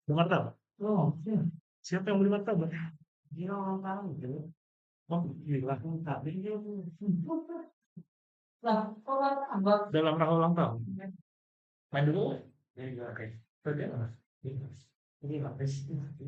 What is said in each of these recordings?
Beli martabak? Oh, iya. Siapa yang beli martabak? Dia orang tahu gitu. Oh, gila. Tapi dia lah, kok martabak? Dalam rangka ulang tahun. Main dulu? Iya, oke. Tadi apa, Mas? Ini apa sih? Ada.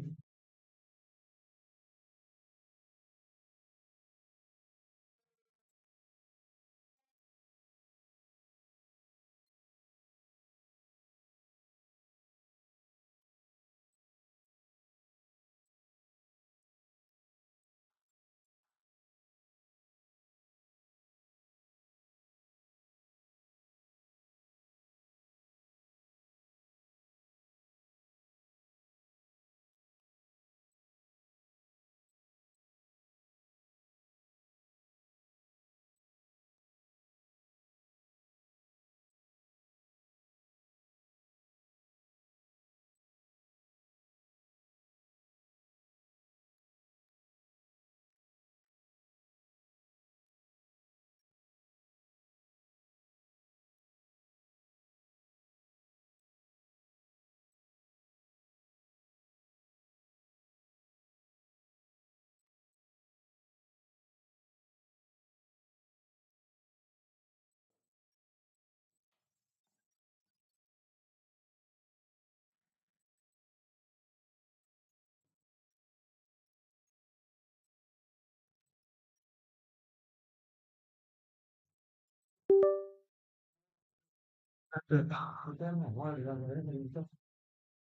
Udah mau bilang itu.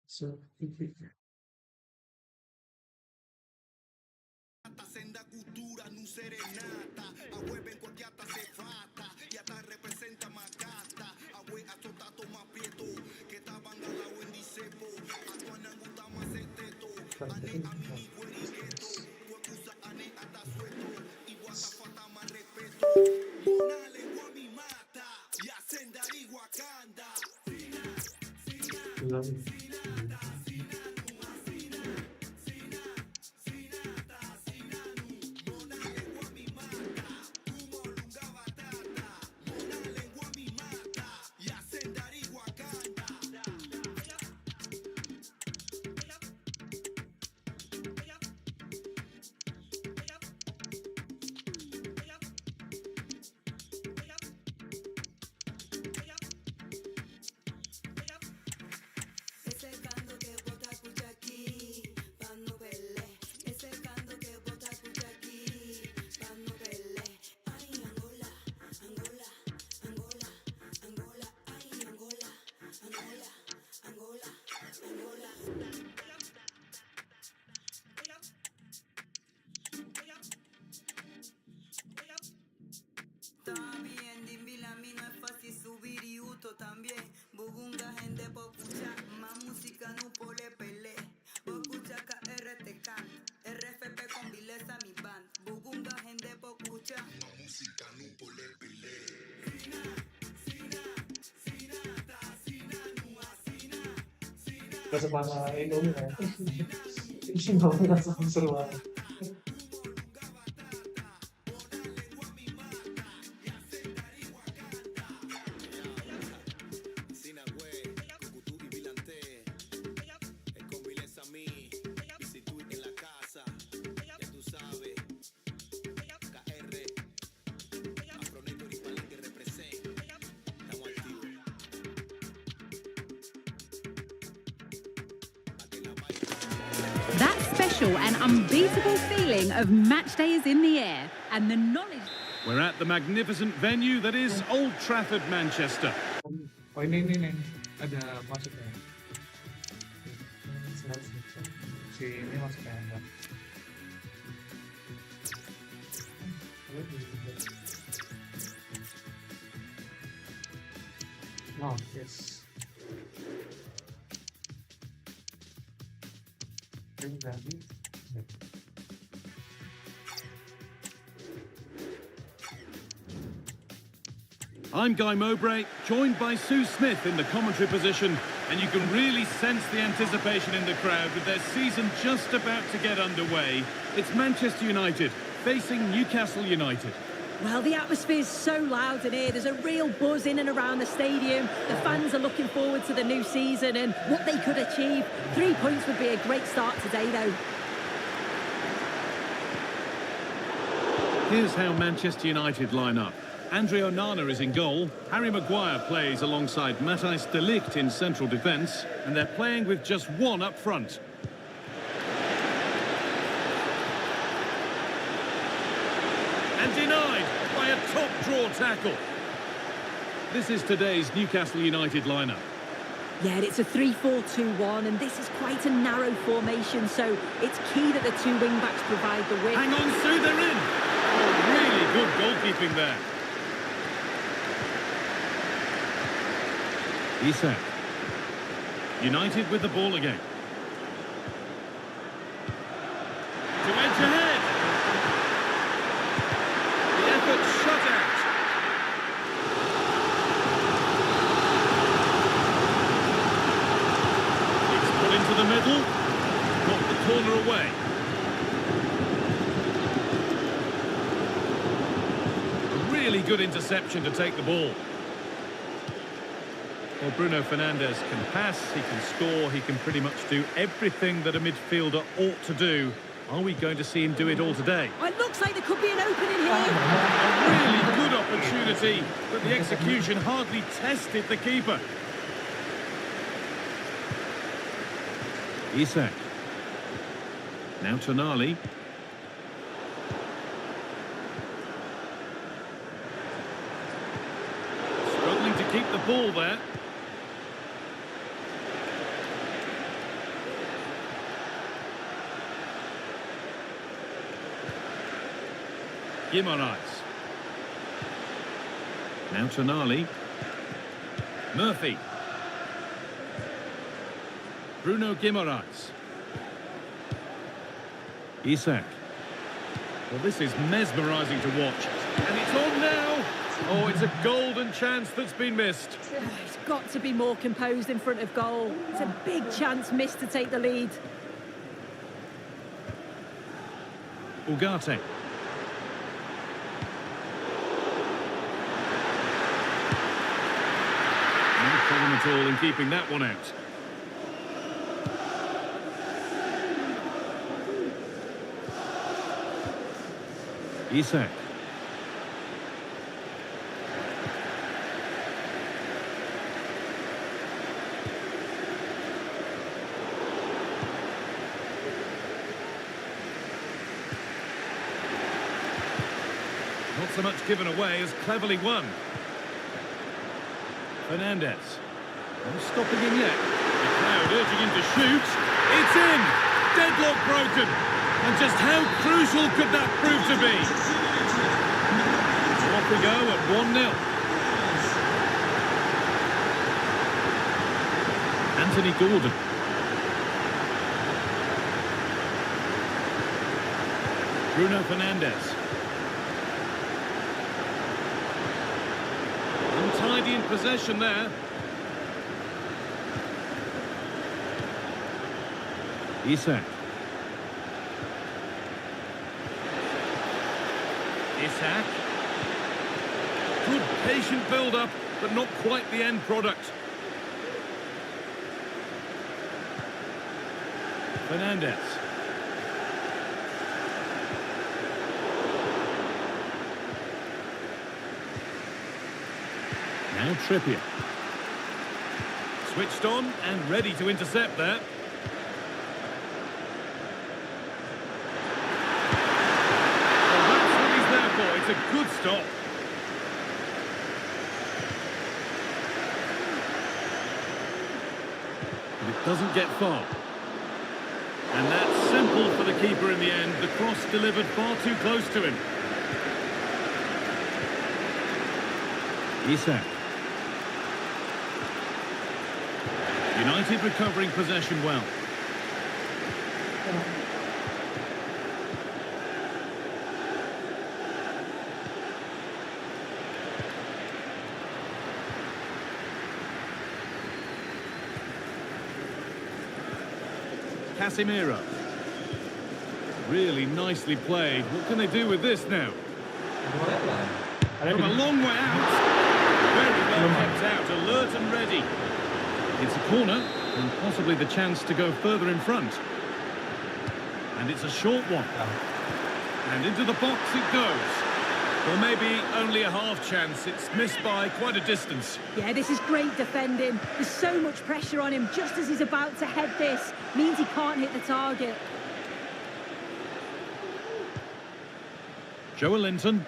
Certificate. Senda cultura, nu serenata, abue ben qualchiata se fatta, y hasta representa macata, abue azotato más prieto, que estaban a la buen dicepo, a tu ananguta más esteto, ane a mi güeriqueto, tu excusa ane hasta suelto, y guata falta más respeto, una lengua mi mata, y a senda y Wakanda. También, Bugunga, gente por escuchar más música, no pole pele. Por escuchar KRTK, RFP con vileza mi band. Bugunga, gente por escuchar más música, no pole pele. Rasa mana Indomie ya? Ini nggak rasa seru banget. That special and unbeatable feeling of match day is in the air, and the knowledge... We're at the magnificent venue that is Old Trafford, Manchester. Oh ini ada masuknya. Si ini masuknya enggak. Oh yes. I'm Guy Mowbray, joined by Sue Smith in the commentary position, and you can really sense the anticipation in the crowd with their season just about to get underway. It's Manchester United facing Newcastle United. Well, the atmosphere's so loud in here. There's a real buzz in and around the stadium. The fans are looking forward to the new season and what they could achieve. 3 points would be a great start today, though. Here's how Manchester United line up. Andre Onana is in goal. Harry Maguire plays alongside Matthijs de Ligt in central defence. And they're playing with just one up front. And denied by a top-draw tackle. This is today's Newcastle United lineup. Yeah, it's a 3-4-2-1, and this is quite a narrow formation, so it's key that the two wing-backs provide the width. Hang on, Sue, they're in! Oh, really good goalkeeping there. Isak. United with the ball again. To edge ahead. The effort shut out. It's put into the middle. Knocked the corner away. A really good interception to take the ball. Well, Bruno Fernandes can pass, he can score, he can pretty much do everything that a midfielder ought to do. Are we going to see him do it all today? Well, it looks like there could be an opening here. A really good opportunity, but the execution hardly tested the keeper. Isak. Now Tonali. Struggling to keep the ball there. Guimaraes. Now Tonali. Murphy. Bruno Guimaraes. Isak. Well, this is mesmerising to watch. And it's on now. Oh, it's a golden chance that's been missed. He's got to be more composed in front of goal. It's a big chance missed to take the lead. Ugarte. No problem at all in keeping that one out. Isak. Not so much given away as cleverly won. Fernandes. No stopping him yet. The crowd urging him to shoot. It's in! Deadlock broken! And just how crucial could that prove to be? So off we go at 1-0. Anthony Gordon. Bruno Fernandes. Untidy in possession there. Isak. Isak. Good patient build-up, but not quite the end product. Fernandes. Now Trippier. Switched on and ready to intercept there. Well, that's what he's there for. It's a good stop. But it doesn't get far. And that's simple for the keeper in the end. The cross delivered far too close to him. Isak. United recovering possession well. Casemiro. Really nicely played. What can they do with this now? From a long way out. Very well kept out, alert and ready. It's a corner, and possibly the chance to go further in front. And it's a short one. And into the box it goes. Well, maybe only a half chance. It's missed by quite a distance. Yeah, this is great defending. There's so much pressure on him just as he's about to head this. Means he can't hit the target. Joe Linton.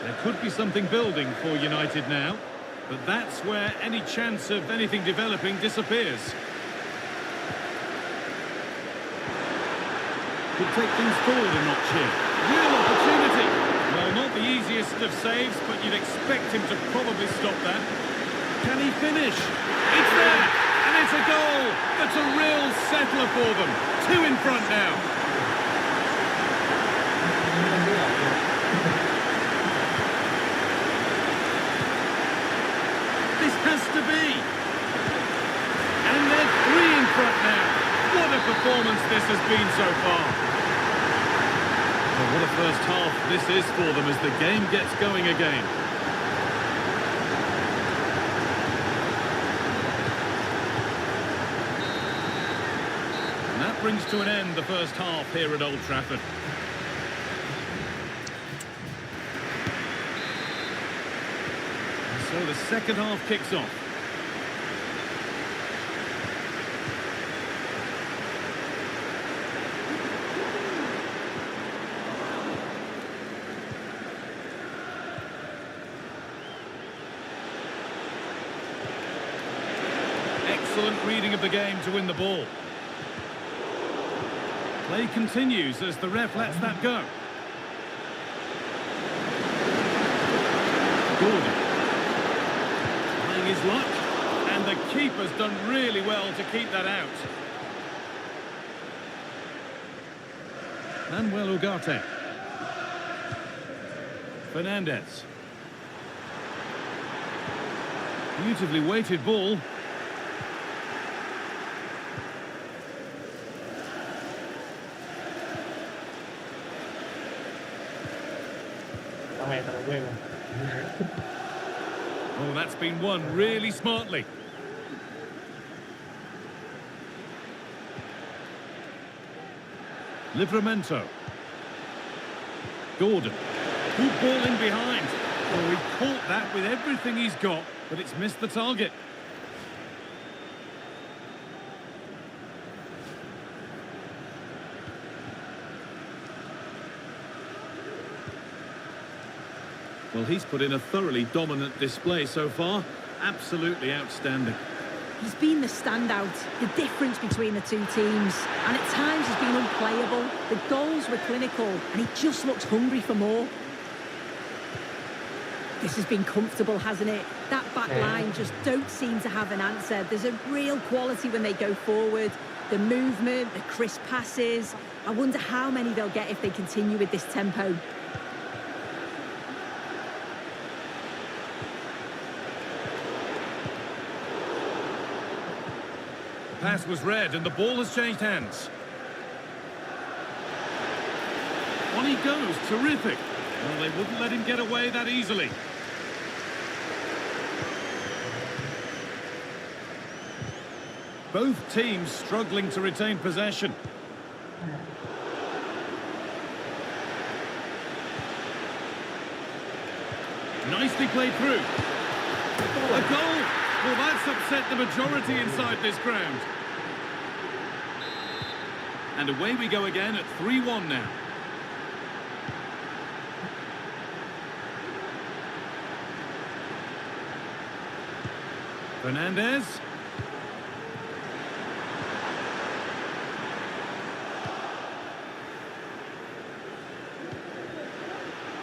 There could be something building for United now, but that's where any chance of anything developing disappears. Could take things forward a notch here. Real opportunity. Well, not the easiest of saves, but you'd expect him to probably stop that. Can he finish? It's there! And it's a goal! That's a real settler for them. 2 in front now. This has to be. And they're 3 in front now. What a performance this has been so far. Well, what a first half this is for them as the game gets going again. And that brings to an end the first half here at Old Trafford. And so the second half kicks off. Excellent reading of the game to win the ball. Play continues as the ref lets that go. Gordon. Trying his luck. And the keeper's done really well to keep that out. Manuel Ugarte. Fernandez. Beautifully weighted ball. Oh, that's been won really smartly. Livramento. Gordon. Good ball in behind. Oh, he caught that with everything he's got, but it's missed the target. Well, he's put in a thoroughly dominant display so far. Absolutely outstanding. He's been the standout, the difference between the two teams. And at times he's been unplayable. The goals were clinical, and he just looks hungry for more. This has been comfortable, hasn't it? That back line just don't seem to have an answer. There's a real quality when they go forward. The movement, the crisp passes. I wonder how many they'll get if they continue with this tempo. Pass was read and the ball has changed hands. On he goes, terrific. Well, they wouldn't let him get away that easily. Both teams struggling to retain possession. Nicely played through. A goal! Well, that's upset the majority inside this ground. And away we go again at 3-1 now. Fernandez.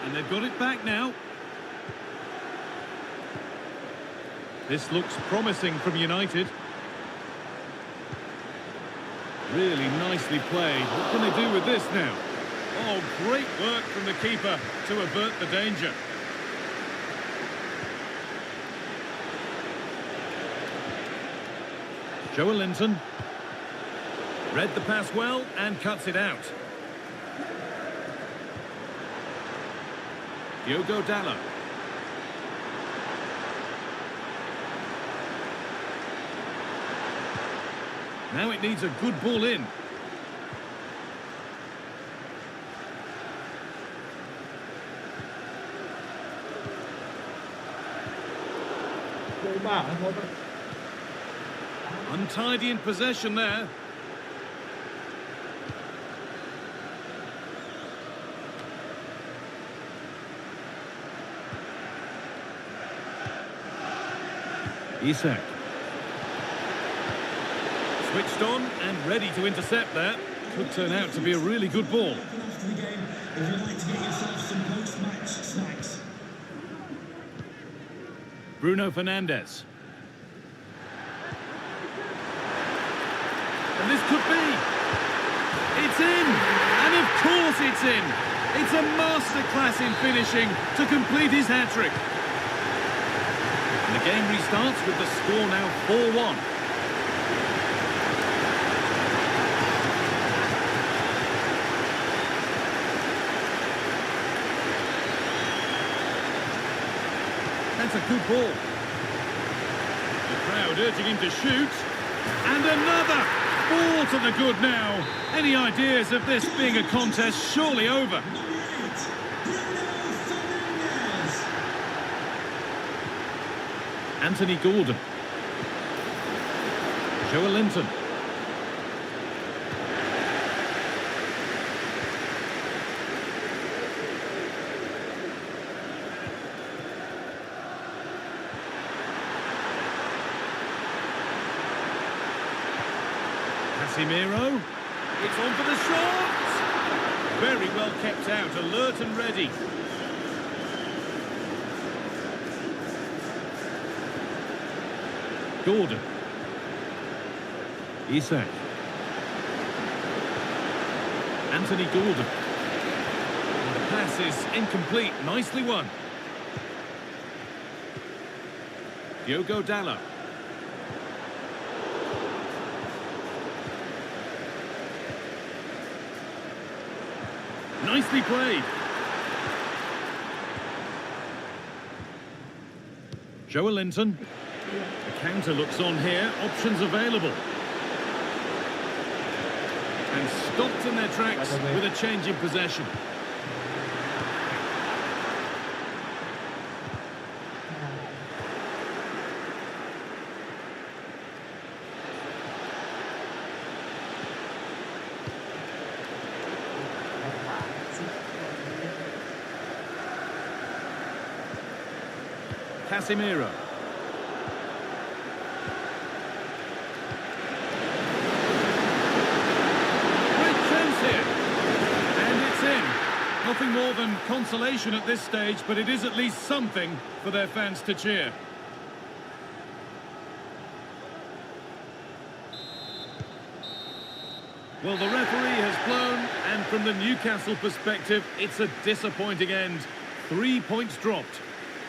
And they've got it back now. This looks promising from United. Really nicely played. What can they do with this now? Oh, great work from the keeper to avert the danger. Joelinton. Read the pass well and cuts it out. Diogo Dalot. Now it needs a good ball in. Untidy in possession there. Isak. Switched on and ready to intercept that. Could turn out to be a really good ball. After the game, if you'd like to get yourself some post-match snacks. Bruno Fernandes. And this could be. It's in! And of course it's in! It's a masterclass in finishing to complete his hat-trick. And the game restarts with the score now 4-1. That's a good ball. The crowd urging him to shoot. And another! Ball to the good now. Any ideas of this being a contest surely over? Anthony Gordon. Joelinton. Casemiro. It's on for the shot. Very well kept out, alert and ready. Gordon. Isak. Anthony Gordon. And the pass is incomplete. Nicely won. Diogo Dalot. Nicely played. Joelinton. The counter looks on here. Options available. And stopped in their tracks with a change in possession. Casemiro. Great chance here. And it's in. Nothing more than consolation at this stage, but it is at least something for their fans to cheer. Well, the referee has blown, and from the Newcastle perspective, it's a disappointing end. 3 points dropped.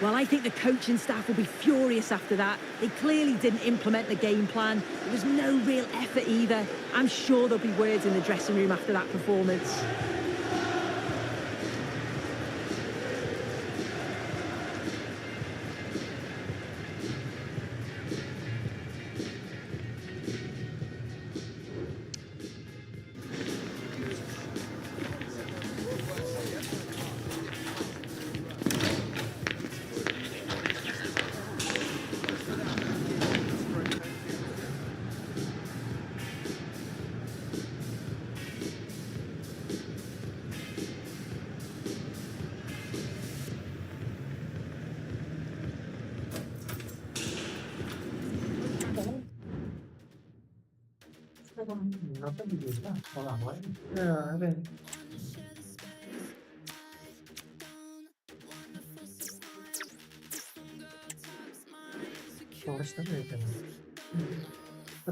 Well, I think the coaching staff will be furious after that. They clearly didn't implement the game plan. There was no real effort either. I'm sure there'll be words in the dressing room after that performance. Nó có gì đó, có làm mấy. Đây. Forest nó về tầm.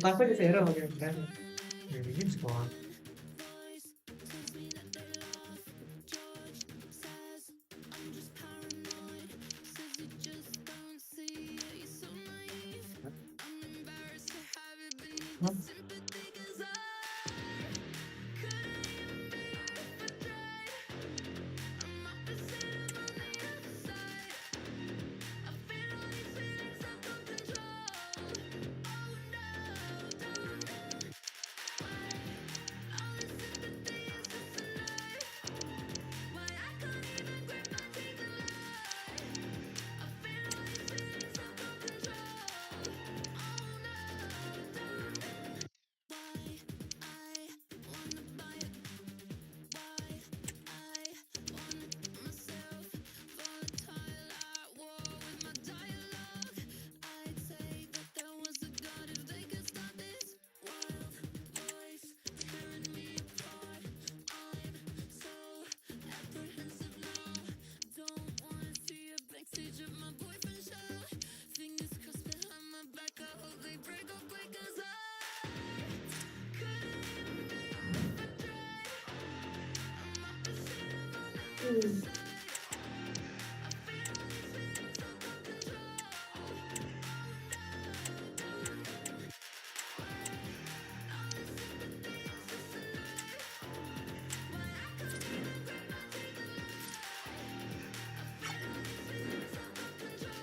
Tapi di Vero kan. Jadi game squad. Rồi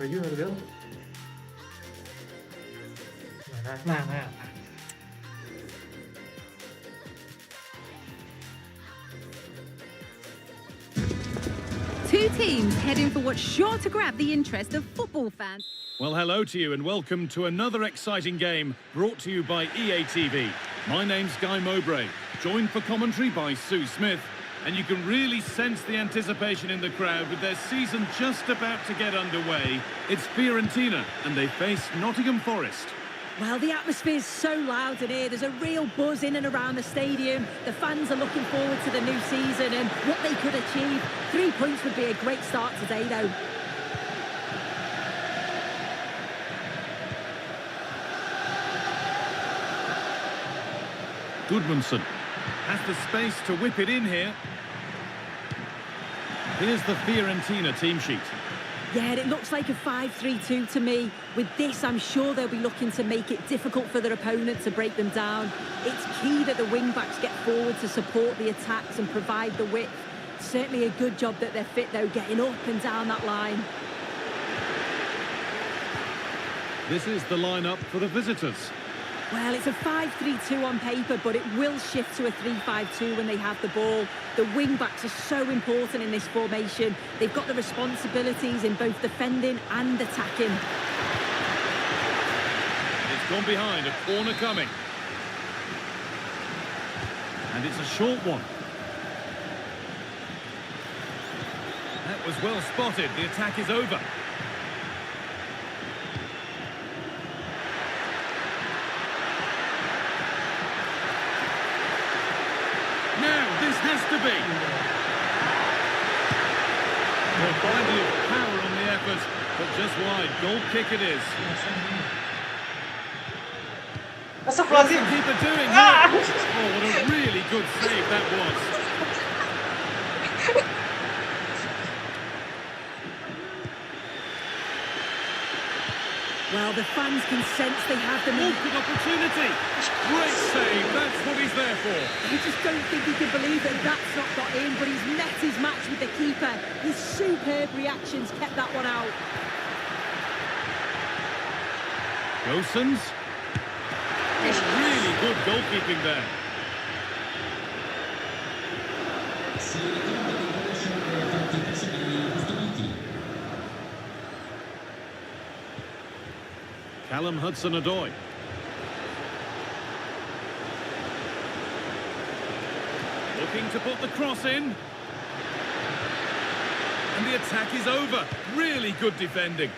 dưới rồi. Mang ha. Two teams heading for what's sure to grab the interest of football fans. Well, hello to you and welcome to another exciting game brought to you by EA TV. My name's Guy Mowbray, joined for commentary by Sue Smith, and you can really sense the anticipation in the crowd with their season just about to get underway. It's Fiorentina and they face Nottingham Forest. Well, the atmosphere is so loud in here. There's a real buzz in and around the stadium. The fans are looking forward to the new season and what they could achieve. 3 points would be a great start today, though. Gudmundsson has the space to whip it in here. Here's the Fiorentina team sheet. Yeah, it looks like a 5-3-2 to me. With this, I'm sure they'll be looking to make it difficult for their opponent to break them down. It's key that the wing-backs get forward to support the attacks and provide the width. Certainly a good job that they're fit, though, getting up and down that line. This is the lineup for the visitors. Well, it's a 5-3-2 on paper, but it will shift to a 3-5-2 when they have the ball. The wing-backs are so important in this formation. They've got the responsibilities in both defending and attacking. It's gone behind, a corner coming. And it's a short one. That was well spotted. The attack is over. Now, this has to be. Well, plenty of power on the effort, but just wide. Goal kick it is. What's the keeper doing here? Oh, what a really good save that was. Well, the fans can sense they have the Oh, good opportunity. Great save. That's what he's there for. I just don't think he can believe that that's not got in, but he's met his match with the keeper. His superb reactions kept that one out. Gosens. It's really good goalkeeping there. Callum Hudson-Odoi. Looking to put the cross in. And the attack is over. Really good defending.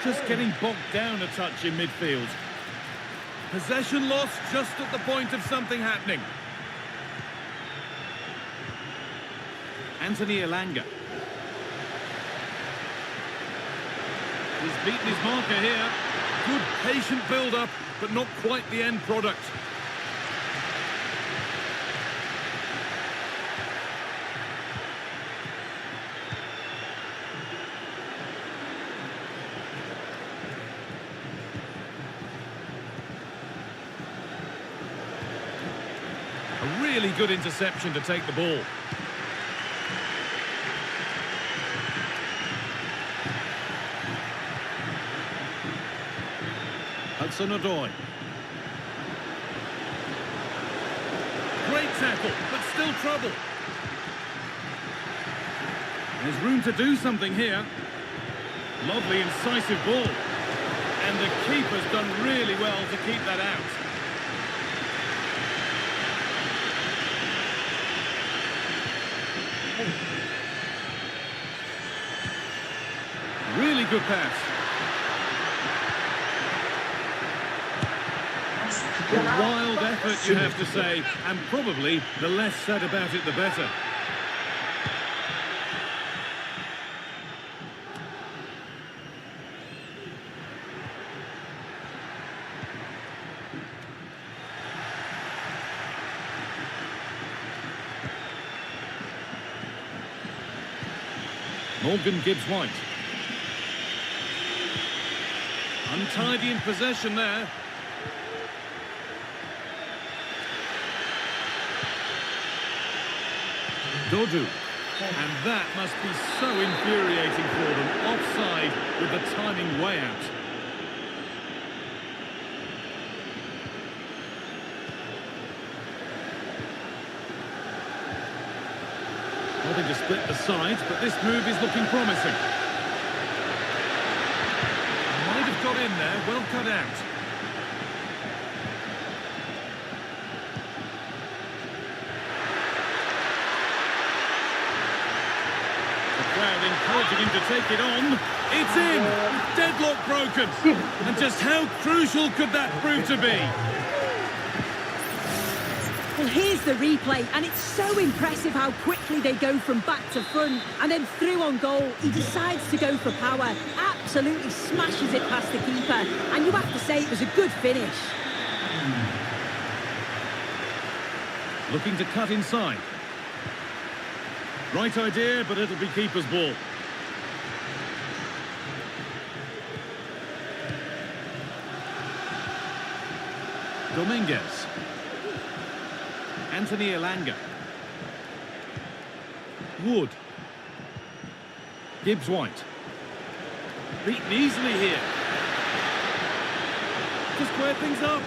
Just getting bogged down a touch in midfield. Possession lost just at the point of something happening. Anthony Elanga. He's beaten his marker here. Good patient build-up, but not quite the end product. really good interception to take the ball. Hudson-Odoi. Great tackle, but still trouble. There's room to do something here. Lovely, incisive ball. And the keeper's done really well to keep that out. Really good pass. A wild effort, you have to say, and probably the less said about it, the better. Morgan Gibbs-White. Untidy in possession there. Dodu. And that must be so infuriating for them. Offside with the timing way out. Hoping to split the sides, but this move is looking promising. Might have got in there, well cut out. The crowd encouraging him to take it on. It's in! Deadlock broken! And just how crucial could that prove to be? Well, here's the replay, and it's so impressive how quickly they go from back to front, and then through on goal, he decides to go for power, absolutely smashes it past the keeper, and you have to say it was a good finish. Looking to cut inside. Right idea, but it'll be keeper's ball. Dominguez. Anthony Elanga. Wood. Gibbs-White. Beaten easily here. To square things up.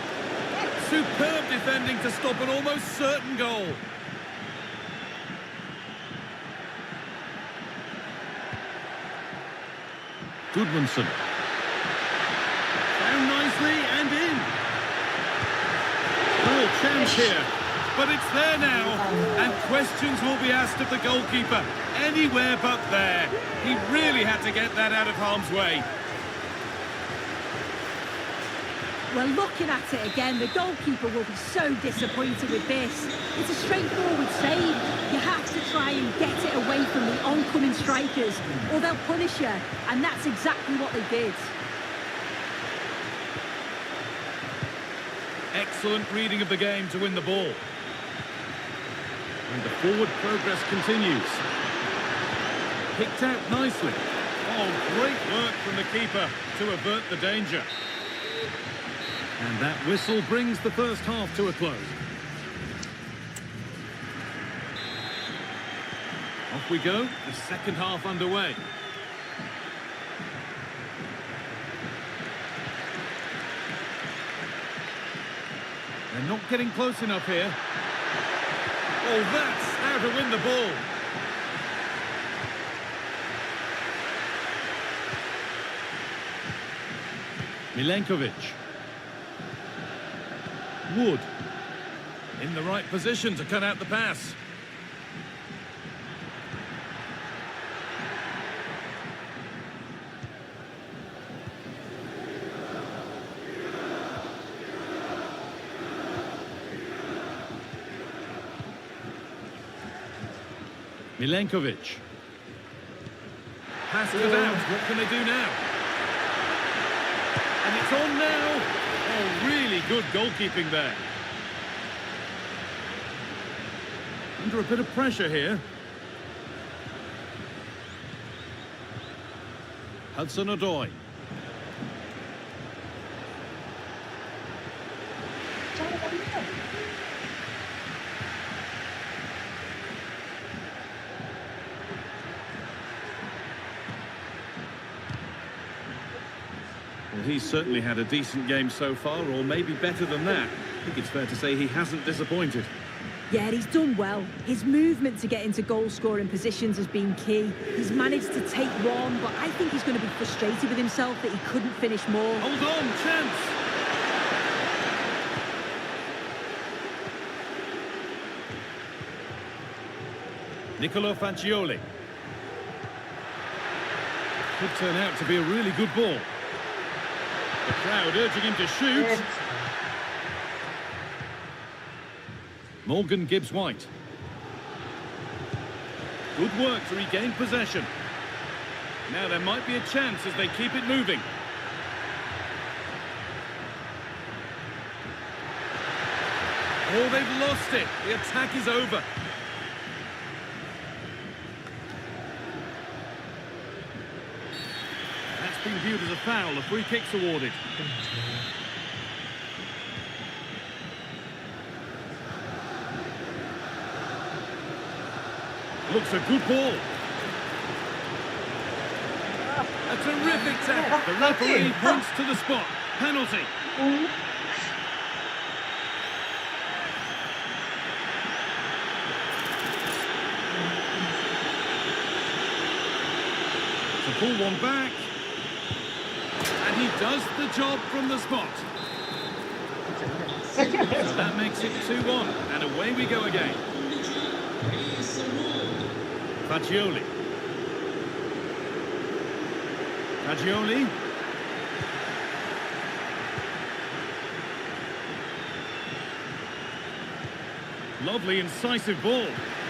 Superb defending to stop an almost certain goal. Goodmanson. Down nicely and in. Real chance here. But it's there now, and questions will be asked of the goalkeeper. Anywhere but there. He really had to get that out of harm's way. Well, looking at it again, the goalkeeper will be so disappointed with this. It's a straightforward save. You have to try and get it away from the oncoming strikers, or they'll punish you, and that's exactly what they did. Excellent reading of the game to win the ball. And the forward progress continues. Picked out nicely. Oh, great work from the keeper to avert the danger. And that whistle brings the first half to a close. Off we go, the second half underway. They're not getting close enough here. Oh, that's how to win the ball. Milenkovic. Wood. In the right position to cut out the pass. Milenkovic. Passed it out. What can they do now? And it's on now. Oh, really good goalkeeping there. Under a bit of pressure here. Hudson-Odoi. he's certainly had a decent game so far, or maybe better than that. I think it's fair to say he hasn't disappointed. Yeah, he's done well. His movement to get into goal-scoring positions has been key. He's managed to take one, but I think he's going to be frustrated with himself that he couldn't finish more. Hold on, chance! Nicolo Fagioli. Could turn out to be a really good ball. The crowd urging him to shoot. Morgan Gibbs-White. Good work to regain possession. Now there might be a chance as they keep it moving. Oh, they've lost it. The attack is over. That's been viewed as a foul. A free kick's awarded. Looks a good ball. A terrific tackle. The referee points to the spot. Penalty. To pull one back. And he does the job from the spot. So that makes it 2-1. And away we go again. Fagioli. Fagioli. Lovely incisive ball.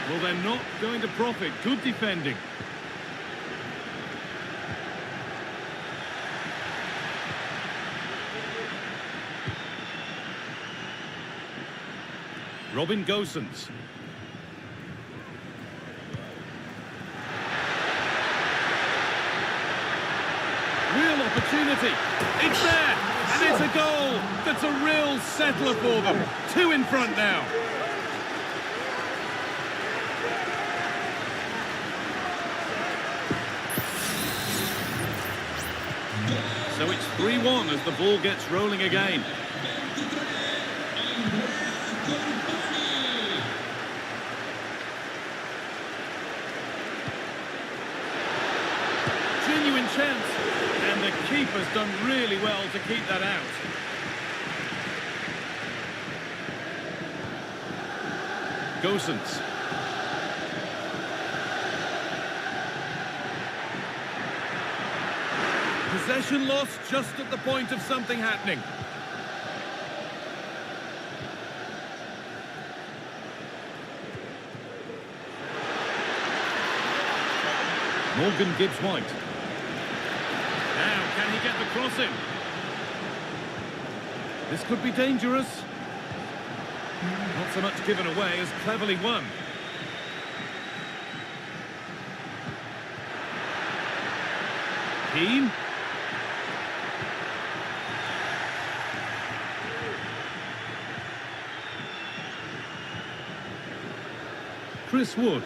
Well, they're not going to profit. Good defending. Robin Gosens. Real opportunity. It's there, and it's a goal. That's a real settler for them. 2 in front now. So it's 3-1 as the ball gets rolling again. Genuine chance. And the keeper's done really well to keep that out. Gosens. Possession lost just at the point of something happening. Morgan Gibbs-White. Now, can he get the cross in? This could be dangerous. Not so much given away as cleverly won. Keane. Chris Wood.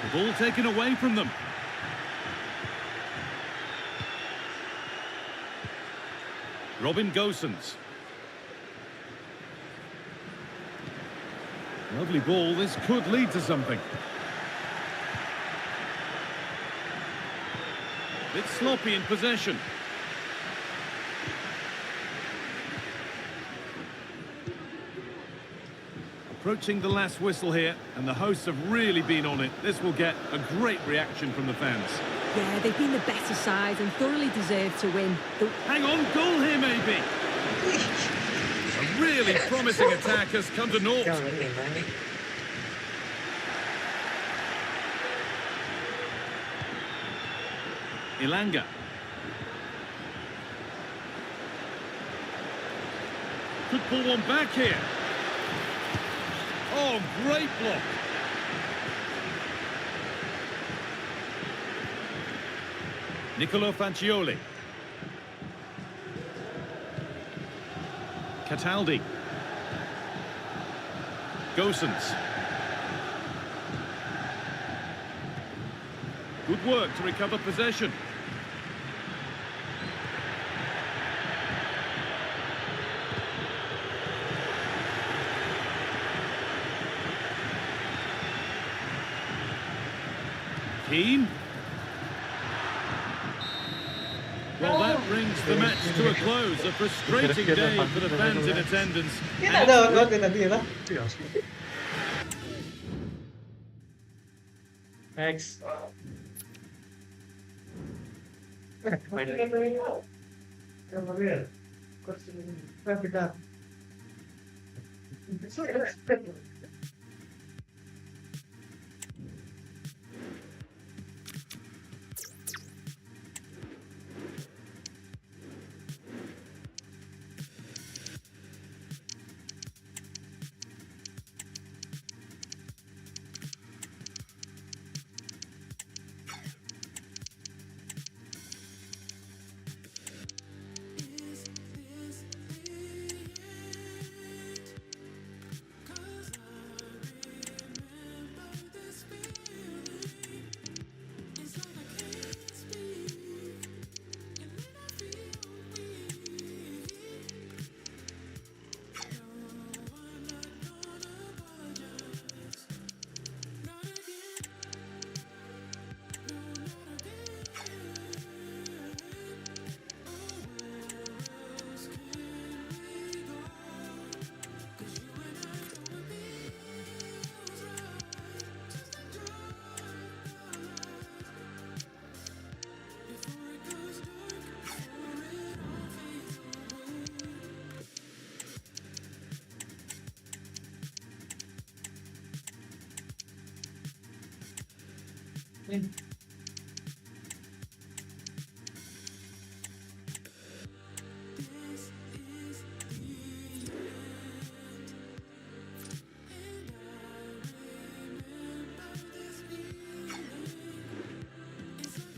The ball taken away from them. Robin Gosens. Lovely ball. This could lead to something. Bit sloppy in possession. Approaching the last whistle here, and the hosts have really been on it. This will get a great reaction from the fans. Yeah, they've been the better side and thoroughly deserve to win. Hang on, goal here maybe. A really promising attack has come to naught. Ilanga. Could pull one back here. Oh, great block. Nicolo Fagioli. Cataldi. Gosens. Good work to recover possession. Keane. Well, that brings the match to a close. A frustrating day for the fans in attendance. Kita ada waktu tadi lah. Next.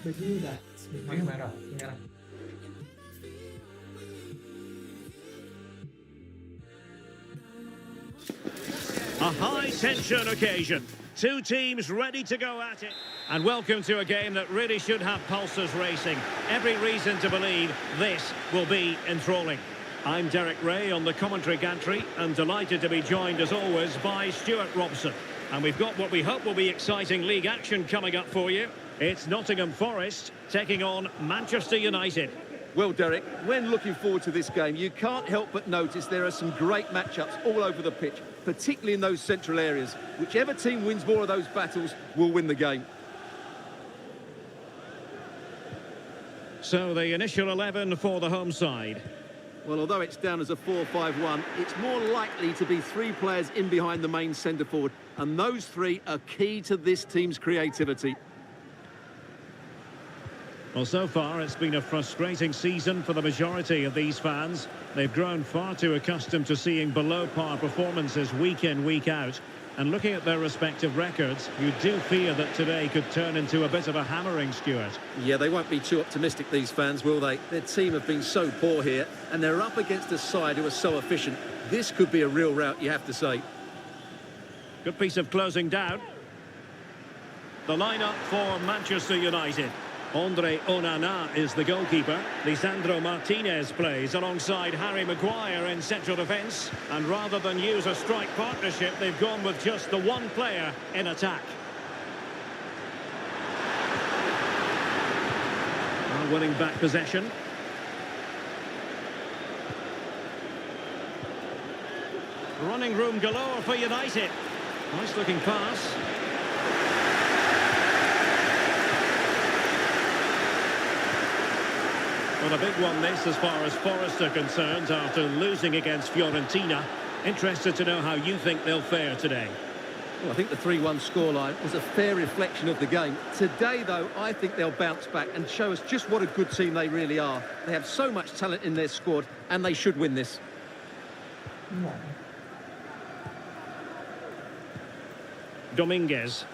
Merah. A high-tension occasion. Two teams ready to go at it. And welcome to a game that really should have pulses racing. Every reason to believe this will be enthralling. I'm Derek Ray on the commentary gantry and delighted to be joined as always by Stuart Robson. And we've got what we hope will be exciting league action coming up for you. It's Nottingham Forest taking on Manchester United. Well, Derek, when looking forward to this game, you can't help but notice there are some great matchups all over the pitch, particularly in those central areas. Whichever team wins more of those battles will win the game. So the initial 11 for the home side. Well, although it's down as a 4-5-1, it's more likely to be three players in behind the main centre-forward, and those three are key to this team's creativity. Well, so far it's been a frustrating season for the majority of these fans. They've grown far too accustomed to seeing below-par performances week in, week out. And looking at their respective records, you do fear that today could turn into a bit of a hammering, Stuart. Yeah, they won't be too optimistic, these fans, will they? Their team have been so poor here, and they're up against a side who are so efficient. This could be a real rout, you have to say. Good piece of closing down. The lineup for Manchester United. Andre Onana is the goalkeeper. Lisandro Martinez plays alongside Harry Maguire in central defence. And rather than use a strike partnership, they've gone with just the one player in attack. Now winning back possession. Running room galore for United. Nice looking pass. Well, a big one this as far as Forest are concerned after losing against Fiorentina. Interested to know how you think they'll fare today. Well, I think the 3-1 scoreline was a fair reflection of the game. Today, though, I think they'll bounce back and show us just what a good team they really are. They have so much talent in their squad, and they should win this. Dominguez.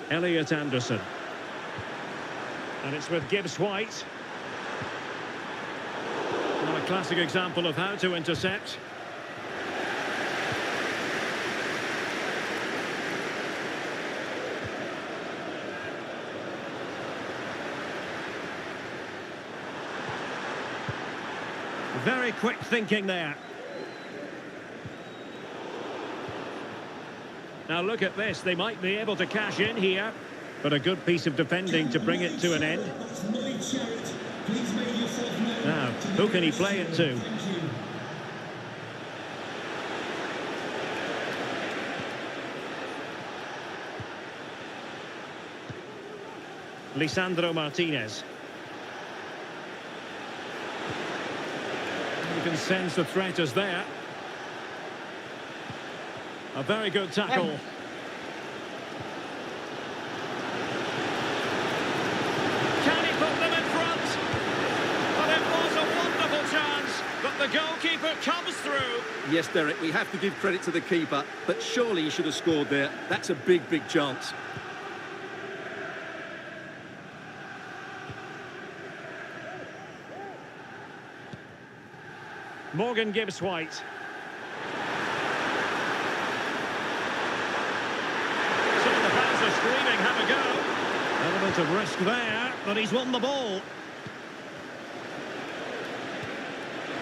Elliot Anderson. And it's with Gibbs White. Well, a classic example of how to intercept. Very quick thinking there. Now look at this, they might be able to cash in here, but a good piece of defending to bring it to an end. Now, who can he play it to? Lisandro Martinez. You can sense the threat is there. A very good tackle. Can he put them in front? But it was a wonderful chance, but the goalkeeper comes through. Yes, Derek, we have to give credit to the keeper, but surely he should have scored there. That's a big, big chance. Morgan Gibbs-White. Some of the fans are screaming, have a go. Element of risk there, but he's won the ball.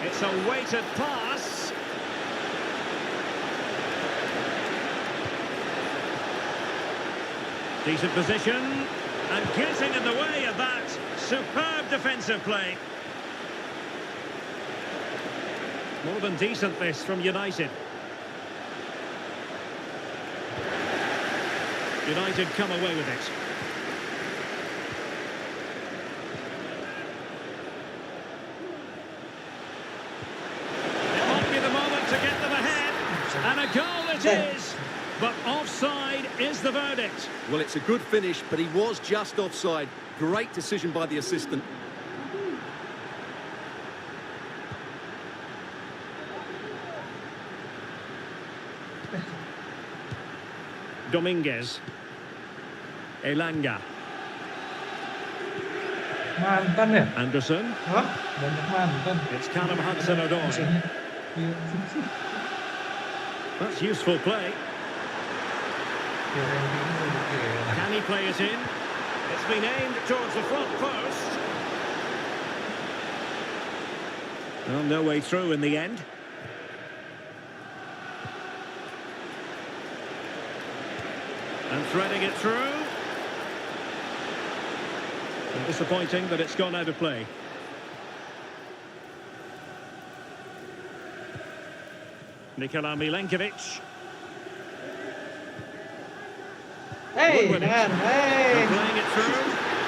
It's a weighted pass. Decent position, and getting in the way of that. Superb defensive play. More than decent this from United. United come away with it. It might be the moment to get them ahead. And a goal it is. But offside is the verdict. Well, it's a good finish, but he was just offside. Great decision by the assistant. Dominguez. Elanga. Mantan ya? Anderson. Hah? Banyak mantan. It's Callum Hudson-Odoi. That's useful play. Can he play it in? It's been aimed towards the front post. Well, no way through in the end. And threading it through. And disappointing that it's gone out of play. Nikola Milenkovic. Hey, Would win it. man, And hey. playing it through.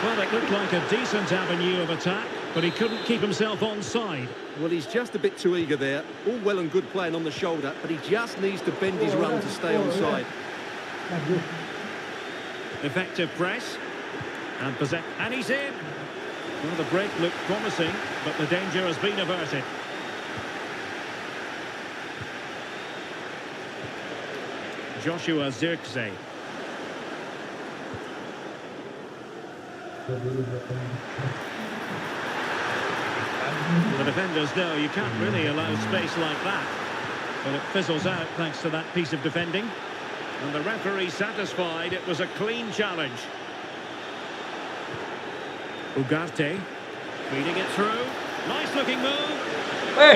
Well, it looked like a decent avenue of attack, but he couldn't keep himself onside. Well, he's just a bit too eager there. All well and good playing on the shoulder, but he just needs to bend his run to stay onside. Effective press. And he's in. Well, the break looked promising, but the danger has been averted. Joshua Zirkzee. The defenders know you can't really allow space like that. But it fizzles out thanks to that piece of defending. And the referee satisfied it was a clean challenge. Ugarte feeding it through. Nice looking move. Hey!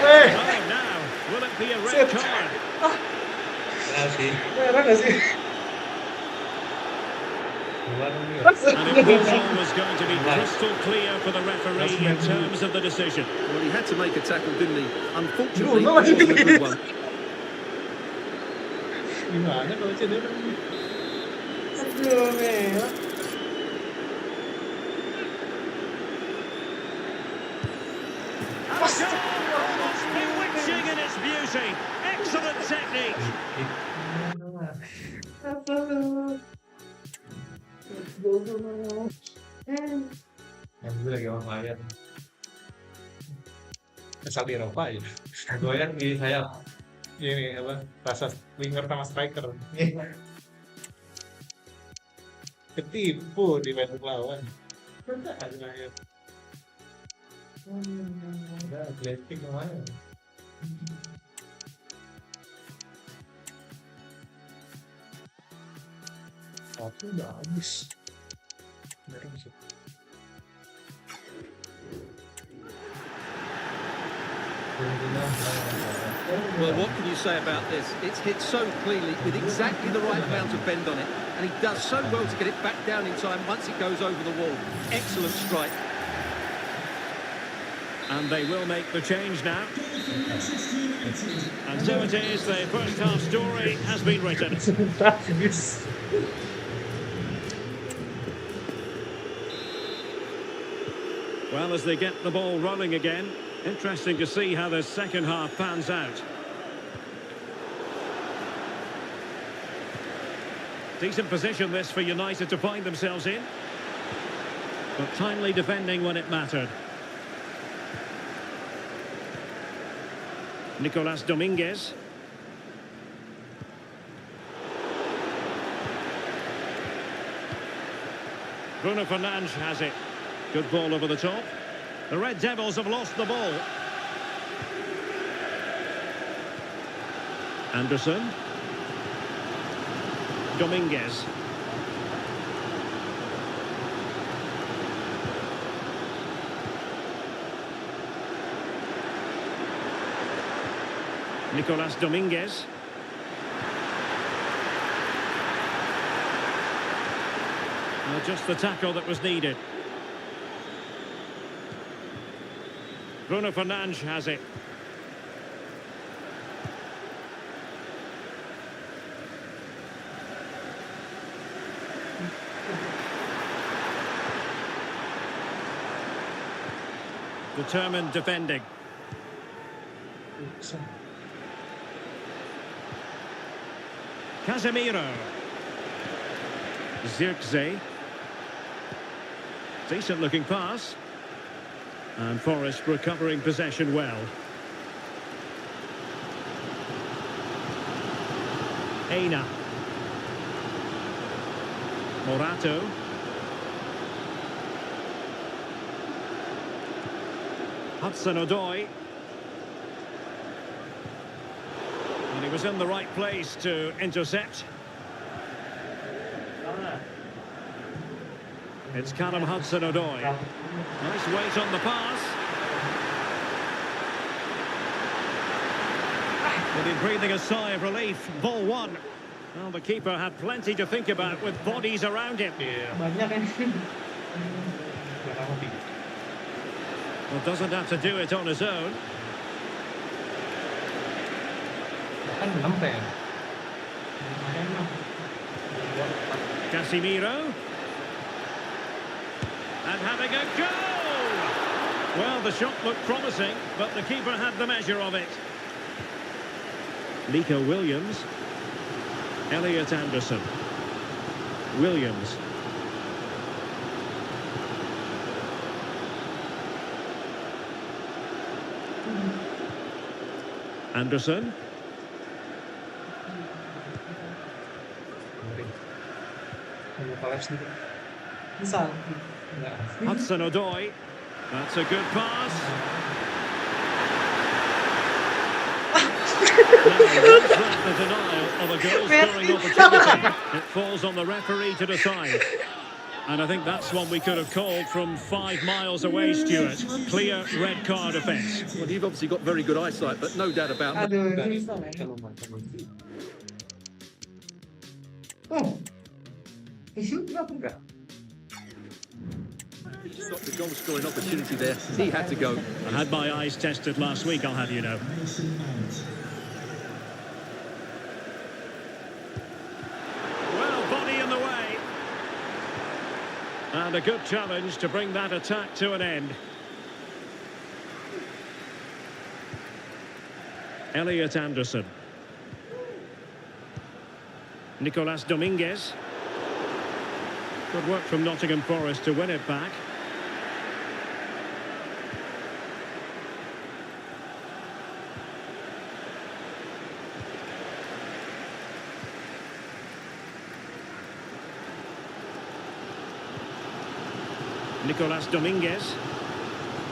Hey! Oh, now, will it be a red card? Merah nggak sih? And it was always going to be crystal clear for the referee in terms of the decision. Well, he had to make a tackle, didn't he? Unfortunately, it No, wasn't a good one. Gimana kalau cedera? Aduh, merah. And a goal almost bewitching in its beauty. Excellent technique. Yang gue lagi on fire. Kesal di Eropa ya. Goyang di sayap. Ini apa? Rasa winger sama striker. Ketipu di band lawan. Udah akhirnya. Udah atletik kemana? Satu udah habis. Dari situ. Well, what can you say about this? It's hit so cleanly with exactly the right amount of bend on it, and he does so well to get it back down in time once it goes over the wall. Excellent strike. And they will make the change now. And so it is, the first half story has been written. Well, as they get the ball rolling again, interesting to see how the second half pans out. Decent position this for United to find themselves in. But timely defending when it mattered. Nicolas Dominguez. Bruno Fernandes has it. Good ball over the top. The Red Devils have lost the ball. Anderson. Dominguez. Nicolas Dominguez. Just the tackle that was needed. Bruno Fernandes has it. Determined defending. Casemiro. Zirkzee. Decent looking pass. And Forest recovering possession well. Aina. Morato. Hudson-Odoi. And he was in the right place to intercept. It's Callum Hudson-Odoi. Nice weight on the pass. But he's breathing a sigh of relief. Ball one. Well, the keeper had plenty to think about with bodies around him. Banyak kan. Well, doesn't have to do it on his own. Kan 6 ya. Casemiro. And having a go! Well, the shot looked promising, but the keeper had the measure of it. Nico Williams. Elliot Anderson. Williams. Anderson. Mau collapse nih. Misal. Enggak. Hudson-Odoi. That's a good pass. Now, the denial of a goal-scoring opportunity. It falls on the referee to decide. And I think that's one we could have called from 5 miles away, Stuart. Clear red card offence. Well, you've obviously got very good eyesight, but no doubt about that. Aduh, ini kalau macam ini. Oh. Isu kenapa enggak? Stopped the goal-scoring opportunity there. He had to go. I had my eyes tested last week, I'll have you know. Well, body in the way. And a good challenge to bring that attack to an end. Elliot Anderson. Nicolas Dominguez. Good work from Nottingham Forest to win it back. Nicolas Dominguez.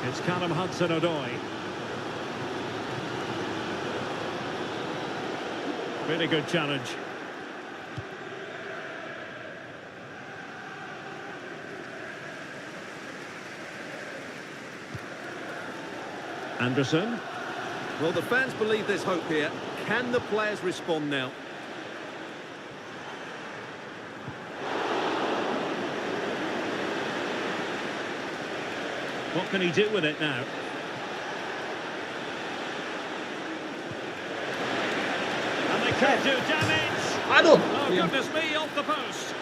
It's Callum Hudson-Odoi. Really good challenge. Anderson. Well, the fans believe there's hope here. Can the players respond now? What can he do with it now? And they could do damage. Aduh. Oh, goodness me, off the post.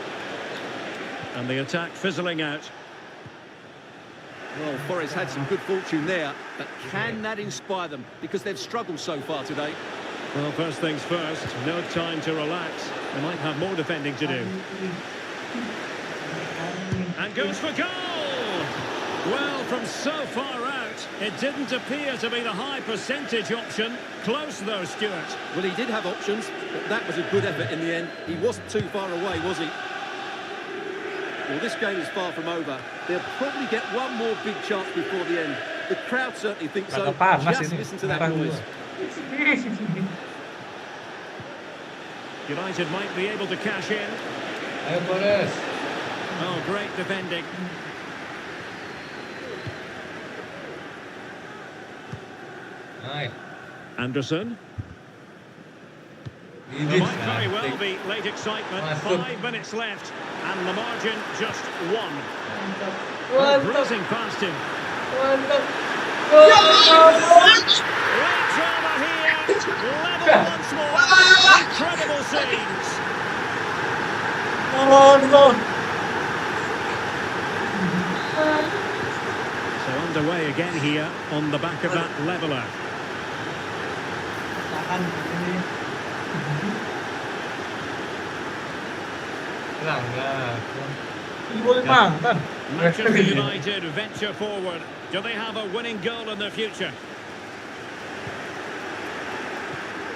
And the attack fizzling out. Well, Forest had some good fortune there, but can that inspire them? Because they've struggled so far today. Well, first things first, no time to relax. They might have more defending to do. And goes for goal! Well, from so far out, it didn't appear to be the high percentage option. Close though, Stuart. Well, he did have options, but that was a good effort in the end. He wasn't too far away, was he? Well, this game is far from over. They'll probably get one more big chance before the end. The crowd certainly think so. Rata panas Just ini. listen to that Merah noise. dua. United might be able to cash in. Ayo Boris. Oh, great defending. Nice. Anderson. There might very well be late excitement. 5 minutes left, and the margin just 1. Oh, bruising past him. Late drama here. Level once more. Incredible scenes. So underway again here on the back of that leveller. Tahan ini. Enggak. Manchester United venture forward. Do they have a winning goal in their future?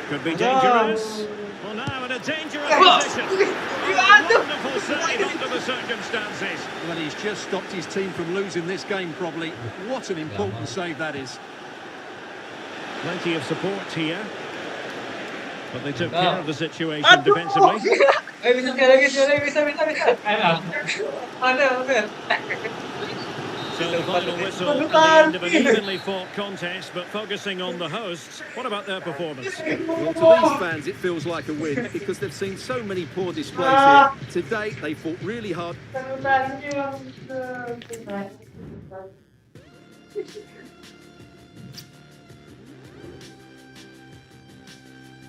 Could be dangerous. Well, now in a dangerous position. Oh, wonderful save under the circumstances. Well, he's just stopped his team from losing this game, probably. What an important save that is. Plenty of support here. But they took care of the situation defensively. Bisa. Ada. So the final whistle at the end of an evenly fought contest, but focusing on the hosts. What about their performance? Well, to these fans, it feels like a win because they've seen so many poor displays here. Today, they fought really hard.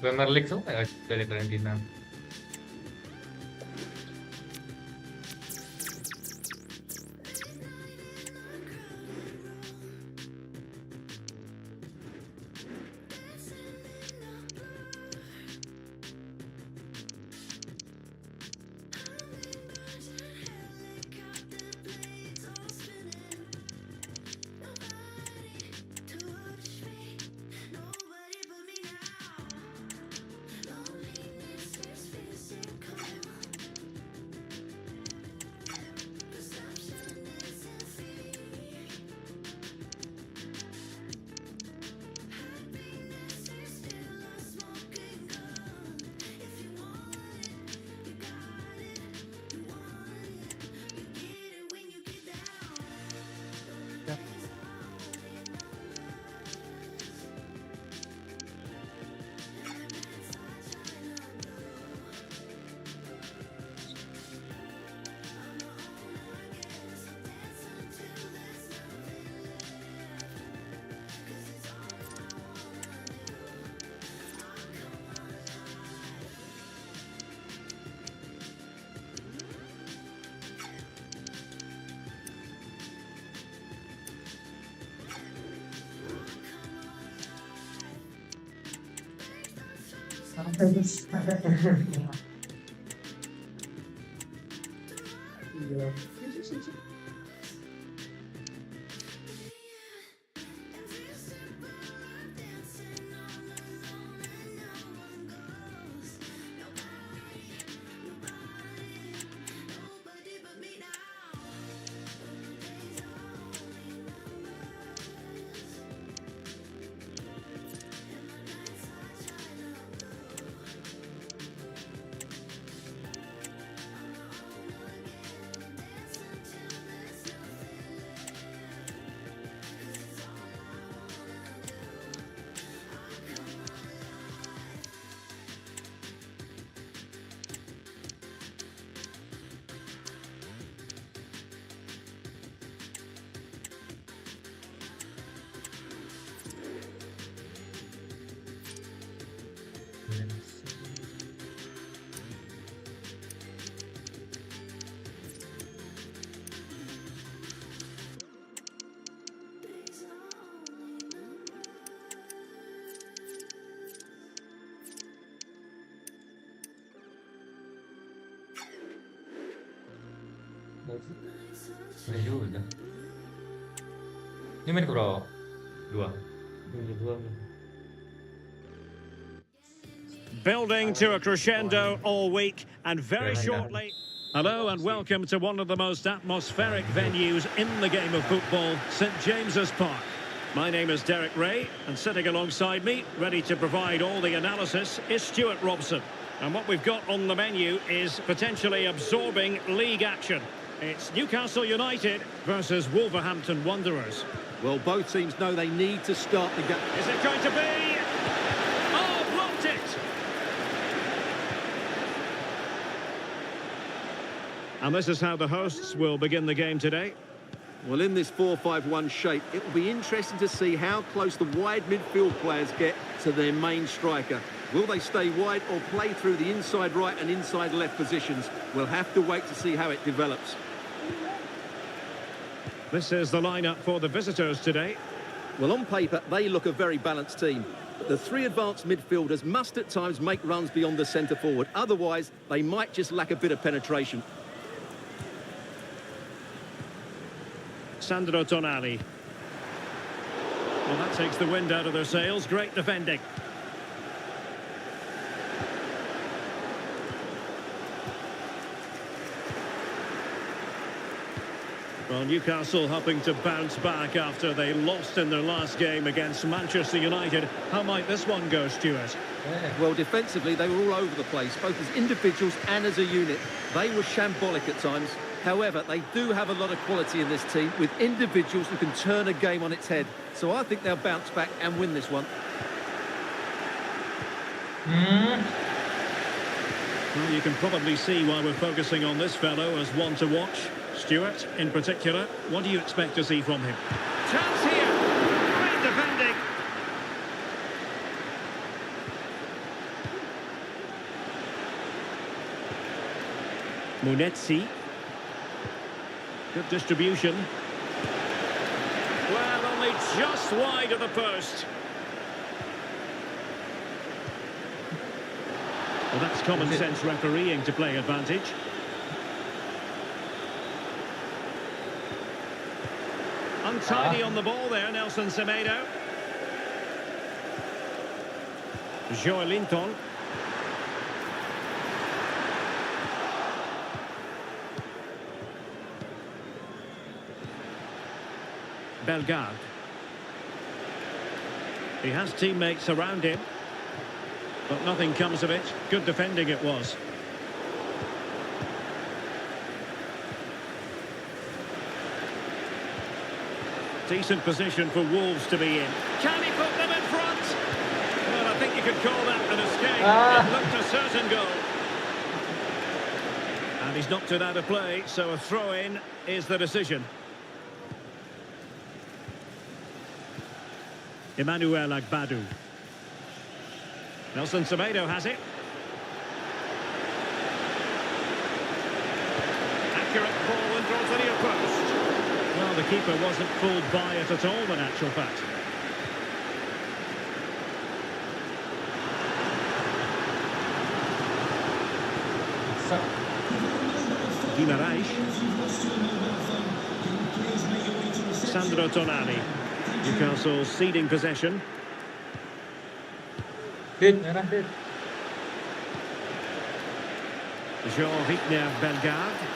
Premier League semua ya dari Berpendidikan. Iya juga. Ini main berapa? Dua. Dua. Building to a crescendo all week, and very Right. shortly. Hello and welcome to one of the most atmospheric venues in the game of football, St James's Park. My name is Derek Ray, and sitting alongside me, ready to provide all the analysis, is Stuart Robson. And what we've got on the menu is potentially absorbing league action. It's Newcastle United versus Wolverhampton Wanderers. Well, both teams know they need to start the game. Is it going to be? Oh, blocked it! And this is how the hosts will begin the game today. Well, in this 4-5-1 shape, it will be interesting to see how close the wide midfield players get to their main striker. Will they stay wide or play through the inside right and inside left positions? We'll have to wait to see how it develops. This is the lineup for the visitors today. Well, on paper, they look a very balanced team. But the three advanced midfielders must at times make runs beyond the centre forward. Otherwise, they might just lack a bit of penetration. Sandro Tonali. Well, that takes the wind out of their sails. Great defending. Well, Newcastle hoping to bounce back after they lost in their last game against Manchester United. How might this one go, Stuart? Well, defensively, they were all over the place, both as individuals and as a unit. They were shambolic at times. However, they do have a lot of quality in this team, with individuals who can turn a game on its head. So I think they'll bounce back and win this one. Well, you can probably see why we're focusing on this fellow as one to watch. Stuart, in particular, what do you expect to see from him? Chance here! Great defending! Munetsi. Good distribution. Well, only just wide of the post. Well, that's common sense refereeing to play advantage. Untidy on the ball there, Nelson Semedo. Joelinton. Bellegarde. He has teammates around him, but nothing comes of it. Good defending it was. Decent position for Wolves to be in. Can he put them in front? Well, I think you could call that an escape. It looked a certain goal. And he's knocked it out of play, so a throw-in is the decision. Emmanuel Agbadou. Nelson Semedo has it. Accurate ball and draws the near post. Well, the keeper wasn't fooled by it at all, in actual fact. Guimaraes. Sandro Tonali. Newcastle ceding possession. Jean-Victor Bellegarde.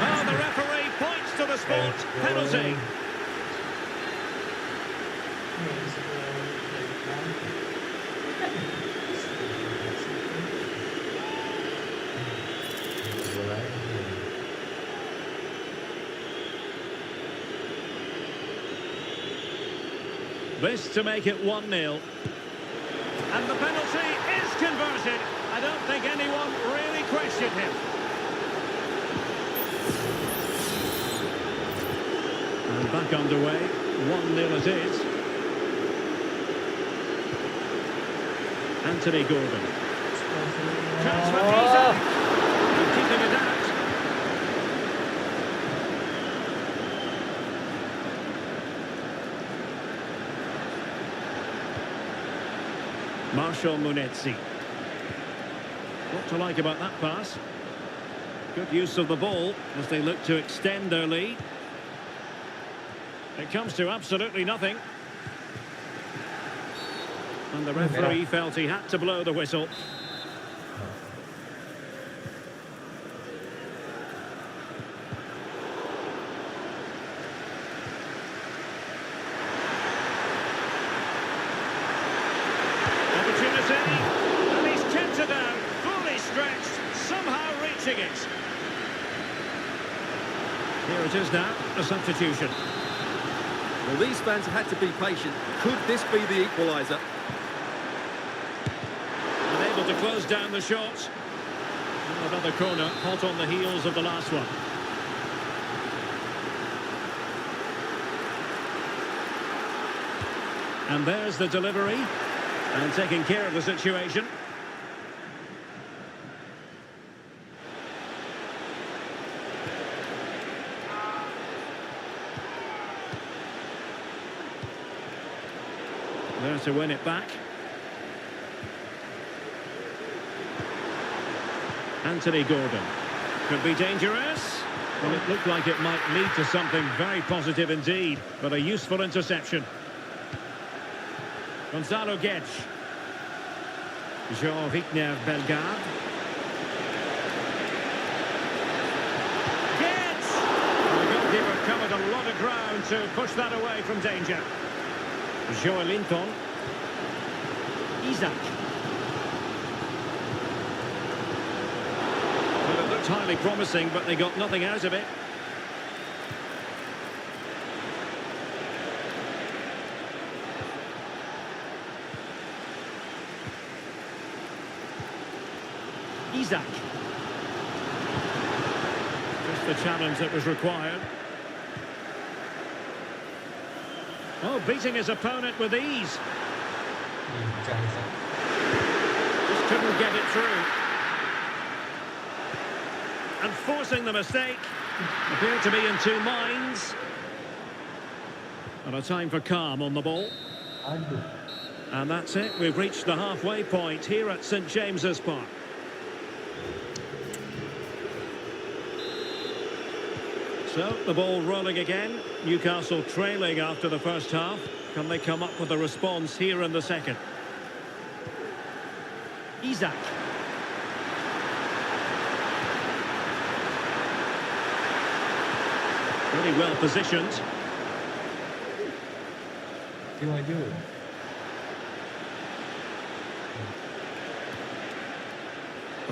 Oh, the referee points to the spot. Penalty. This to make it 1-0. And the penalty is converted. I don't think anyone really questioned him. And back underway. 1-0 it is. Anthony Gordon. Chance for Isak. And keeping it out. Marshall Munetsi. What to like about that pass? Good use of the ball as they look to extend their lead. It comes to absolutely nothing. And the referee felt he had to blow the whistle. Opportunity, and he's kept it down, fully stretched, somehow reaching it. Here it is now, a substitution. Well, these fans have had to be patient. Could this be the equaliser? Unable to close down the shot. Another corner, hot on the heels of the last one. And there's the delivery. And taking care of the situation. There to win it back. Anthony Gordon. Could be dangerous. Well, it looked like it might lead to something very positive indeed, but a useful interception. Gonzalo Guedes. Jean-Victor Bellegarde. Guedes! The goalkeeper covered a lot of ground to push that away from danger. Joelinton. Isaac. Well, it looked highly promising, but they got nothing out of it. Isaac. Just the challenge that was required. Oh, beating his opponent with ease. Just couldn't get it through. And forcing the mistake. Appeared to be in two minds. And a time for calm on the ball. And that's it. We've reached the halfway point here at St James's Park. So, the ball rolling again. Newcastle trailing after the first half. Can they come up with a response here in the second? Isaac. Really well positioned.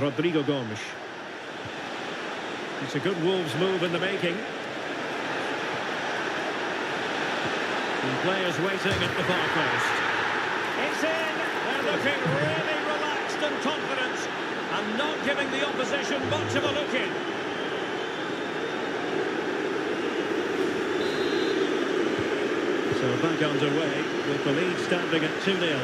Rodrigo Gomes. It's a good Wolves move in the making. And players waiting at the far post. It's in! They're looking really relaxed and confident. And not giving the opposition much of a look in. So back underway with the lead standing at 2-0.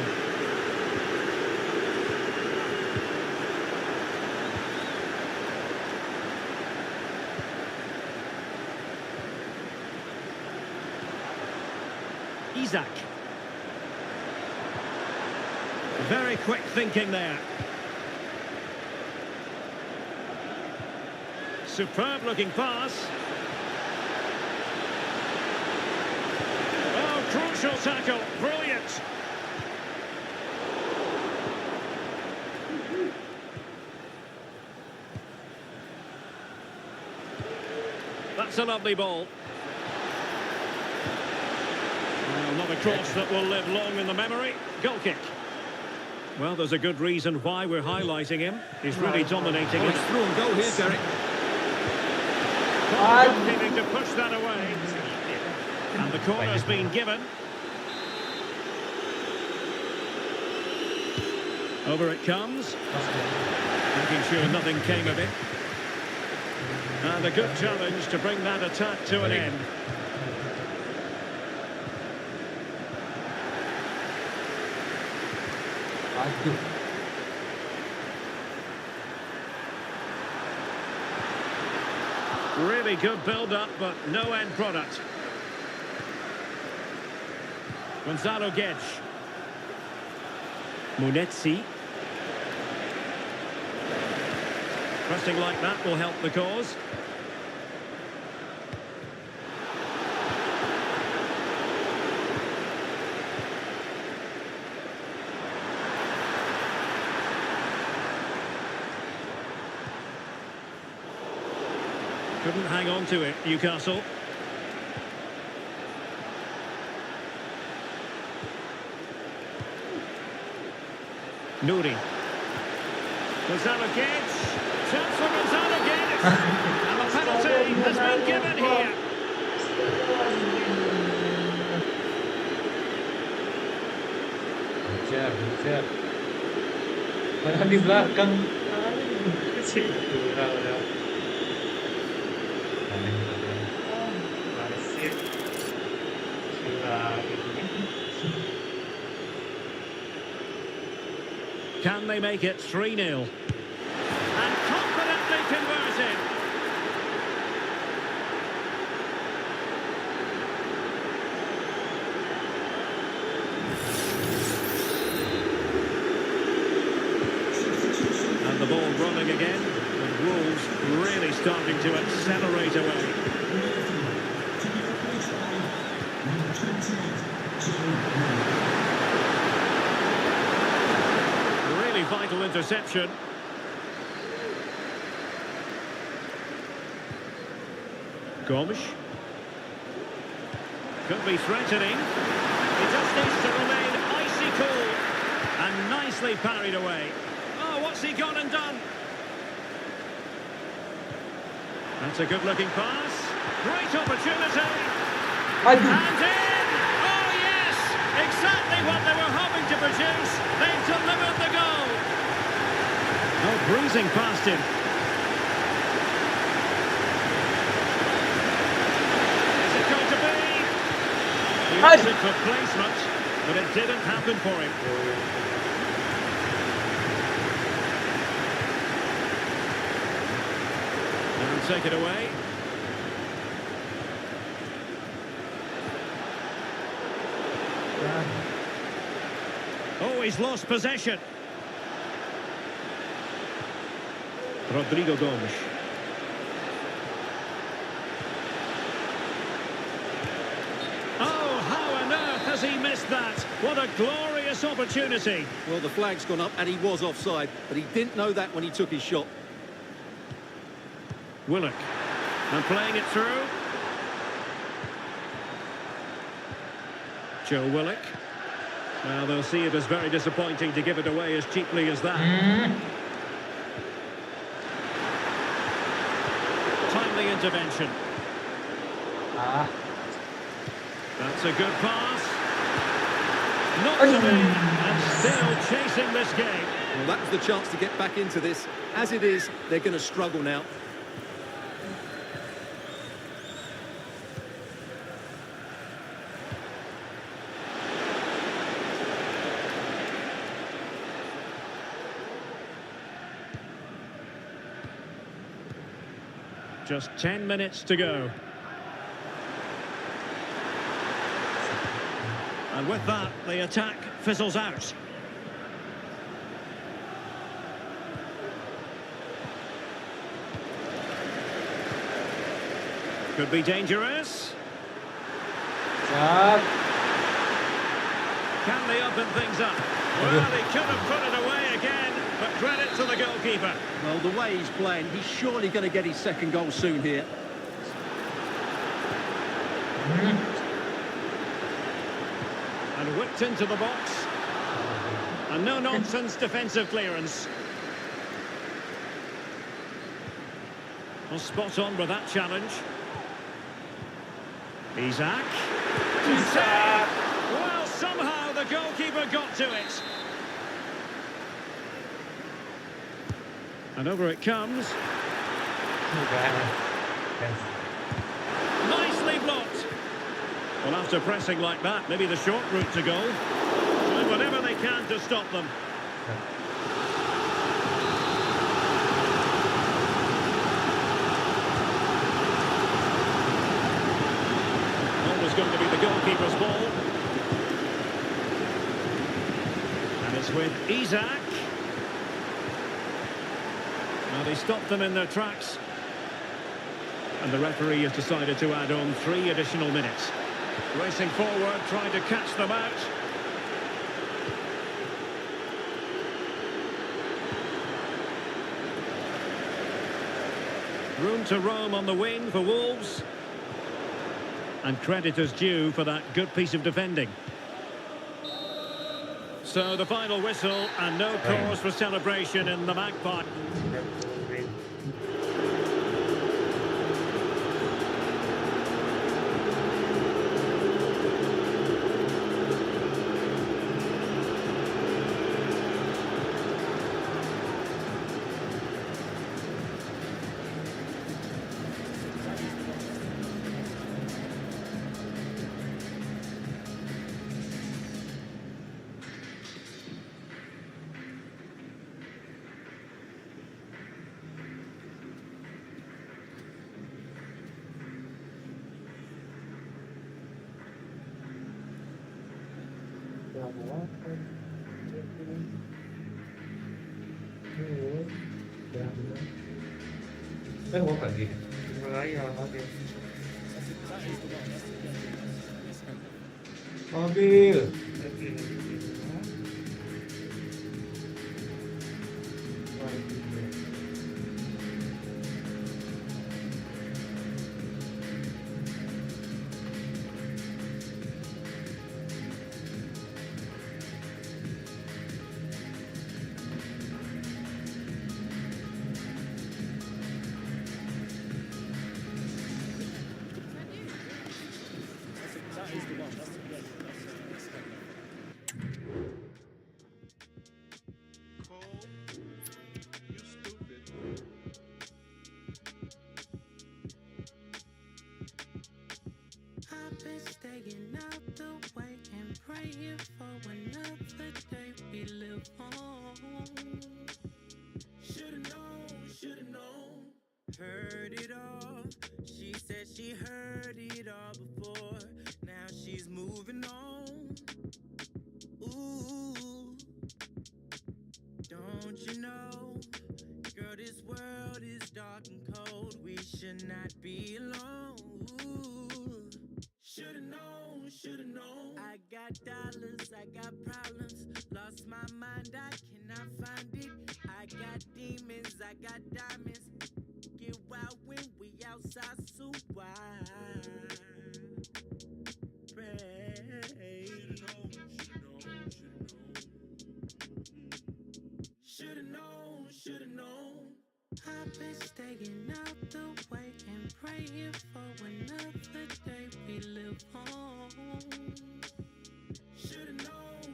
Isaac. Very quick thinking there. Superb looking pass. Oh, crucial tackle. Brilliant. That's a lovely ball. Not a cross that will live long in the memory. Goal kick. Well, there's a good reason why we're highlighting him. He's really dominating it. It's through and goal here, Derek. Needing to push that away. And the corner's been given. Over it comes. Making sure nothing came of it. And a good challenge to bring that attack to an end. Really good build-up, but no end product. Gonzalo Guedes. Munetsi. Pressing like that will help the cause. Couldn't hang on to it, Newcastle. Nouri. Gonzalo Guedes. Chance for Gonzalo Guedes. And a penalty has been given here. Kejar. Padahal di belakang. Udah. Can they make it 3-0? And confidently converted. And the ball running again, with Wolves really starting to accelerate away. Really vital interception. Gomes. Could be threatening. He just needs to remain icy cool. And nicely parried away. Oh, what's he gone and done? That's a good-looking pass. Great opportunity. And in! Oh, yes! Exactly what they were hoping to produce. They've delivered the goal. Oh, bruising past him. Is it going to be? He opted for placement, but it didn't happen for him. And take it away. Oh, he's lost possession. Rodrigo Gomes. Oh, how on earth has he missed that? What a glorious opportunity. Well, the flag's gone up and he was offside, but he didn't know that when he took his shot. Willock. And playing it through. Joe Willock. Well, they'll see it as very disappointing to give it away as cheaply as that. Timely intervention. That's a good pass. Not to be, and still chasing this game. Well, that was the chance to get back into this. As it is, they're going to struggle now. Just 10 minutes to go. And with that, the attack fizzles out. Could be dangerous. Can they open things up? Well, he could have put it away again, but credit to the goalkeeper. Well, the way he's playing, he's surely going to get his second goal soon here. And whipped into the box. A no-nonsense defensive clearance. Well, spot on with that challenge. Isaac. Well, somehow the goalkeeper got to it. And over it comes. Nicely blocked. Well, after pressing like that, maybe the short route to goal. Doing whatever they can to stop them. Always going to be the goalkeeper's ball. And it's with Isaac. Well, they stopped them in their tracks. And the referee has decided to add on 3 additional minutes. Racing forward, trying to catch them out. Room to roam on the wing for Wolves. And credit is due for that good piece of defending. So the final whistle, and no cause for celebration in the Magpie. Gue pergi. Mobil. I've been staying out the way and praying for another day we live on. Should've known, heard it all. She said she heard it all before. Now she's moving on. Ooh, don't you know, girl, this world is dark and cold. We should not be alone. Ooh, should've known. I got dollars, I got problems. Lost my mind, I cannot find it. I got demons, I got diamonds. Get wild when we outside, so wide. Should've known. I've been staying out the way and praying for another day we live on. Should've known.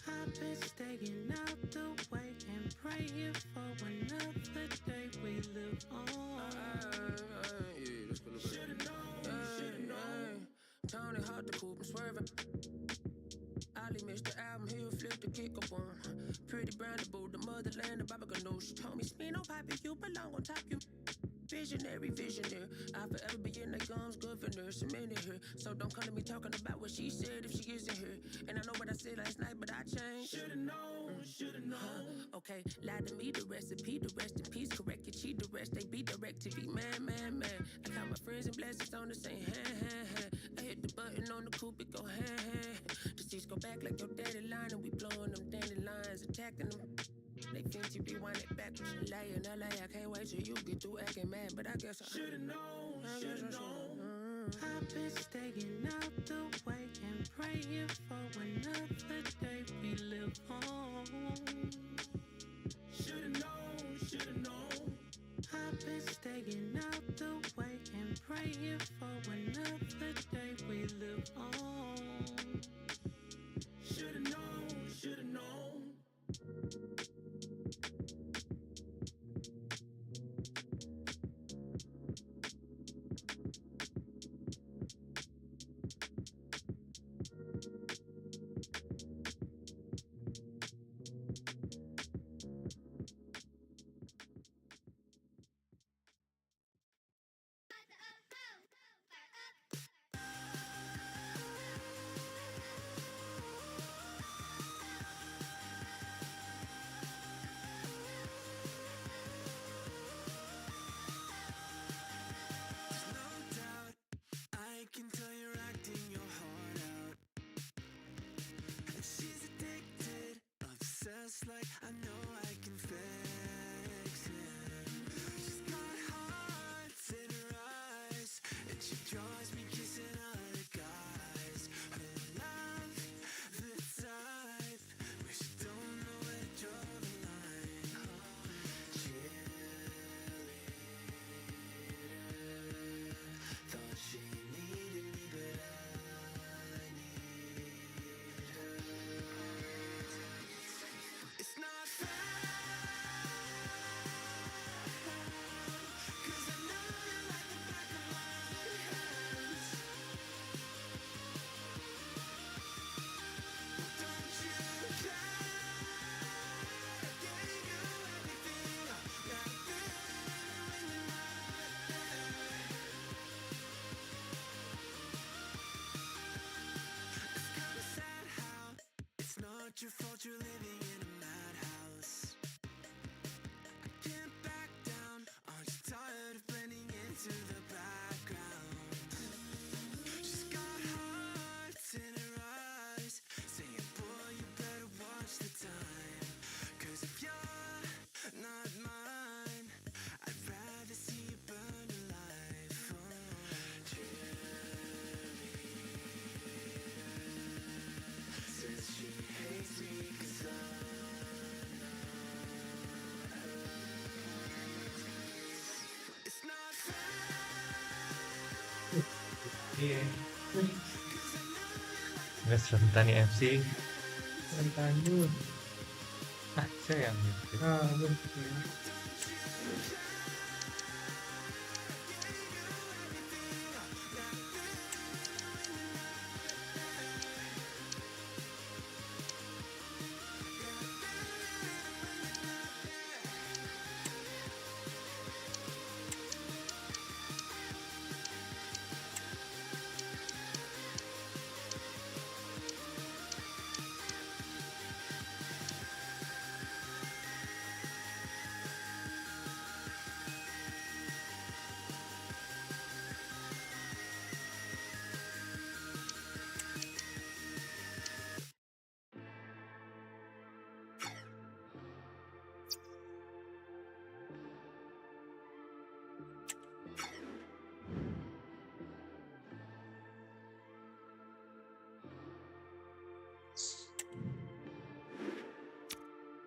I've been staying out the way and praying for another day we live on. Should've known. Tony Hawk the coupe and swerving. Ali mixed the album, he'll flip the kick up on. Pretty brown the boo, the motherland, the Baba Ganoush. She told me, spin on poppy, you belong on top, you visionary. I'll forever be in the gums, governor, cemented here. So don't come to me talking about what she said if she isn't here. And I know what I said last night, but I changed. Should've known. Okay, lie to me, the recipe, the rest in peace, correct your cheat, the rest they be direct TV, man. I count my friends and blessings on the same hand. I hit the button on the coupe, it go hand. The seats go back like your daddy line, and we blowing them dandelions, attacking them. They think you rewind it back to LA in LA. I can't wait till you get through acting mad, but I guess I should've known. I've been staying out the way and praying for another day we live on. Should've known. I've been staying out the way and praying for another day we live on. Should've known. Iya. Nggak Sentani FC. Tanjung. Ah, saya yang Belum.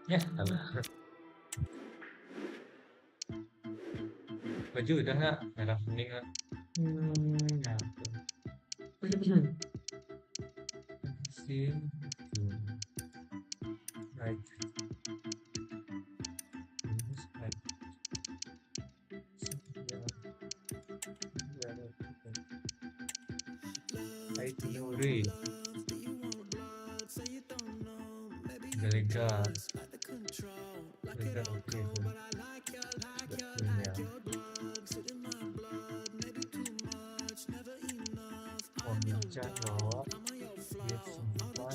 Ya, salah. Baju udah nggak? Merah kuning nggak? Ya. Sih. Right. Right. Itinerary. Liga. Liga oke. Punya. Pembicara bahwa dia simpan.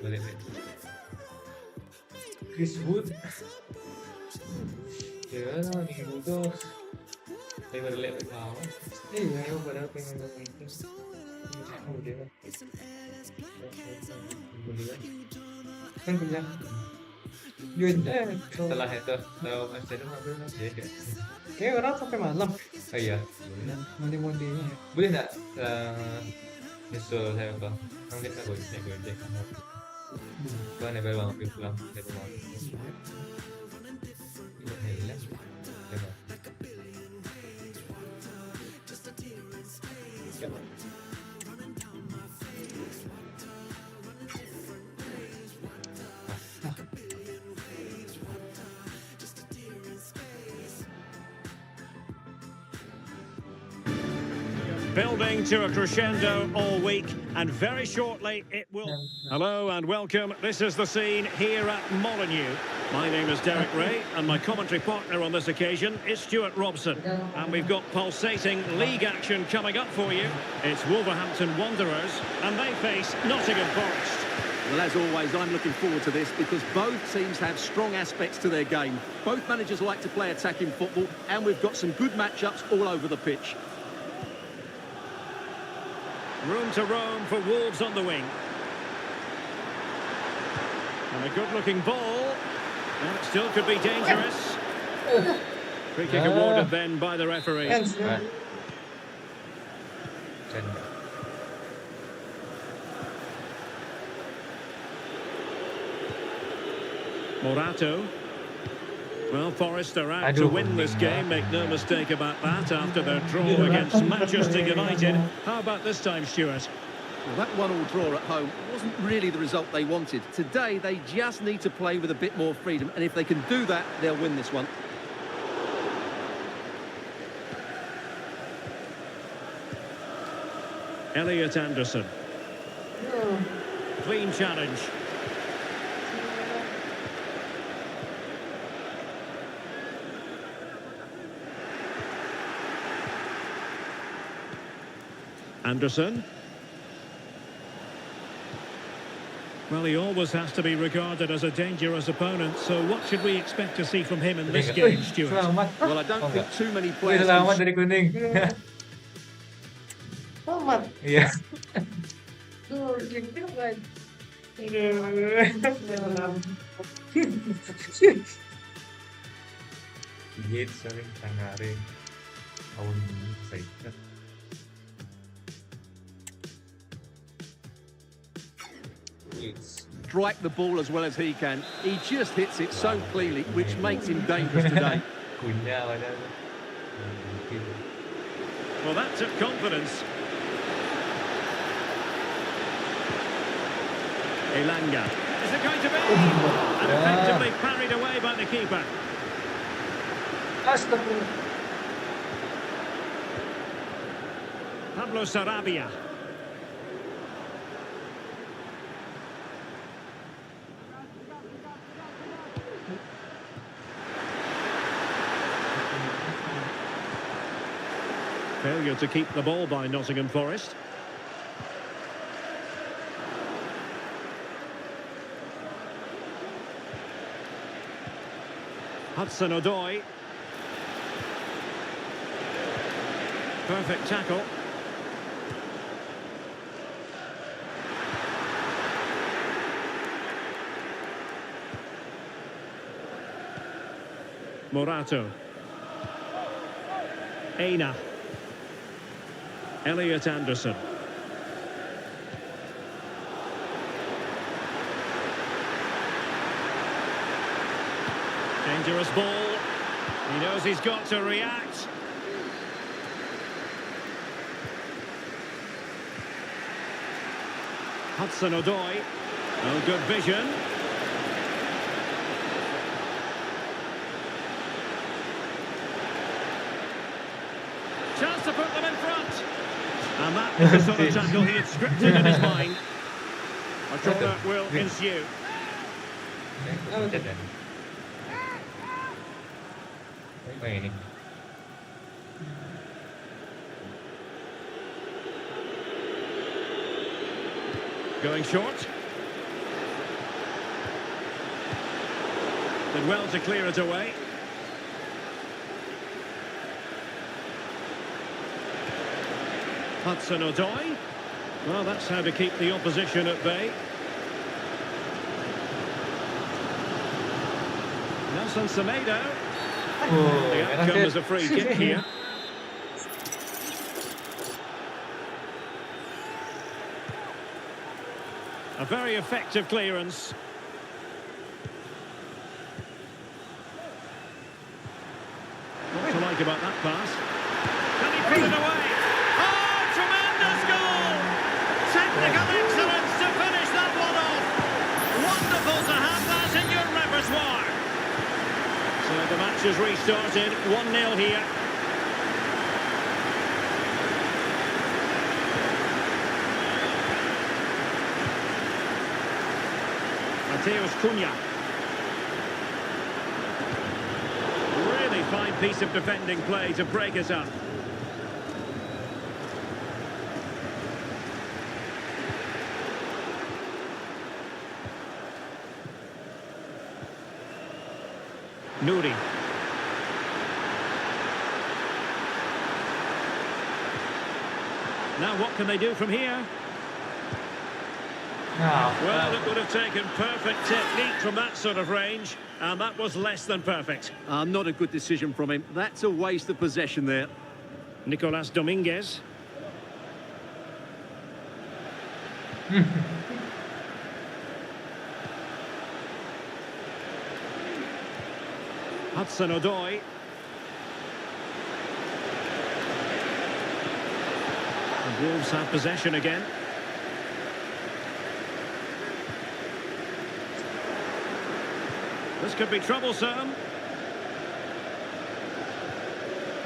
Boleh. Chris Wood. Ya, minggu tuh. Saya baru lihat kawan. Iya, padahal pengen itu. Udah. Kan bilang Setelah itu tahu Arsenal ngambil ya. kayak orang sampai malam. Oh iya. Mandi-mandinya. Boleh nggak nyusul saya apa? Nanti saya gue cek. Gua nebel banget pulang dari rumah. Iya. Building to a crescendo all week, and very shortly it will... Hello and welcome. This is the scene here at Molineux. My name is Derek Ray, and my commentary partner on this occasion is Stuart Robson. And we've got pulsating league action coming up for you. It's Wolverhampton Wanderers, and they face Nottingham Forest. Well, as always, I'm looking forward to this because both teams have strong aspects to their game. Both managers like to play attacking football, and we've got some good matchups all over the pitch. Room to roam for Wolves on the wing. And a good-looking ball. And it still could be dangerous. Free kick awarded then by the referee. Morato. Well, Forest are out to win this game, make no mistake about that, after their draw against Manchester United. How about this time, Stuart? Well, that 1-1 draw at home wasn't really the result they wanted. Today, they just need to play with a bit more freedom, and if they can do that, they'll win this one. Elliot Anderson. Clean challenge. Anderson. Well, he always has to be regarded as a dangerous opponent, so what should we expect to see from him in this game, Stuart? Selamat. Well, I don't Oh, think enggak. too many Wih, players... selamat dari kuning. Selamat. Iya. Tuh, gitu kan. Gigit sering tangaring. Tahun ini saya ingat. Strike the ball as well as he can. He just hits it so cleanly, which makes him dangerous today. Kunya padahal. Well, that took confidence. Elanga. Is it going to be? And effectively parried away by the keeper. Astagfirullah. Pablo Sarabia. Failure to keep the ball by Nottingham Forest. Hudson-Odoi. Perfect tackle. Morato. Aina. Elliot Anderson. Dangerous ball. He knows he's got to react. Hudson-Odoi. Oh, good vision. Chance to put them in front. And that is the sort of tackle he had scripted in his mind. A corner will ensue. Apa ini? Going short. Did well to clear it away. Hudson-Odoi. Well, that's how to keep the opposition at bay. Nelson Semedo. The outcome is a free kick here. A very effective clearance. What to like about that pass? Can he put it away? Oh, tremendous goal! Technical excellence to finish that one off. Wonderful to have that in your repertoire. So the match has restarted. 1-0 here. Mateus Cunha. Really fine piece of defending play to break us up. Nouri. Now what can they do from here? Well, it would have taken perfect technique from that sort of range, and that was less than perfect. Not a good decision from him. That's a waste of possession there. Nicolas Dominguez. Hudson-Odoi. And Wolves have possession again. This could be troublesome.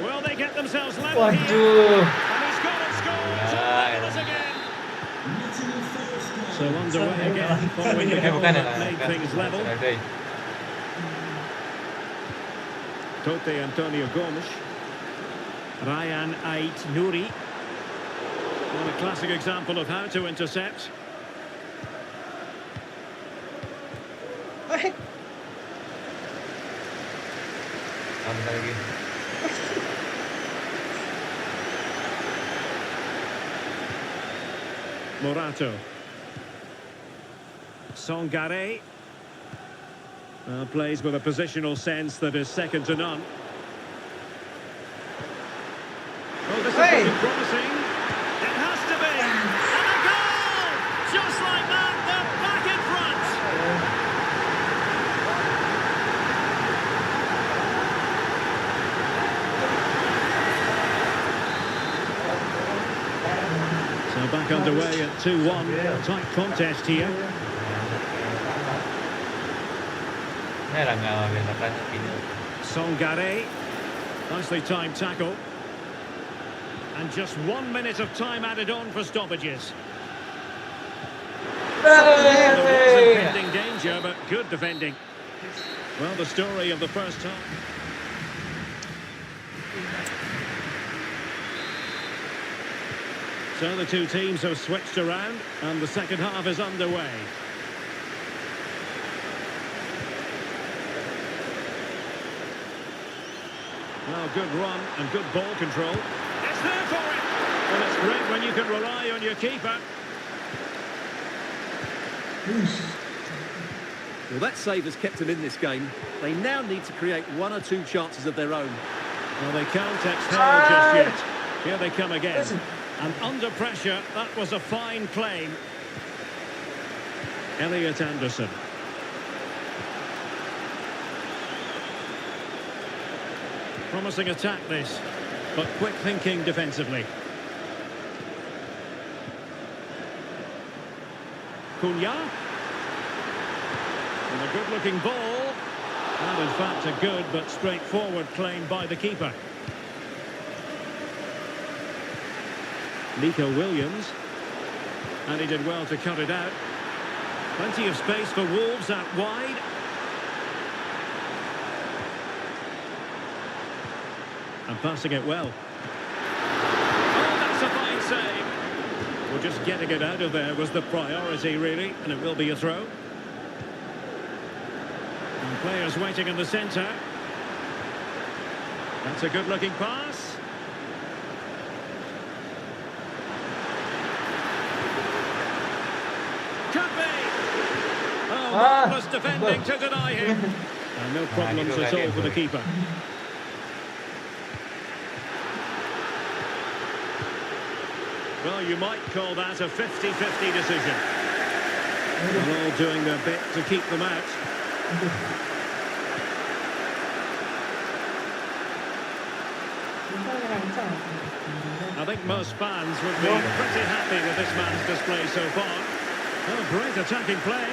Will they get themselves level here? And he's got it scored to level us again. So underway again, following the goal that made things level. Tote Antonio Gomes. Ryan Ait Nouri. Well, a classic example of how to intercept. Morato. Songare. Plays with a positional sense that is second to none. Oh, this is looking promising. It has to be. And a goal! Just like that, they're back in front. So back underway at 2-1. Tight contest here. Songare. Nicely timed tackle. And just 1 minute of time added on for stoppages. There was impending danger, but good defending. Well, the story of the first half. So the two teams have switched around, and the second half is underway. Well, good run and good ball control. It's there for it! And it's great when you can rely on your keeper. Well, that save has kept them in this game. They now need to create one or two chances of their own. Well, they can't exhale just yet. Here they come again. And under pressure, that was a fine claim. Elliot Anderson. Promising attack this, but quick thinking defensively. Cunha. And a good-looking ball. And in fact, a good but straightforward claim by the keeper. Nico Williams. And he did well to cut it out. Plenty of space for Wolves out wide. And passing it well. Oh, that's a fine save. Well, just getting it out of there was the priority, really, and it will be a throw. And players waiting in the centre. That's a good-looking pass. Could be. Oh, marvellous defending to deny him. And no problems at all for the keeper. Well, you might call that a 50-50 decision. They're all doing their bit to keep them out. I think most fans would be pretty happy with this man's display so far. Oh, great attacking play.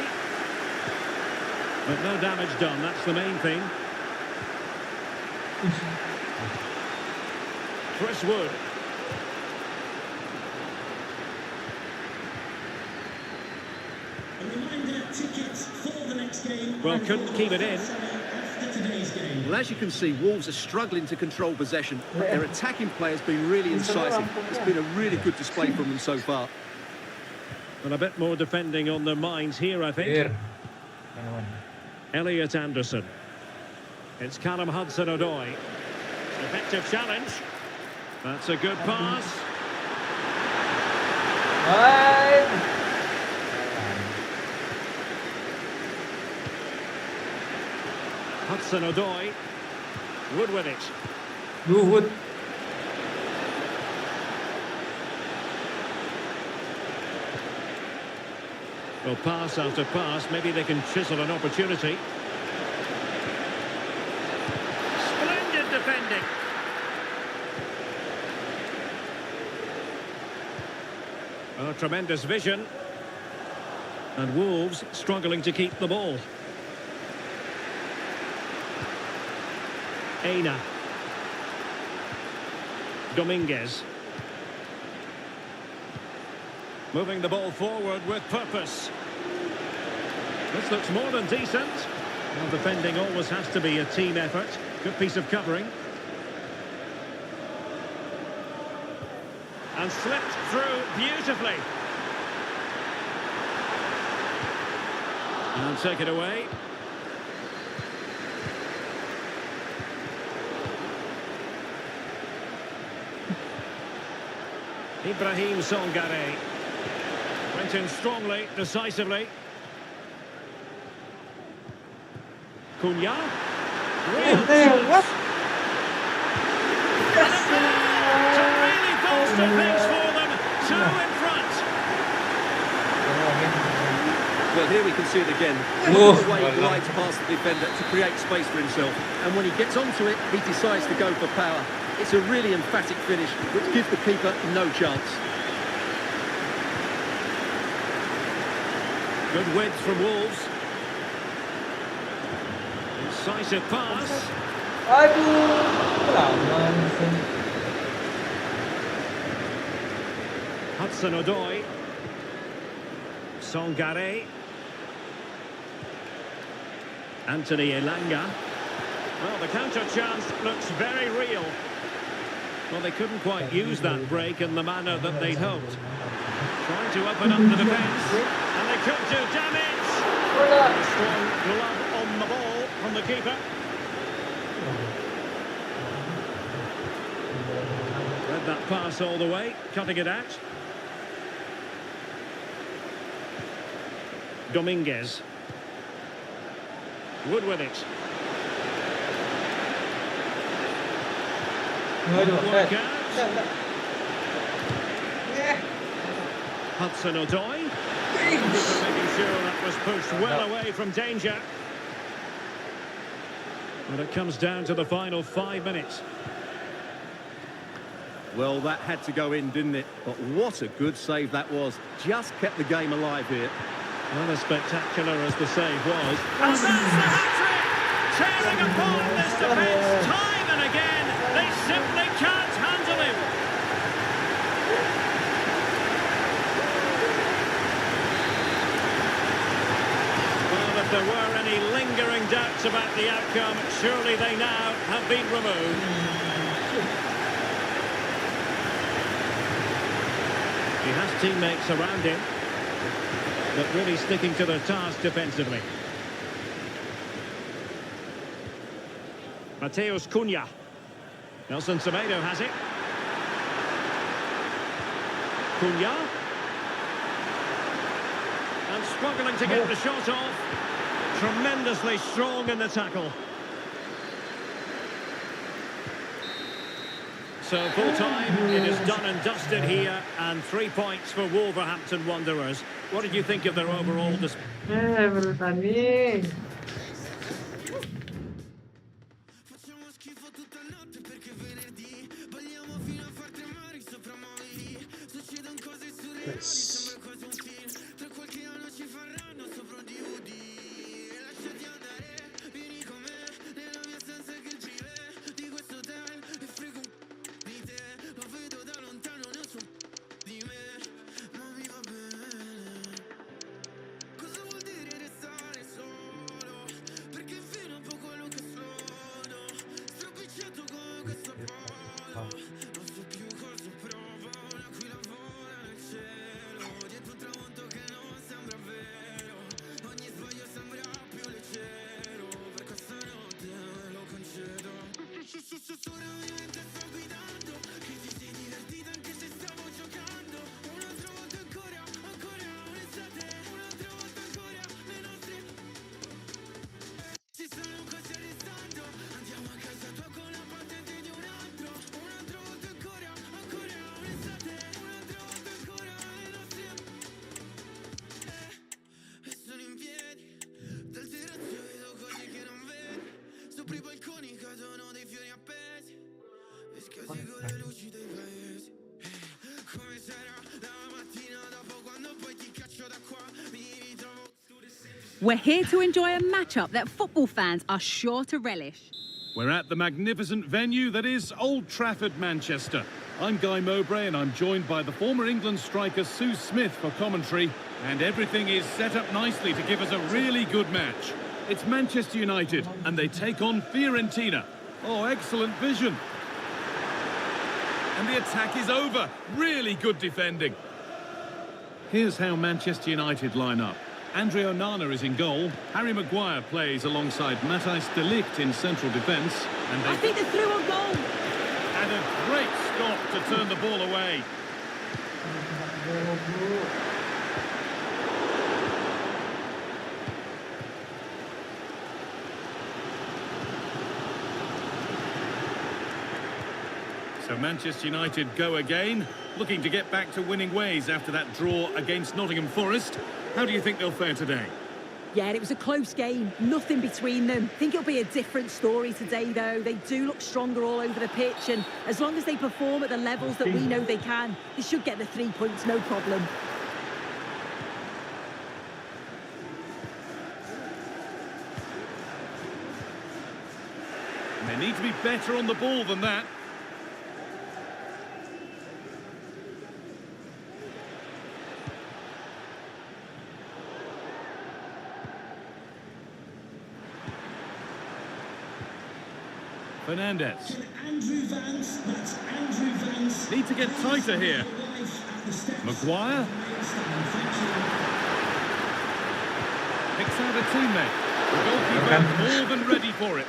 But no damage done, that's the main thing. Chris Wood. Well, couldn't keep it in. Well, as you can see, Wolves are struggling to control possession, but their attacking play has been really incisive. It's been a really good display from them so far. And a bit more defending on their minds here, I think. Elliot Anderson. It's Callum Hudson-Odoi. Effective challenge. That's a good pass. Hudson-Odoi. Wood with it. Wood. Well, pass after pass, maybe they can chisel an opportunity. Splendid defending. Oh, tremendous vision. And Wolves struggling to keep the ball. Aina. Dominguez. Moving the ball forward with purpose. This looks more than decent. Well, defending always has to be a team effort. Good piece of covering. And slipped through beautifully. And take it away. Ibrahim Songare. Went in strongly, decisively. Cunha. Real chance. To really bolster things for them. Two in front. Well, here we can see it again. Oh, The way he well done. glides past the defender to create space for himself. And when he gets onto it, he decides to go for power. It's a really emphatic finish, which gives the keeper no chance. Good width from Wolves. Incisive pass. Aduh, lama sih. Hudson-Odoi. Songare. Anthony Elanga. Well, the counter chance looks very real. Well, they couldn't quite use that break in the manner that they'd hoped. Trying to open up the defence, and they could do damage. A strong glove on the ball from the keeper. Read that pass all the way, cutting it out. Dominguez. Wood with it. Work out. Hudson-Odoi. Making sure that was pushed well away from danger. But it comes down to the final 5 minutes. Well, that had to go in, didn't it? But what a good save that was. Just kept the game alive here. Well, as spectacular as the save was. And that's the hat-trick! Tearing apart this defence time and again. They simply can't handle him. Well, if there were any lingering doubts about the outcome, surely they now have been removed. He has teammates around him, but really sticking to their task defensively. Mateus Cunha. Nelson Semedo has it. Cunha. And struggling to get the shot off. Tremendously strong in the tackle. So full time, it is done and dusted here, and 3 points for Wolverhampton Wanderers. What did you think of their overall display? Bertanding. Facciamo schifo tutta notte perché venerdì balliamo fino a far tremare i soprammobili. Succedono cose surreali, sembra quasi un film. Tra qualche anno ci faranno sopra un DVD. Lasciati andare, vieni con me nella mia stanza che il privé di questo hotel e frego un di te. Lo vedo da lontano, ne so di me, ma mi va bene. Cosa vuol dire restare solo? Perché fino a un po' quello che sono. Stropicciato come questo polo. Non so più cosa provo. Un'aquila vola nel cielo. Dietro un tramonto che non sembra vero. Ogni sbaglio sembra più leggero. Per questa notte me lo concedo. Ora ovviamente sto guidando. Che ti sei divertita anche se stavo giocando. Un'altra volta ancora, ancora un'estate. Un'altra volta ancora le nostre si stanno quasi arrestando. Andiamo a casa tua con la patente di un altro. Un'altra volta ancora, ancora un'estate. Un'altra volta ancora le nostre e sono in piedi. Dal terrazzo vedo cose che non vedi. Sopra i balconi cadono dei fiori appesi. E scasi con le luci dei paesi. Come sarà la mattina dopo quando poi ti caccio da qua. Mi ritrovo. We're here to enjoy a matchup that football fans are sure to relish. We're at the magnificent venue that is Old Trafford, Manchester. I'm Guy Mowbray and I'm joined by the former England striker Sue Smith for commentary. And everything is set up nicely to give us a really good match. It's Manchester United and they take on Fiorentina. Oh, excellent vision. And the attack is over. Really good defending. Here's how Manchester United line up. Andre Onana is in goal. Harry Maguire plays alongside Matthijs de Ligt in central defence. And I think they're through on goal. And a great stop to turn the ball away. So Manchester United go again, looking to get back to winning ways after that draw against Nottingham Forest. How do you think they'll fare today? Yeah, it was a close game, nothing between them. I think it'll be a different story today, though. They do look stronger all over the pitch, and as long as they perform at the levels that we know they can, they should get the 3 points, no problem. And they need to be better on the ball than that. Fernandez. Need to get tighter here. Maguire. Picks out a teammate. The goalkeeper more than ready for it.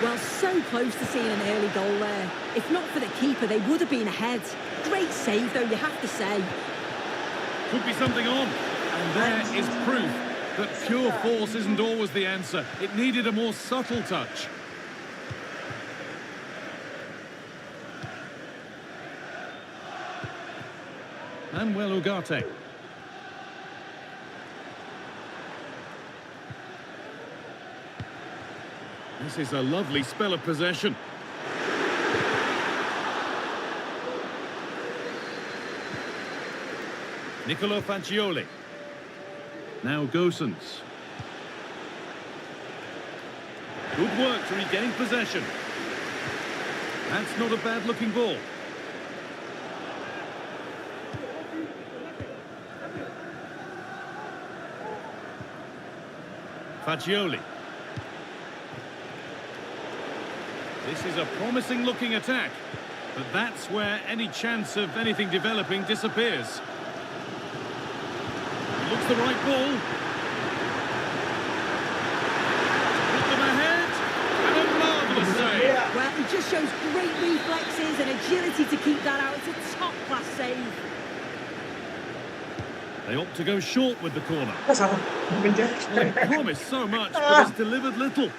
Well, so close to seeing an early goal there. If not for the keeper, they would have been ahead. Great save, though, you have to say. Could be something on. And there is proof that pure force isn't always the answer. It needed a more subtle touch. Manuel Ugarte. This is a lovely spell of possession. Nicolo Fagioli. Now Gosens. Good work to regain possession. That's not a bad-looking ball. Fagioli. This is a promising-looking attack, but that's where any chance of anything developing disappears. Looks the right ball. Put them ahead, and a marvellous save. Well, he just shows great reflexes and agility to keep that out. It's a top-class save. They opt to go short with the corner. They promised so much, but it's delivered little.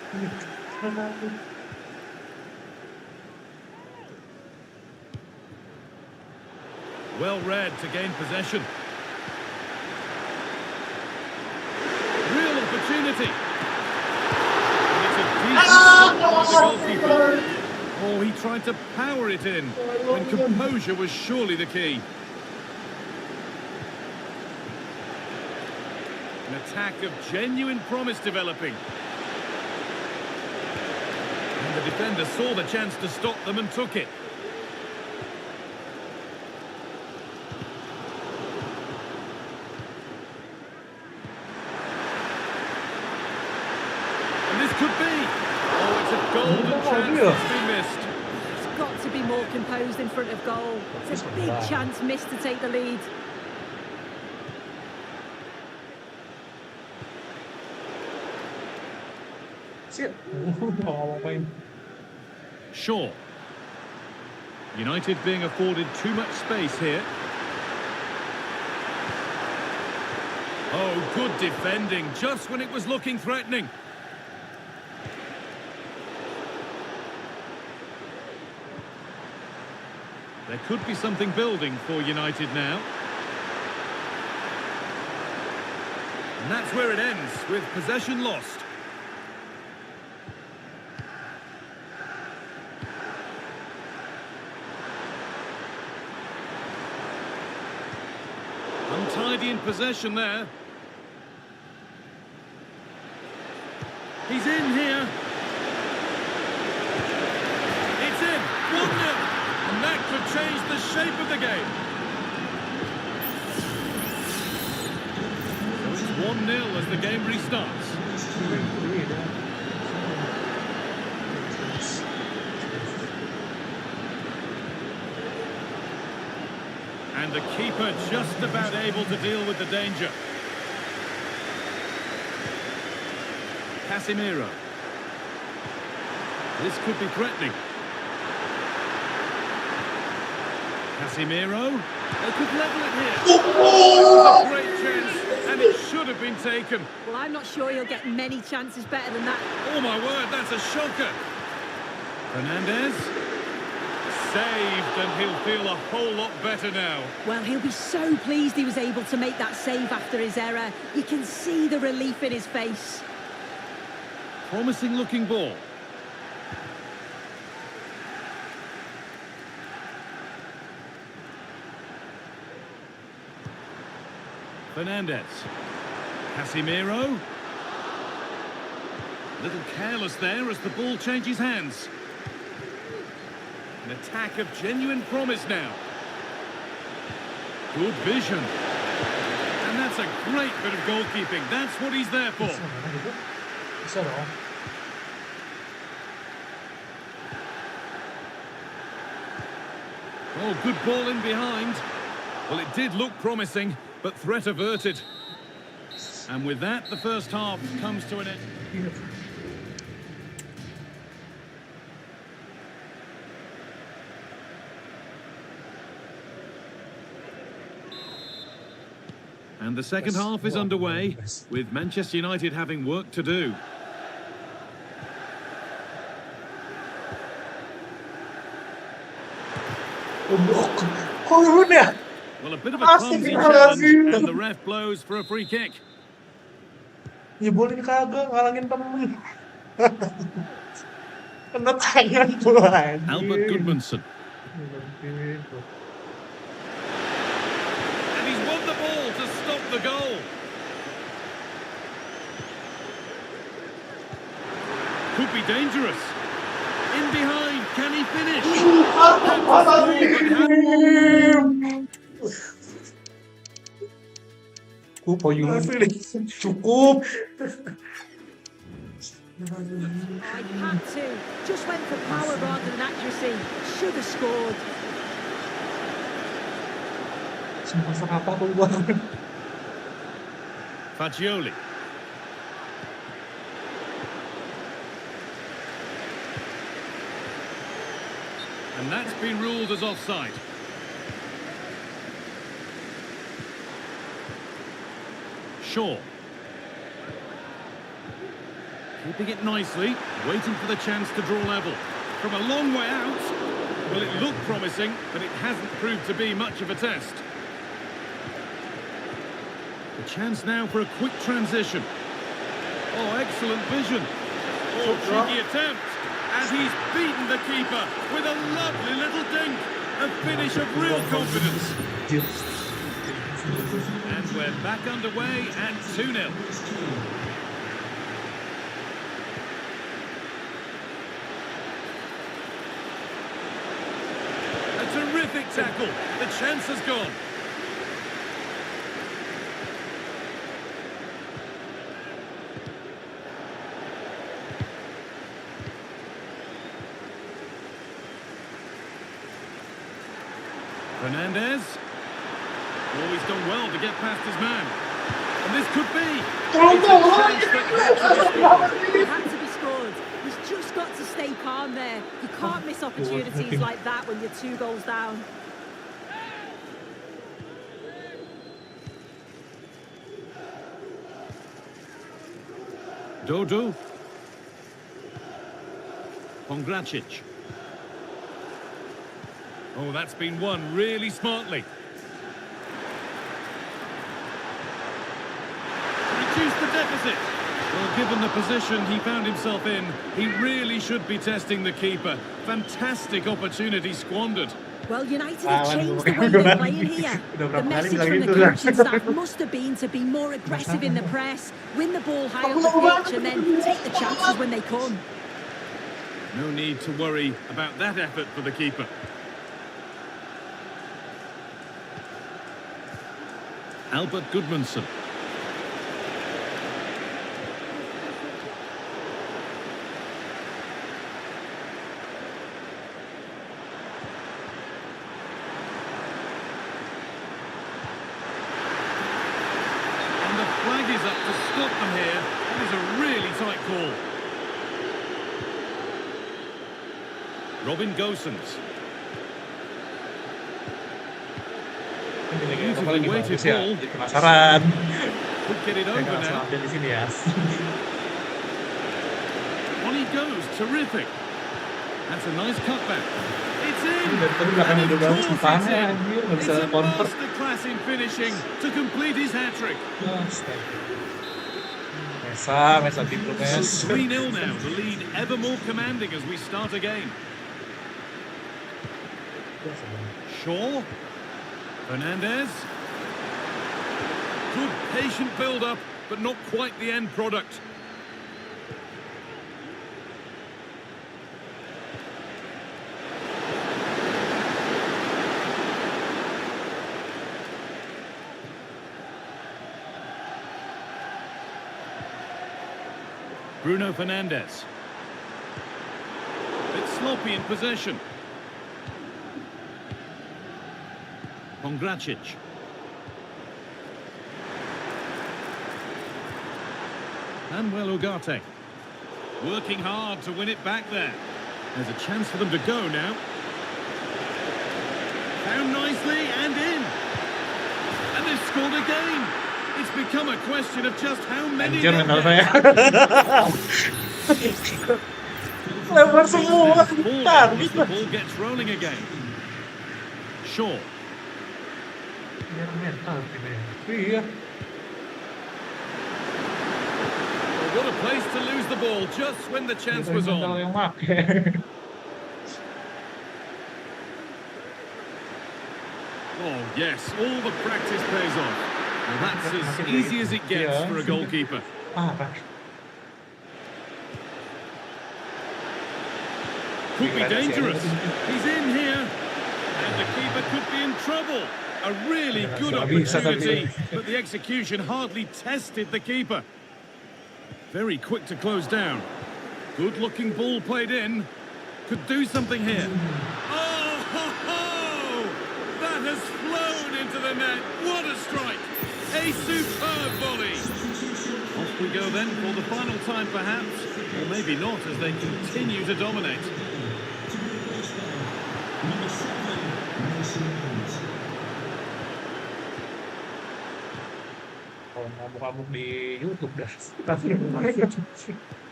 Well read to gain possession. Real opportunity. And it's a decent stop by the goalkeeper. Oh, he tried to power it in when composure was surely the key. An attack of genuine promise developing. And the defender saw the chance to stop them and took it. And this could be. Oh, it's a golden chance that's been missed. He's got to be more composed in front of goal. It's a big chance missed to take the lead. Shaw. United being afforded too much space here. Oh, good defending, just when it was looking threatening. There could be something building for United now. And that's where it ends, with possession lost. Untidy in possession there. He's in here. have changed the shape of the game. So it's 1-0 as the game restarts. And the keeper just about able to deal with the danger. Casemiro. This could be threatening. Casemiro. They could level it here. That was a great chance, and it should have been taken. Well, I'm not sure he'll get many chances better than that. Oh my word, that's a shocker. Fernandez. Saved, and he'll feel a whole lot better now. Well, he'll be so pleased he was able to make that save after his error. You can see the relief in his face. Promising looking ball. Fernandez. Casemiro. A little careless there as the ball changes hands. An attack of genuine promise now. Good vision. And that's a great bit of goalkeeping. That's what he's there for. Bisa dong. Oh, good ball in behind. Well, it did look promising, but threat averted. And with that, the first half comes to an end. And the second half is underway, with Manchester United having work to do. Oh, ya. Well, a bit of a clumsy challenge, and the ref blows for a free kick. Nyebolin kagak, ngalangin temen. Kena tangan tuh anjing. Albert Goodmanson. And he's won the ball to stop the goal. Could be dangerous. In behind, can he finish? Cukup. I had to. Just went for power rather than accuracy. Should have scored. Masak apa tuh gua? Fagioli. And that's been ruled as offside. Shaw. Keeping it nicely, waiting for the chance to draw level. From a long way out, well, it looked promising, but it hasn't proved to be much of a test. The chance now for a quick transition. Oh, excellent vision. Oh, cheeky attempt. And he's beaten the keeper with a lovely little dink. A finish of real confidence. And we're back underway at 2-0. A terrific tackle. The chance has gone. Fernandez. Oh, he's done well to get past his man. And this could be. It had to be scored. He's just got to stay calm there. You can't miss opportunities like that when you're 2 goals down. Dodo. Pongracic. Oh, that's been won really smartly. Reduce the deficit. Well, given the position he found himself in, he really should be testing the keeper. Fantastic opportunity squandered. Well, United have changed the way they're playing here. The message from the coaching staff must have been to be more aggressive in the press, win the ball high up the pitch, and then take the chances when they come. No need to worry about that effort for the keeper. Albert Gudmundsson. And the flag is up to stop them here. That is a really tight call. Robin Gosens. Beautifully weighted ball. Penasaran. Could get it over now. Ambil di sini ya. On he goes, terrific. That's a nice cutback. It's in. Dari tadi belakangnya udah bagus depannya, anjir nggak It's bisa a counter. masterclass in finishing to complete his hat-trick. Mesa di So Mes. 3-0 now, the lead ever more commanding as we start again. Shaw. Fernandez. Good patient build-up, but not quite the end product. Bruno Fernandes. Bit sloppy in possession. Pongracic. Manuel Ugarte. Working hard to win it back there. There's a chance for them to go now. Found nicely and in. And they've scored again. It's become a question of just how many. Anjir they'll mental get. saya. Lebar semua. Ball as the ball gets rolling again. Shaw. Biar mental gitu ya. Iya. What a place to lose the ball just when the chance Itu was mental on. yang make. Oh yes, all the practice pays off. Well, that's as easy as it gets Yeah. for a goalkeeper. Parah. Could be dangerous. He's in here. And the keeper could be in trouble. A really good opportunity, but the execution hardly tested the keeper. Very quick to close down. Good-looking ball played in. Could do something here. Oh, ho, ho! That has flown into the net. What a strike! A superb volley. Off we go then for the final time, perhaps. Or maybe not, as they continue to dominate. Kalau ngamuk-ngamuk di YouTube dah.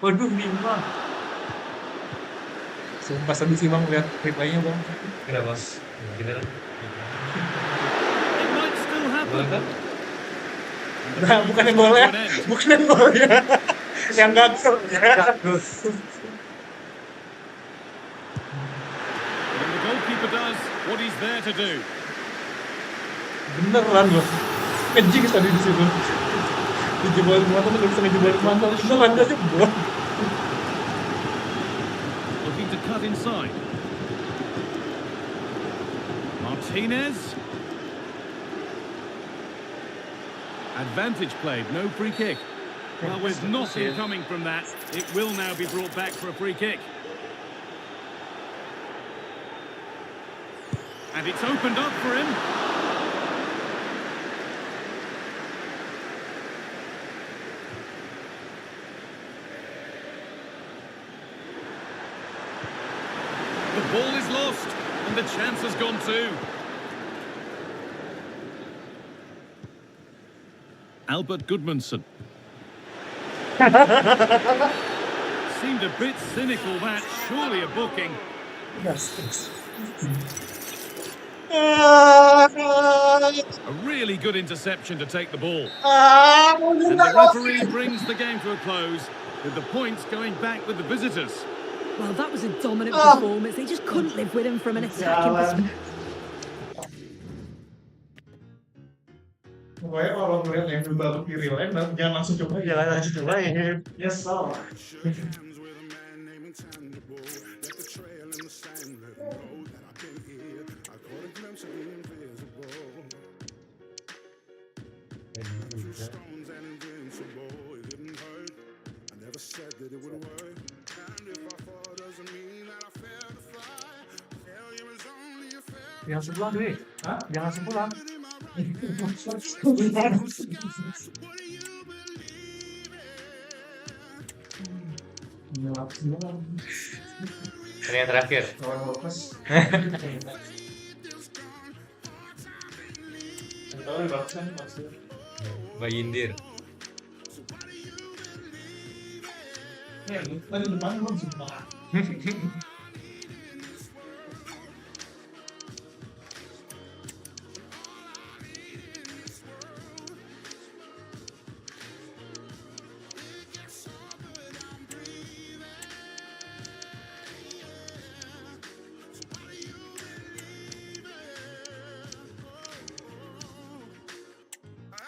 Waduh, Bang. Sumpah sedih sih Bang lihat replaynya Bang. Kenapa? Kita It might still happen. kan? Nah, bukan yang golnya, bukan yang golnya. Yang gagal. And the goalkeeper does what he's there to do. Beneran loh. Ngejing tadi di situ. Dijebolin mantel, nggak bisa ngejebolin mantel. Beneran gak jebol. Looking to cut inside. Martinez. Advantage played, no free kick. Well, with nothing coming from that, it will now be brought back for a free kick. And it's opened up for him. The ball is lost, and the chance has gone too. Albert Gudmundsson. Seemed a bit cynical, that. Surely a booking. A really good interception to take the ball. And the referee brings the game to a close, with the points going back with the visitors. Well, that was a dominant performance. They just couldn't live with him from an attacking perspective. Pokoknya kalau ngeliat yang baru di real life, jangan langsung coba, ya. Yes, so. Jangan sepulang deh. Hah? Jangan sepulang. Ini yang terakhir. Bayindir.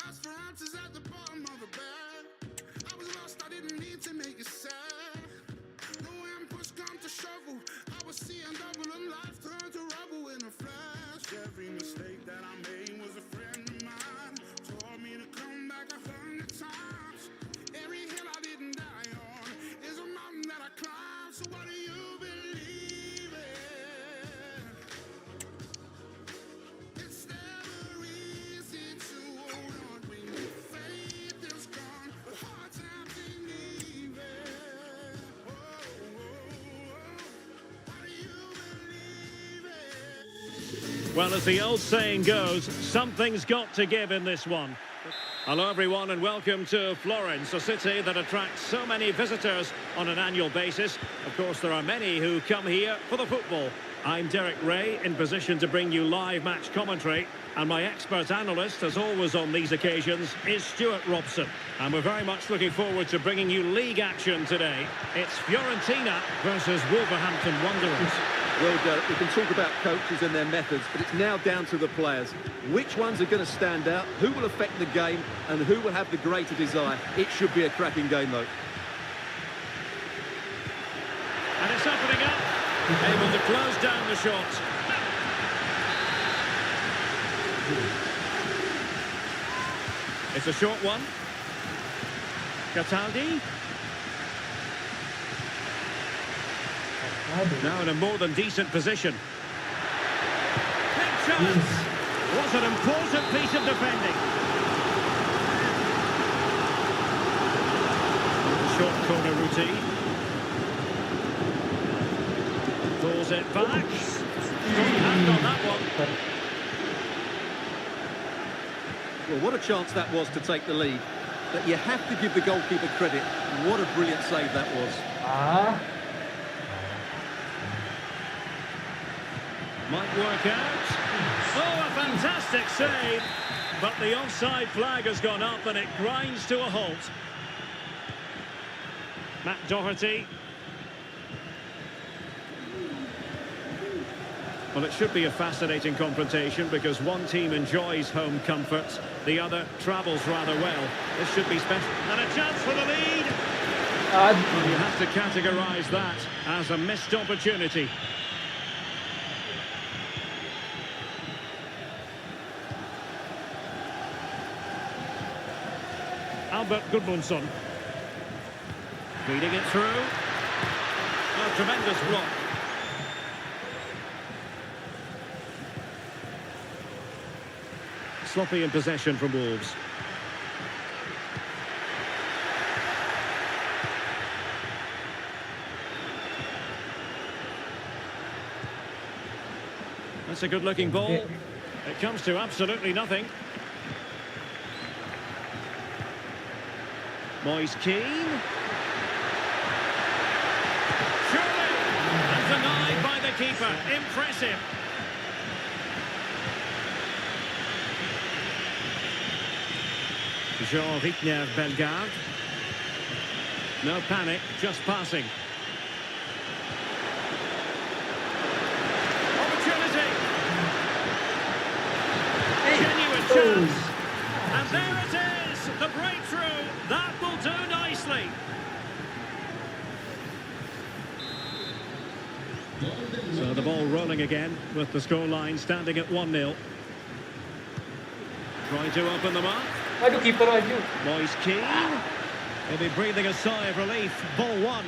As for answers at the bottom of the bed, I was lost, I didn't mean to make you sad. No, when push come to shovel, I was seeing double and life turned to rubble in a flash. Every mistake that I made was a friend of mine, taught me to come back 100 times. Every hill I didn't die on is a mountain that I climbed. So what do you believe in? It's never easy to hold on when your faith is gone, but hard times ain't leaving. Oh, oh, oh. What do you believe in? Well, as the old saying goes, something's got to give in this one. Hello everyone and welcome to Florence, a city that attracts so many visitors on an annual basis. Of course, there are many who come here for the football. I'm Derek Ray, in position to bring you live match commentary, and my expert analyst, as always on these occasions, is Stuart Robson. And we're very much looking forward to bringing you league action today. It's Fiorentina versus Wolverhampton Wanderers. Well, Derek, we can talk about coaches and their methods, but it's now down to the players. Which ones are going to stand out, who will affect the game, and who will have the greater desire? It should be a cracking game, though. And it's opening up, able to close down the shot. It's a short one. Cataldi. Now in a more than decent position. Big chance! What an important piece of defending. Short corner routine. Pulls it back. Strong hand on that one. Well, what a chance that was to take the lead. But you have to give the goalkeeper credit. What a brilliant save that was. Might work out. Oh, a fantastic save. But the offside flag has gone up and it grinds to a halt. Matt Doherty. Well, it should be a fascinating confrontation because one team enjoys home comfort, the other travels rather well. This should be special. And a chance for the lead. Well, you have to categorise that as a missed opportunity. Albert Gudmundsson. Feeding it through. A tremendous block. Sloppy in possession from Wolves. That's a good-looking ball. It comes to absolutely nothing. Moise Keane. Surely! And denied by the keeper. Impressive. Jean Rittner Bellegarde. No panic, just passing. Opportunity! Genuine chance! And there it is! The breakthrough! That will do nicely! So the ball rolling again with the scoreline standing at 1-0. Trying to open them up. Aduh, keeper laju. Moise Keane. He'll be breathing a sigh of relief. Ball one.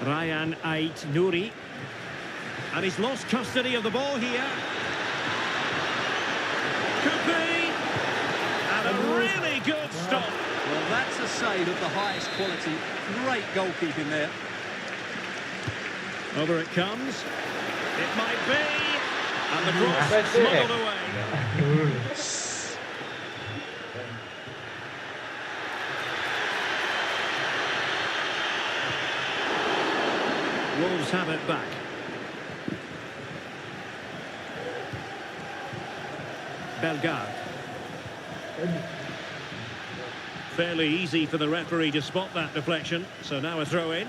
Ryan Ait Nouri. And he's lost custody of the ball here. Could be. And a really good stop. Well, that's a save of the highest quality. Great goalkeeping there. Over it comes. It might be. And the cross smuggled away. Wolves have it back. Bellegarde. Fairly easy for the referee to spot that deflection. So now a throw in.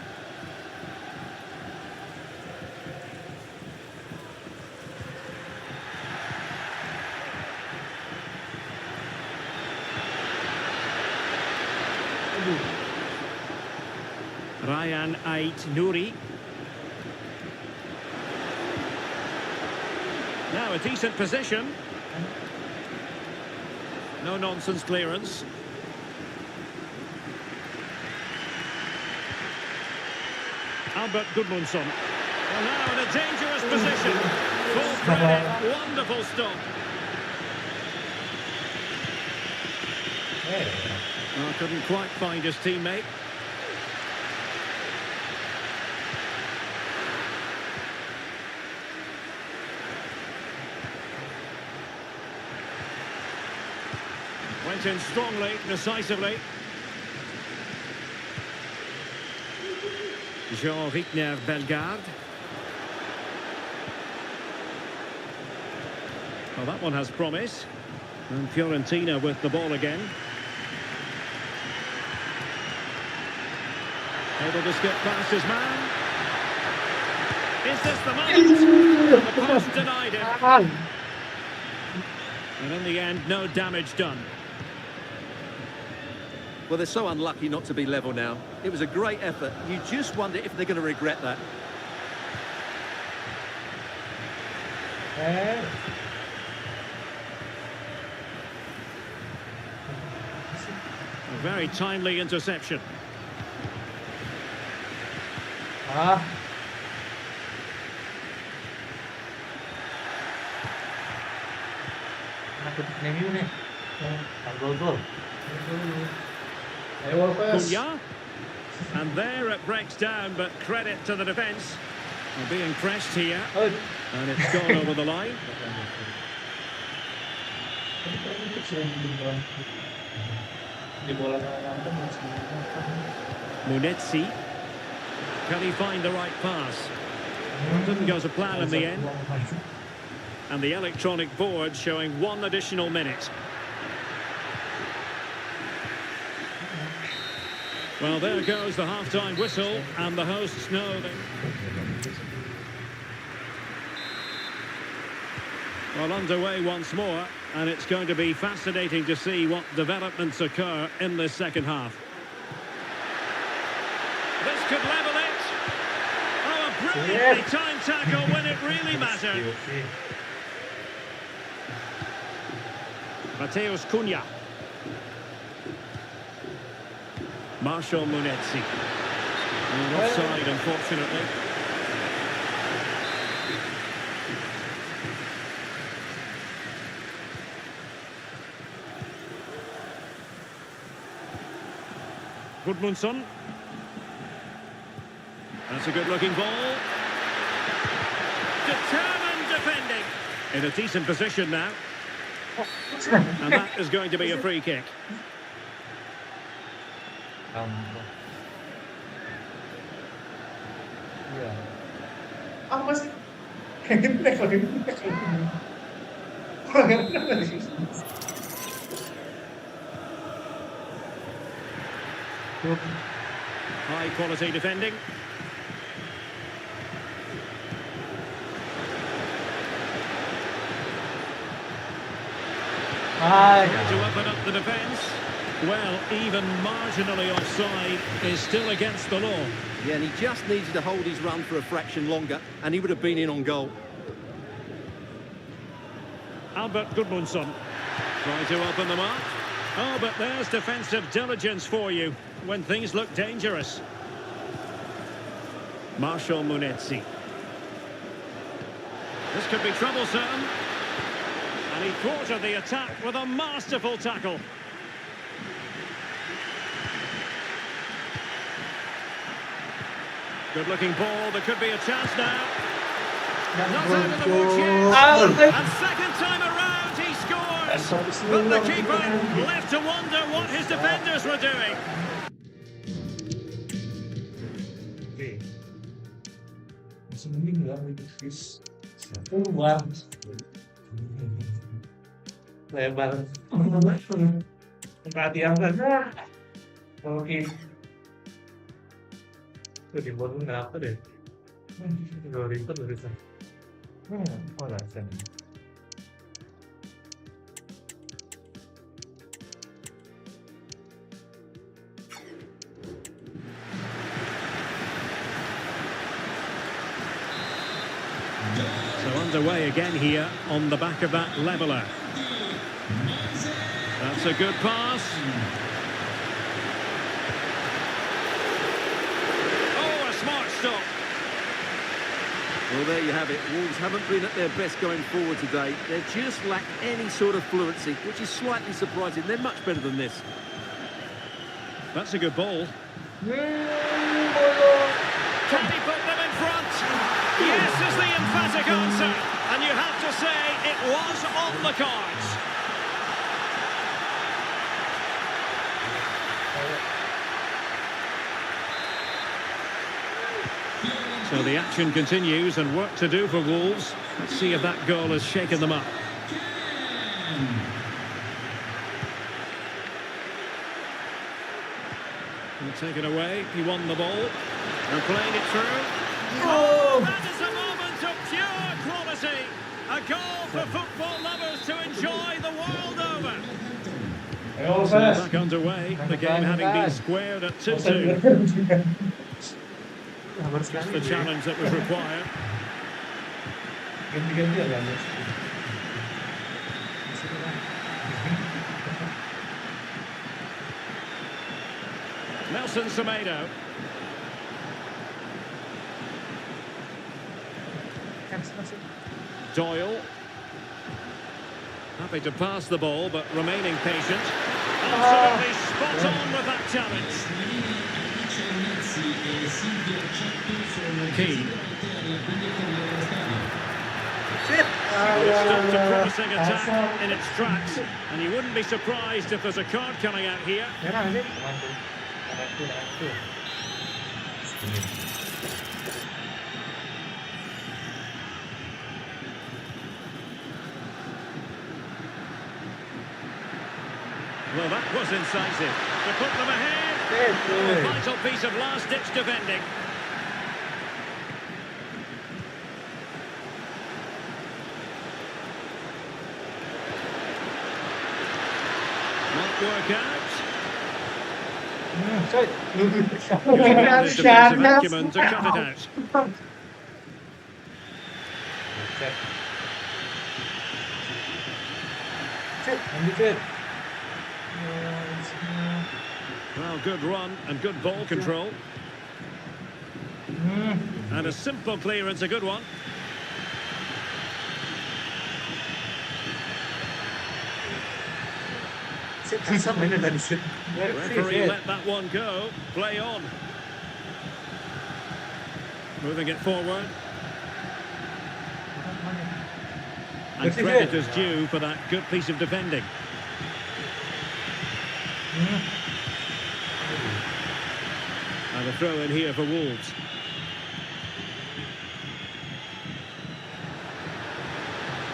Ryan Ait Nouri. Now a decent position. No nonsense clearance. Albert Gudmundsson. Well, now in a dangerous position. Full credit, wonderful stop. Oh, couldn't quite find his teammate. Went in strongly, decisively. Jean-Rickner Bellegarde. Well, that one has promise. And Fiorentina with the ball again. Able to skip past his man. Is this the moment? And the pass denied him. And in the end, no damage done. Well, they're so unlucky not to be level now. It was a great effort. You just wonder if they're going to regret that. A very timely interception. Cunha. And there it breaks down, but credit to the defence. They're being pressed here. And it's gone over the line. Munetsi. Can he find the right pass? Didn't go to plan in the end. And the electronic board showing 1 additional minute. Well, there goes the half-time whistle, and the hosts know that... Well, underway once more, and it's going to be fascinating to see what developments occur in this second half. This could level it. Oh, a brilliantly timed tackle when it really mattered. Mateus Cunha. Marshall Munetsi. And offside, unfortunately. Gudmundsson. That's a good-looking ball. Determined defending. In a decent position now. And that is going to be a free kick. High quality defending. To open up the defence. Well, even marginally offside is still against the law. Yeah, and he just needed to hold his run for a fraction longer, and he would have been in on goal. Albert Gudmundsson trying to open the mark. Oh, but there's defensive diligence for you when things look dangerous. Marshall Munetsi. This could be troublesome. And he thwarted the attack with a masterful tackle. Good-looking ball. There could be a chance now. Not out of the woods yet. And second time around, he scores. But the keeper left to wonder what his defenders were doing. Oke. Masih mending ya, guys. Keluar. Lebar. Perhatian kan? Oke. Tuh di bawah kenapa deh? Gak ribet barusan. Oh alasan. So underway again here on the back of that leveller. That's a good pass. Oh, a smart stop. Well, there you have it. Wolves haven't been at their best going forward today. They've just lacked any sort of fluency, which is slightly surprising. They're much better than this. That's a good ball. Can he put them in front? Yes is the emphatic answer. And you have to say it was on the cards. So the action continues and work to do for Wolves. Let's see if that goal has shaken them up. He'll take it away. He won the ball. They're playing it through. Oh, that is a moment of pure quality. A goal for football lovers to enjoy the world over. So back underway. The game having been squared at 2-2. Just the challenge that was required. Nelson Semedo. Doyle. Happy to pass the ball, but remaining patient. Absolutely spot on with that challenge. Key. Stopped a promising attack in its tracks, and you wouldn't be surprised if there's a card coming out here. Well, that was incisive. To put them ahead. A vital piece of last-ditch defending. Not work out. His defensive acumen to cut it out. Well, good run and good ball control. And a simple clearance, a good one. Referee let that one go. Play on. Moving it forward. And credit is due for that good piece of defending. And a throw in here for Wolves.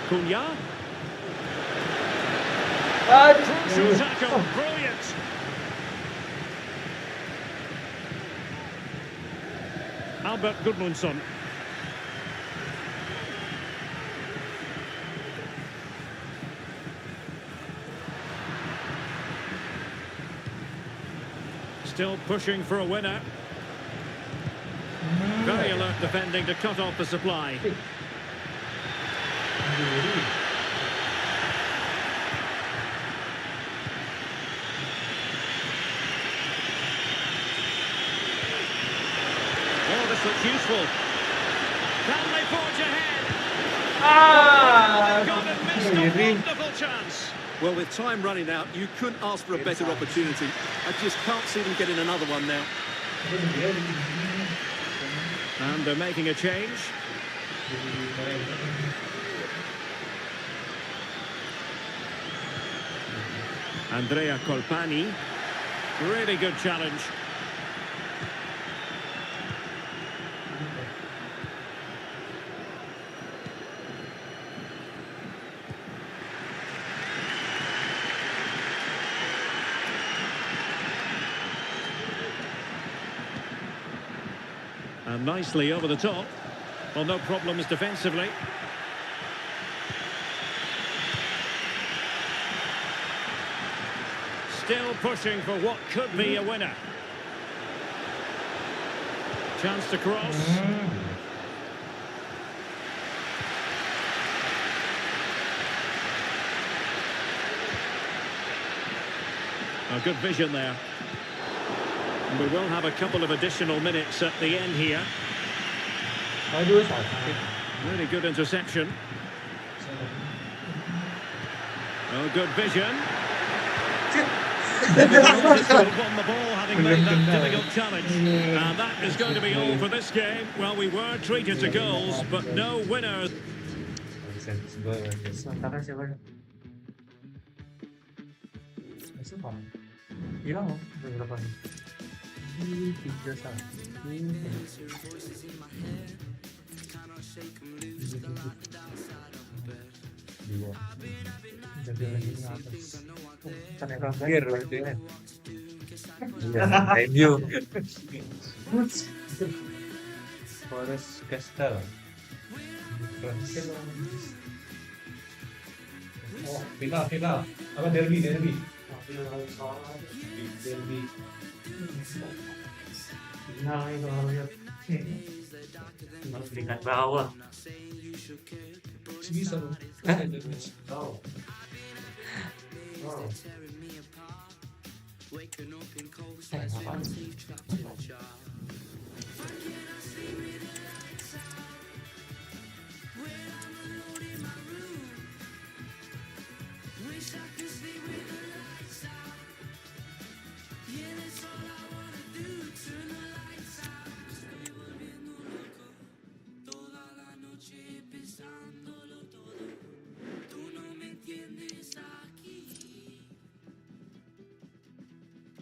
Cunha. Crucial tackle, brilliant. Albert Gudmundsson. Still pushing for a winner. Very alert defending to cut off the supply. looks useful. Can they forge ahead? Ah, Gone and missed a wonderful chance. Well, with time running out, you couldn't ask for a better opportunity. I just can't see them getting another one now. And they're making a change. Andrea Colpani. Really good challenge. And nicely over the top. Well, no problems defensively. Still pushing for what could be a winner. Chance to cross. A good vision there. And we will have a couple of additional minutes at the end here. Really good interception. Oh, good vision. Won the ball, having made that difficult challenge. And that is going to be all for this game. Well, we were treated to goals, but no winner. Sementara siapa? Besok apa? Hilang loh, beberapa nih. 3-1. Jadi lagi ngatas. Ternyata terakhir itu ya. Iya, MU. Forest Castle. Oh, final. Apa derby? Derby. Final itu kalau lihat. Peringkat bawah. Bisa loh. Oh. Apaan?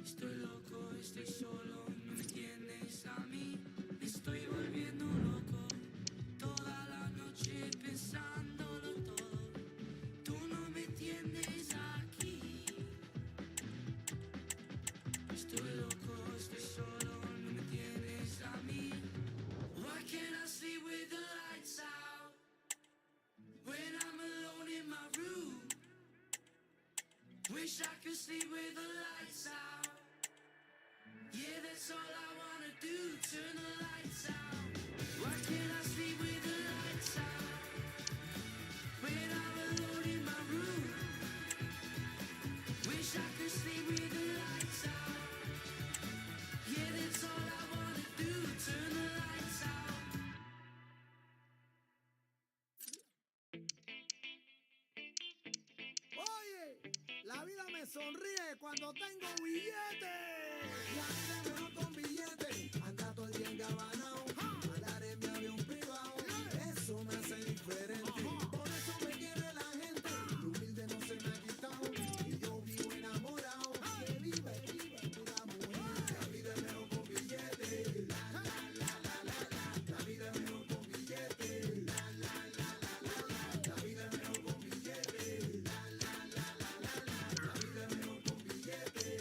Estoy loco, estoy solo, no me entiendes a mí. Me estoy volviendo loco. Toda la noche pensándolo todo. Tú no me entiendes aquí. Estoy loco, estoy solo, no me entiendes a mí. Why can't I sleep with the lights out? When I'm alone in my room. Wish I could sleep with the lights out. Yeah, that's all I wanna do, turn the lights out. Why can't I sleep with the lights out? When I'm alone in my room. Wish I could sleep with the lights out. Yeah, that's all I wanna do, turn the lights out. Oye, la vida me sonríe cuando tengo billetes. La vida mejor con billetes. Anda todo el día engabanao. Andar en mi avión privado. Eso me hace diferente. Por eso me quiere la gente. Lo humilde no se me ha quitado. Y yo vivo enamorado. Que viva pura mujer. La vida es mejor con billetes. La vida es mejor con billetes. La vida es mejor con billetes. La vida es mejor con billetes.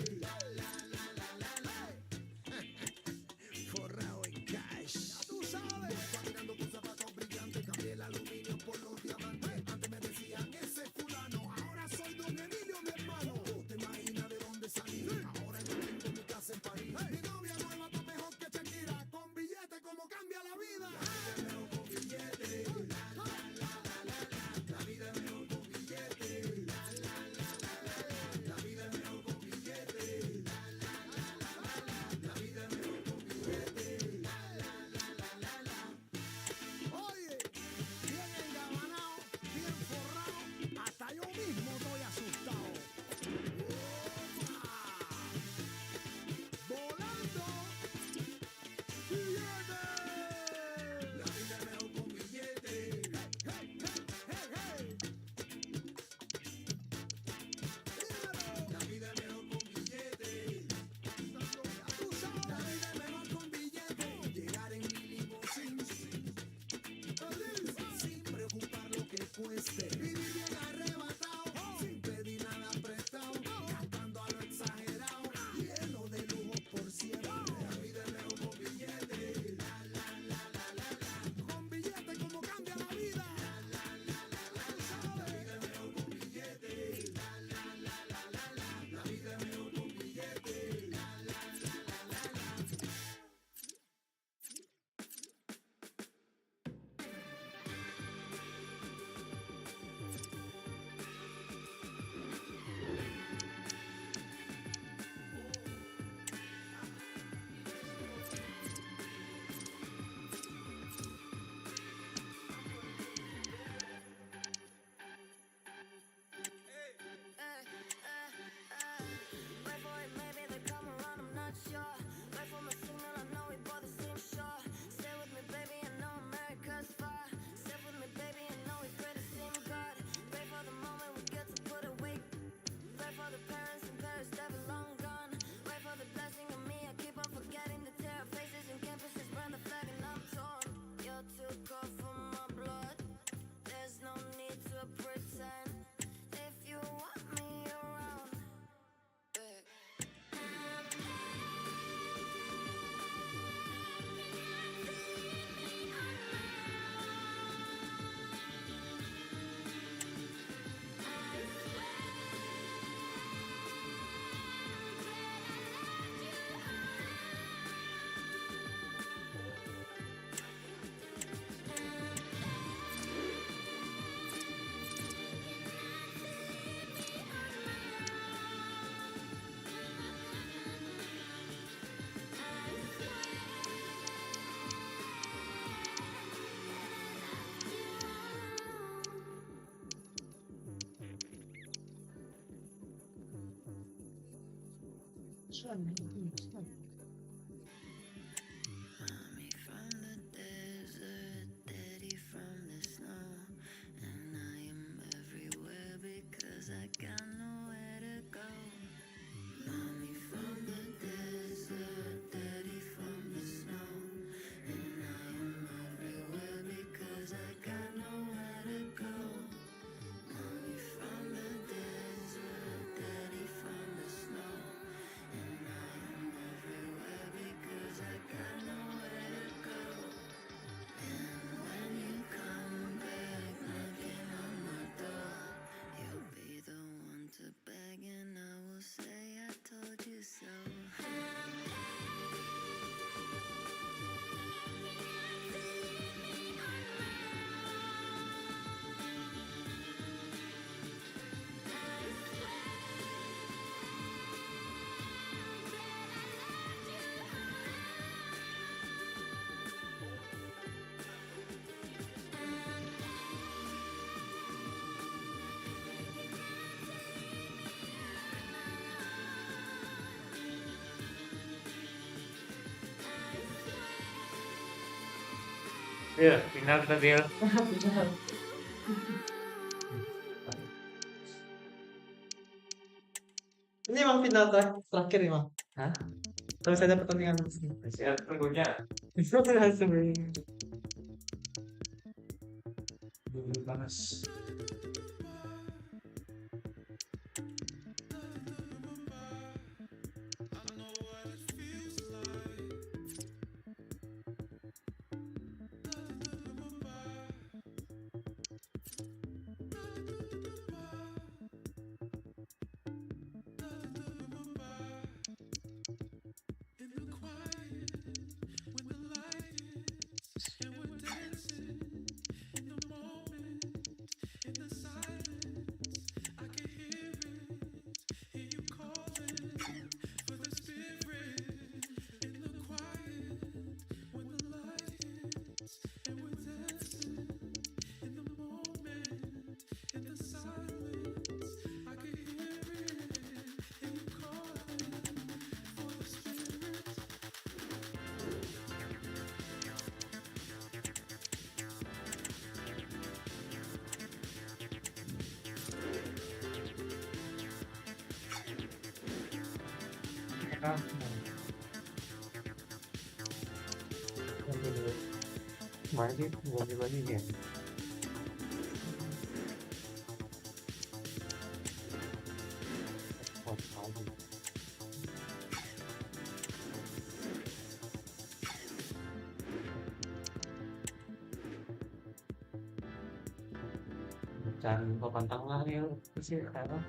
Mommy from the desert, daddy from the snow, and I am everywhere because I got nowhere to go. Mommy from the desert, daddy from the snow, and I am everywhere because I got nowhere to go. Mommy from the desert, daddy from the snow, and I am everywhere because I got nowhere to go. And when you come back knocking on my door, you'll be the one to beg, and I will say I told you so. Ya, final tadi ya. Ini emang final terakhir nih, Bang. Hah? Terus ada pertandingan Ya, tentunya langsung. dulu panas. Kemarin sih ganti lagi ya. Cari papan tengah nih sih sekarang.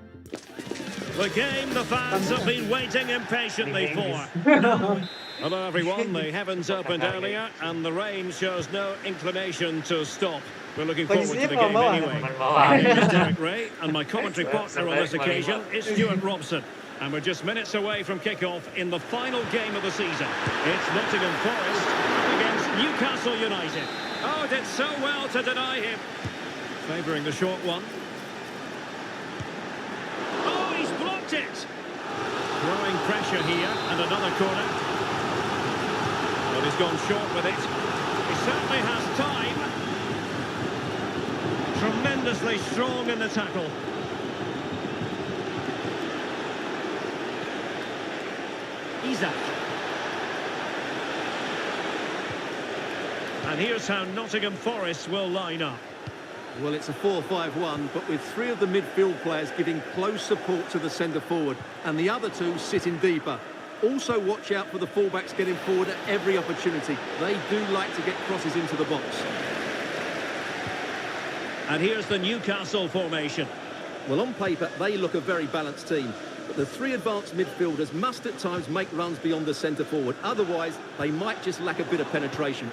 The game the fans have been waiting impatiently for. Hello everyone, the heavens opened earlier and the rain shows no inclination to stop. We're looking forward to the game anyway. My name is Derek Ray and my commentary partner on this occasion is Stuart Robson. And we're just minutes away from kick-off in the final game of the season. It's Nottingham Forest against Newcastle United. Oh, did so well to deny him. Favouring the short one. Oh, he's blocked it! Growing pressure here, and another corner. But he's gone short with it. He certainly has time. Tremendously strong in the tackle. Isaac. And here's how Nottingham Forest will line up. Well, it's a 4-5-1, but with three of the midfield players giving close support to the centre-forward, and the other two sitting deeper. Also watch out for the fullbacks getting forward at every opportunity. They do like to get crosses into the box. And here's the Newcastle formation. Well, on paper, they look a very balanced team. But the three advanced midfielders must at times make runs beyond the centre-forward. Otherwise, they might just lack a bit of penetration.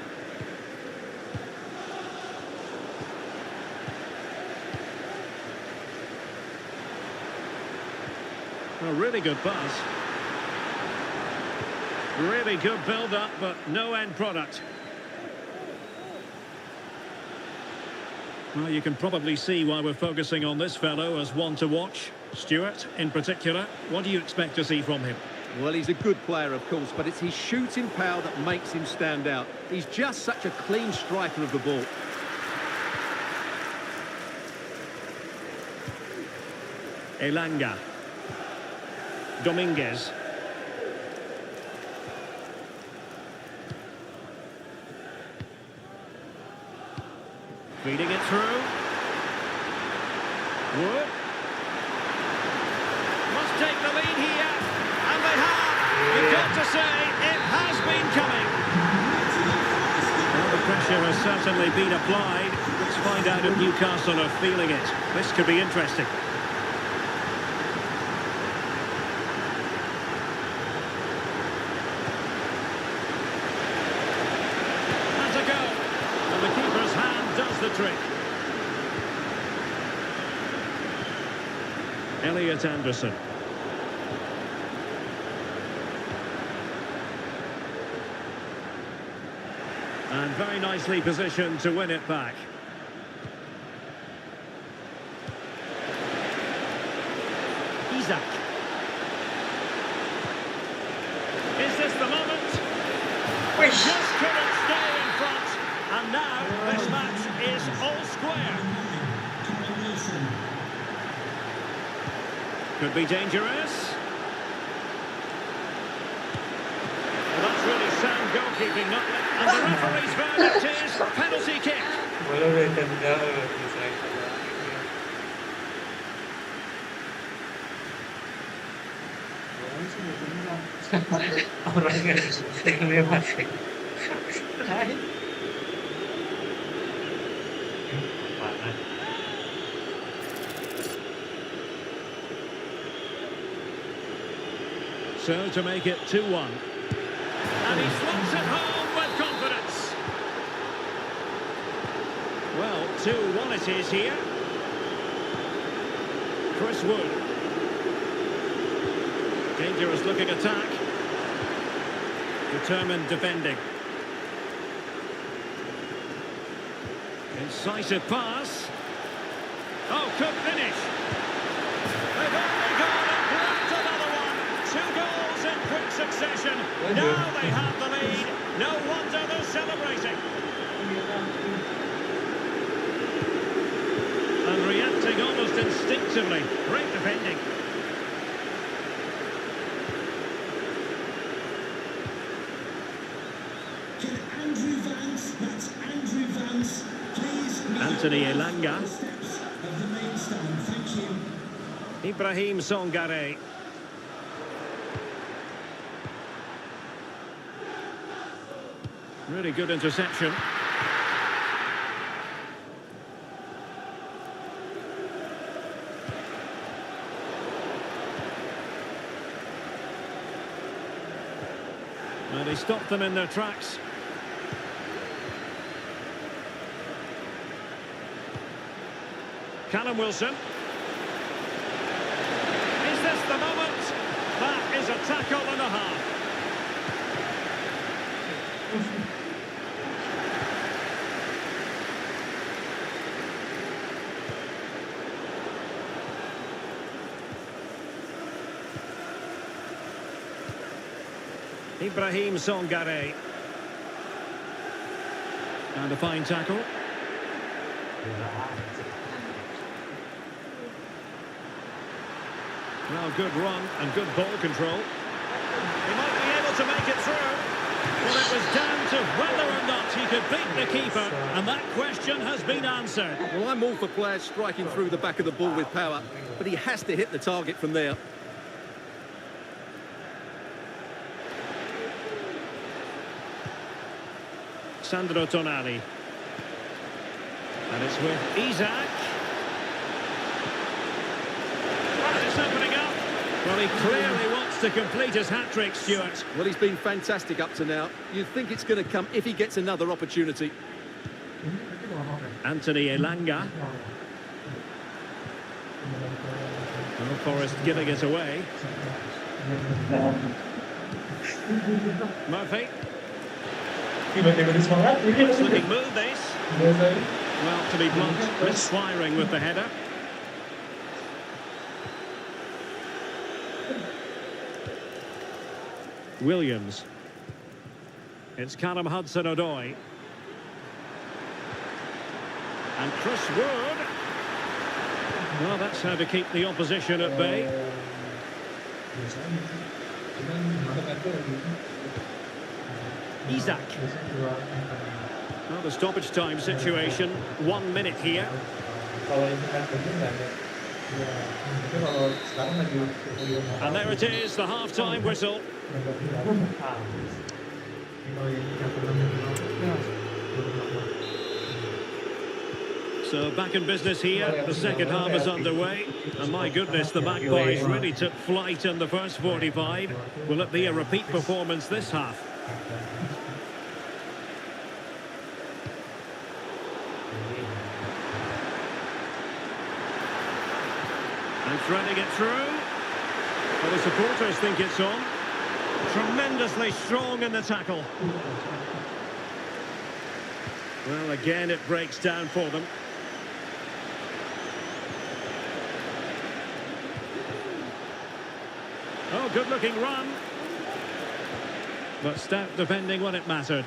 A really good pass. Really good build-up, but no end product. Well, you can probably see why we're focusing on this fellow as one to watch. Stuart, in particular, what do you expect to see from him? Well, he's a good player, of course, but it's his shooting power that makes him stand out. He's just such a clean striker of the ball. Elanga. Dominguez. Feeding it through. Wood. Must take the lead here. And they have. You've got to say, it has been coming. Well, the pressure has certainly been applied. Let's find out if Newcastle are feeling it. This could be interesting. Has a go. And the keeper's hand does the trick. Elliot Anderson. And very nicely positioned to win it back. Isaac. Is this the moment? We just couldn't stay in front. And now this match is all square. Could be dangerous. Well, that's really sound goalkeeping, not... And the referee's verdict is penalty kick. So to make it 2-1. And he slots it home with confidence. Well, 2-1 it is here. Chris Wood. Dangerous looking attack. Determined defending. Incisive pass. Oh, could finish. They've only gone and grabbed another one. 2 goals in quick succession. Now they have the lead. No wonder they're celebrating. And reacting almost instinctively. Great defending. Anthony Elanga. Ibrahim Songare. Really good interception. And he stopped them in their tracks. Callum Wilson. Is this the moment? That is a tackle and a half. Ibrahim Songare. And a fine tackle. Well, good run and good ball control. He might be able to make it through. Well, it was down to whether or not he could beat the keeper, and that question has been answered. Well, I'm all for players striking through the back of the ball with power, but he has to hit the target from there. Sandro Tonali. And it's with Isaac. And it's opening up. Well, he clearly wants to complete his hat-trick, Stuart. Well, he's been fantastic up to now. You'd think it's going to come if he gets another opportunity. Anthony Elanga. Well, Forest giving it away. Murphy. Nice looking move, this. Well, to be blunt, misfiring with the header. Williams. It's Callum Hudson-Odoi. And Chris Wood. Well, that's how to keep the opposition at bay. Biasanya cuman menurut aku lebih Isak. Well, the stoppage time situation. 1 minute here. kalau itu kan bener nggak ada ya tapi kalau sekarang lagi And there it is, the half-time whistle. So back in business here, the second half is underway. And my goodness, the Magpies really took flight in the first 45. Will it be a repeat performance this half? And threading it through. Well, the supporters think it's on. Tremendously strong in the tackle. Well, again, it breaks down for them. Oh, good-looking run. But stout defending when it mattered.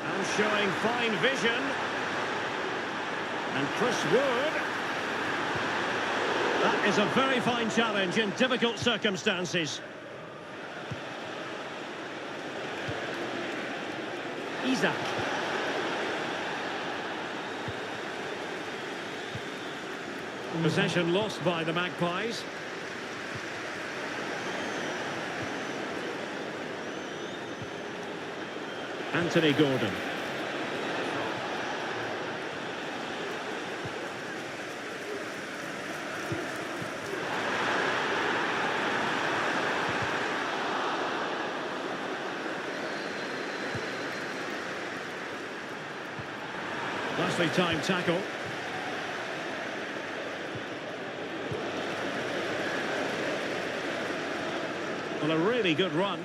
And showing fine vision. And Chris Wood. That is a very fine challenge in difficult circumstances. Isak. Possession lost by the Magpies. Anthony Gordon. Nicely timed tackle. Well, a really good run.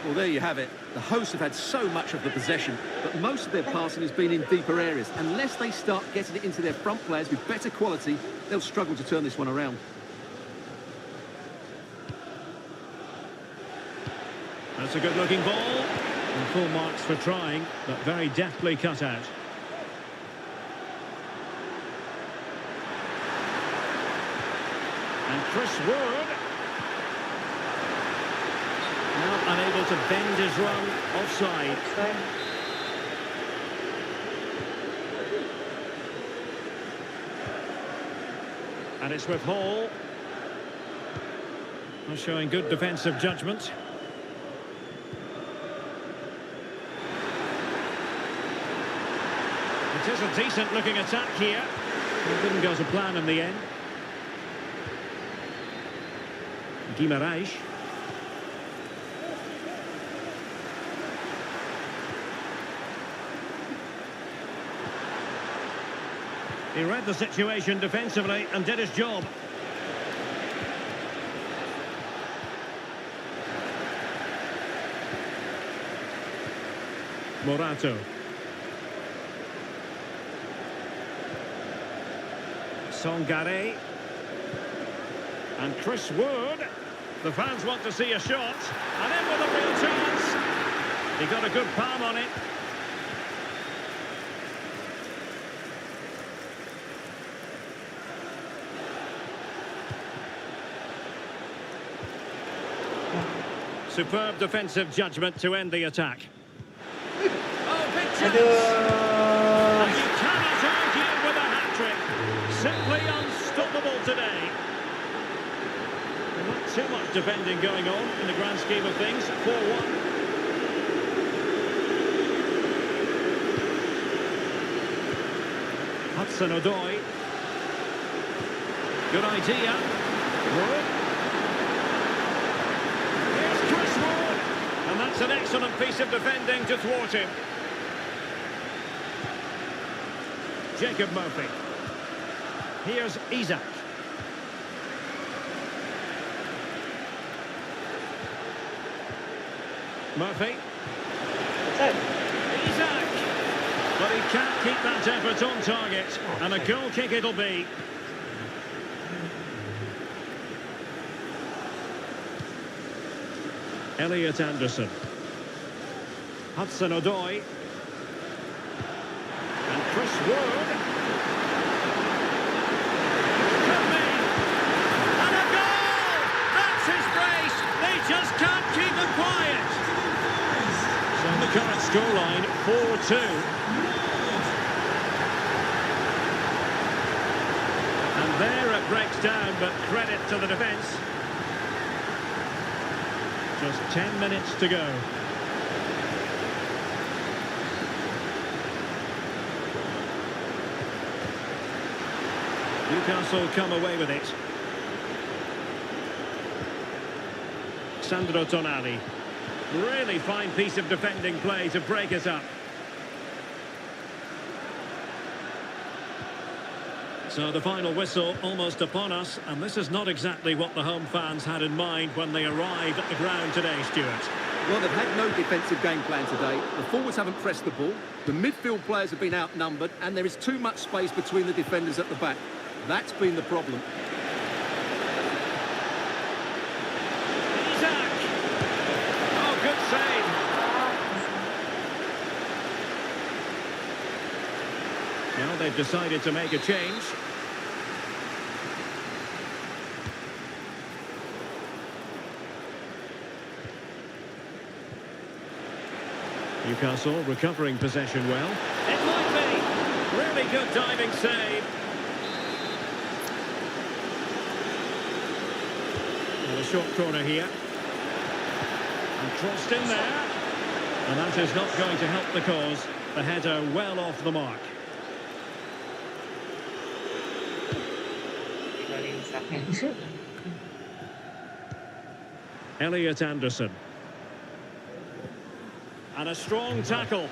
Well, there you have it. The hosts have had so much of the possession, but most of their passing has been in deeper areas. Unless they start getting it into their front players with better quality, they'll struggle to turn this one around. That's a good-looking ball. And full marks for trying, but very deftly cut out. And Chris Wood. Now unable to bend his run offside. And it's with Hall. Showing good defensive judgment. It is a decent-looking attack here. It didn't go to plan in the end. Guimarães. He read the situation defensively and did his job. Morato. Songare. And Chris Wood. The fans want to see a shot. And in with a real chance. He got a good palm on it. Superb defensive judgment to end the attack. Oh, big chance! And you cannot argue with a hat-trick. Simply unstoppable today. Not too much defending going on in the grand scheme of things. 4-1. Hudson-Odoi. Good idea. Wood. Here's Chris Wood. And that's an excellent piece of defending to thwart him. Jacob Murphy. Here's Isak. Murphy. Isak. can't keep that effort on target, and a goal kick it'll be. Elliot Anderson. Hudson-Odoi. And Chris Wood. Could be. And a goal! That's his brace. They just can't keep them quiet. So the current scoreline, 4-2. And there it breaks down, but credit to the defence. Just 10 minutes to go. Newcastle come away with it. Sandro Tonali. Really fine piece of defending play to break us up. So the final whistle almost upon us, and this is not exactly what the home fans had in mind when they arrived at the ground today, Stuart. Well, they've had no defensive game plan today. The forwards haven't pressed the ball. The midfield players have been outnumbered, and there is too much space between the defenders at the back. That's been the problem. Isaac! Oh, good save. Now they've decided to make a change. Newcastle recovering possession well. It might be. Really good diving save. And a short corner here. And crossed in there. And that is not going to help the cause. The header well off the mark. Elliot Anderson. And a strong tackle.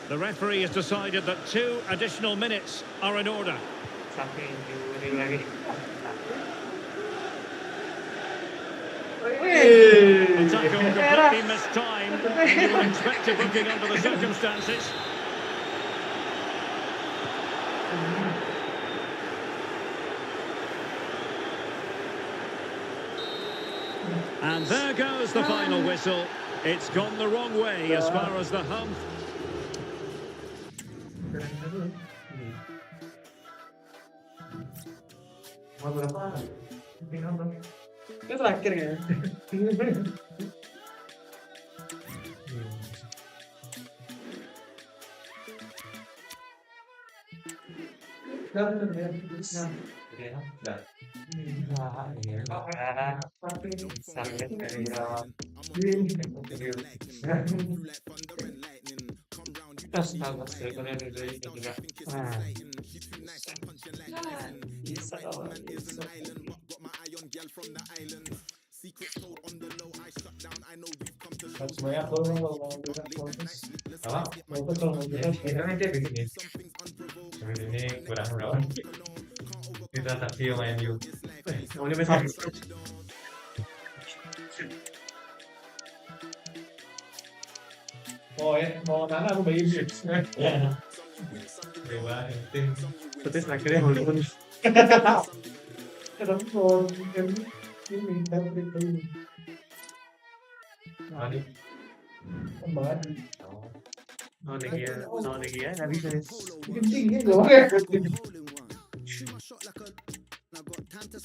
The referee has decided that 2 additional minutes are in order. The tackle completely mistimed, and you would expect a booking under the circumstances. And there goes the final whistle. It's gone the wrong way as far as the home. Itu terakhir ya. Semuanya aku kalau mau bilang fokus apa? Mau kalau mau bilang sebenarnya dia bikin ini kurang berapa? Kita tapi main yuk. Mau nih besar. Oh ya, mau nana aku bagi sih. Ya. Dewa, tim. Terus akhirnya walaupun kadang mau ini tapi itu. Mari. Kembali. No dia, nggak bisa. Pentingnya doang ya.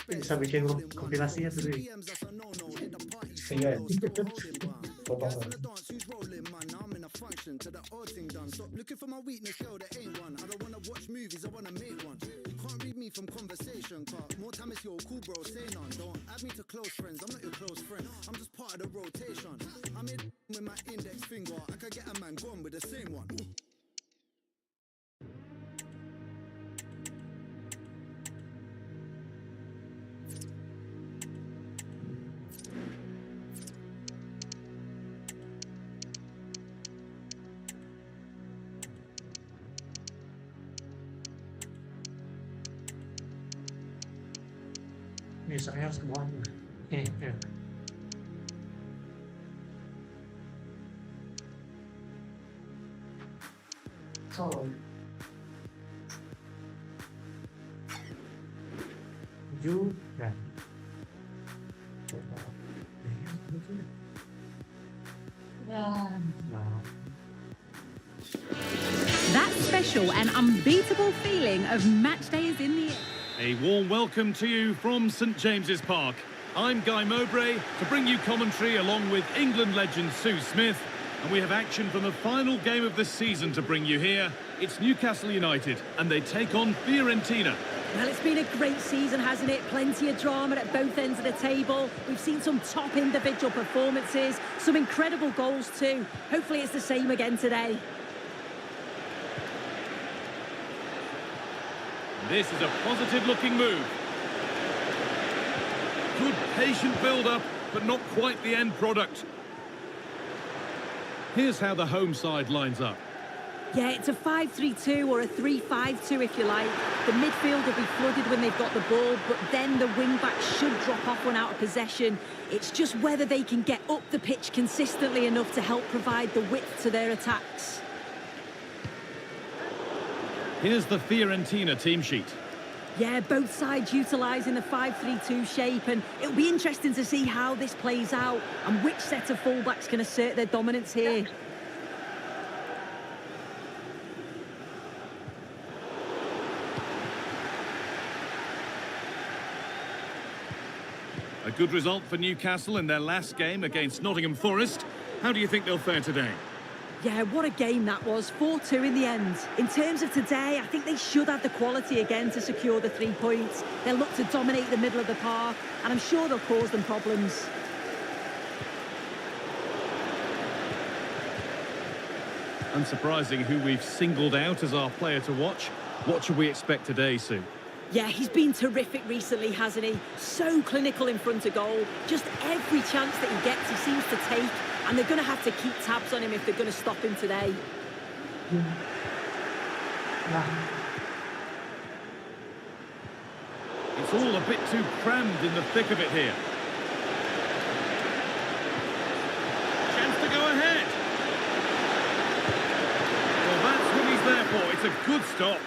Bisa bikin kompilasinya tuh. Iya. Potong. To the odd thing done. Stop looking for my weakness, girl. There ain't one. I don't wanna watch movies. I wanna make one. You can't read me from conversation. Car. More time is your cool, bro. Say none. Don't add me to close friends. I'm not your close friend. I'm just part of the rotation. I'm in with my index finger. I could get a man gone with the same one. Ini saya semuanya. Ya. Juga. That special and unbeatable feeling of match day is in the air. A warm welcome to you from St James's Park. I'm Guy Mowbray to bring you commentary along with England legend Sue Smith. And we have action from the final game of the season to bring you here. It's Newcastle United and they take on Fiorentina. Well, it's been a great season, hasn't it? Plenty of drama at both ends of the table. We've seen some top individual performances, some incredible goals too. Hopefully it's the same again today. This is a positive-looking move. Good patient build-up, but not quite the end product. Here's how the home side lines up. Yeah, it's a 5-3-2 or a 3-5-2 if you like. The midfield will be flooded when they've got the ball, but then the wing-backs should drop off when out of possession. It's just whether they can get up the pitch consistently enough to help provide the width to their attacks. Here's the Fiorentina team sheet. Yeah, both sides utilising the 5-3-2 shape, and it'll be interesting to see how this plays out and which set of fullbacks can assert their dominance here. A good result for Newcastle in their last game against Nottingham Forest. How do you think they'll fare today? Yeah, what a game that was. 4-2 in the end. In terms of today, I think they should have the quality again to secure the 3 points. They'll look to dominate the middle of the park, and I'm sure they'll cause them problems. Unsurprising who we've singled out as our player to watch. What should we expect today, Sue? Yeah, he's been terrific recently, hasn't he? So clinical in front of goal. Just every chance that he gets, he seems to take. And they're going to have to keep tabs on him if they're going to stop him today. It's all a bit too crammed in the thick of it here. Chance to go ahead. Well, that's what he's there for. It's a good stop.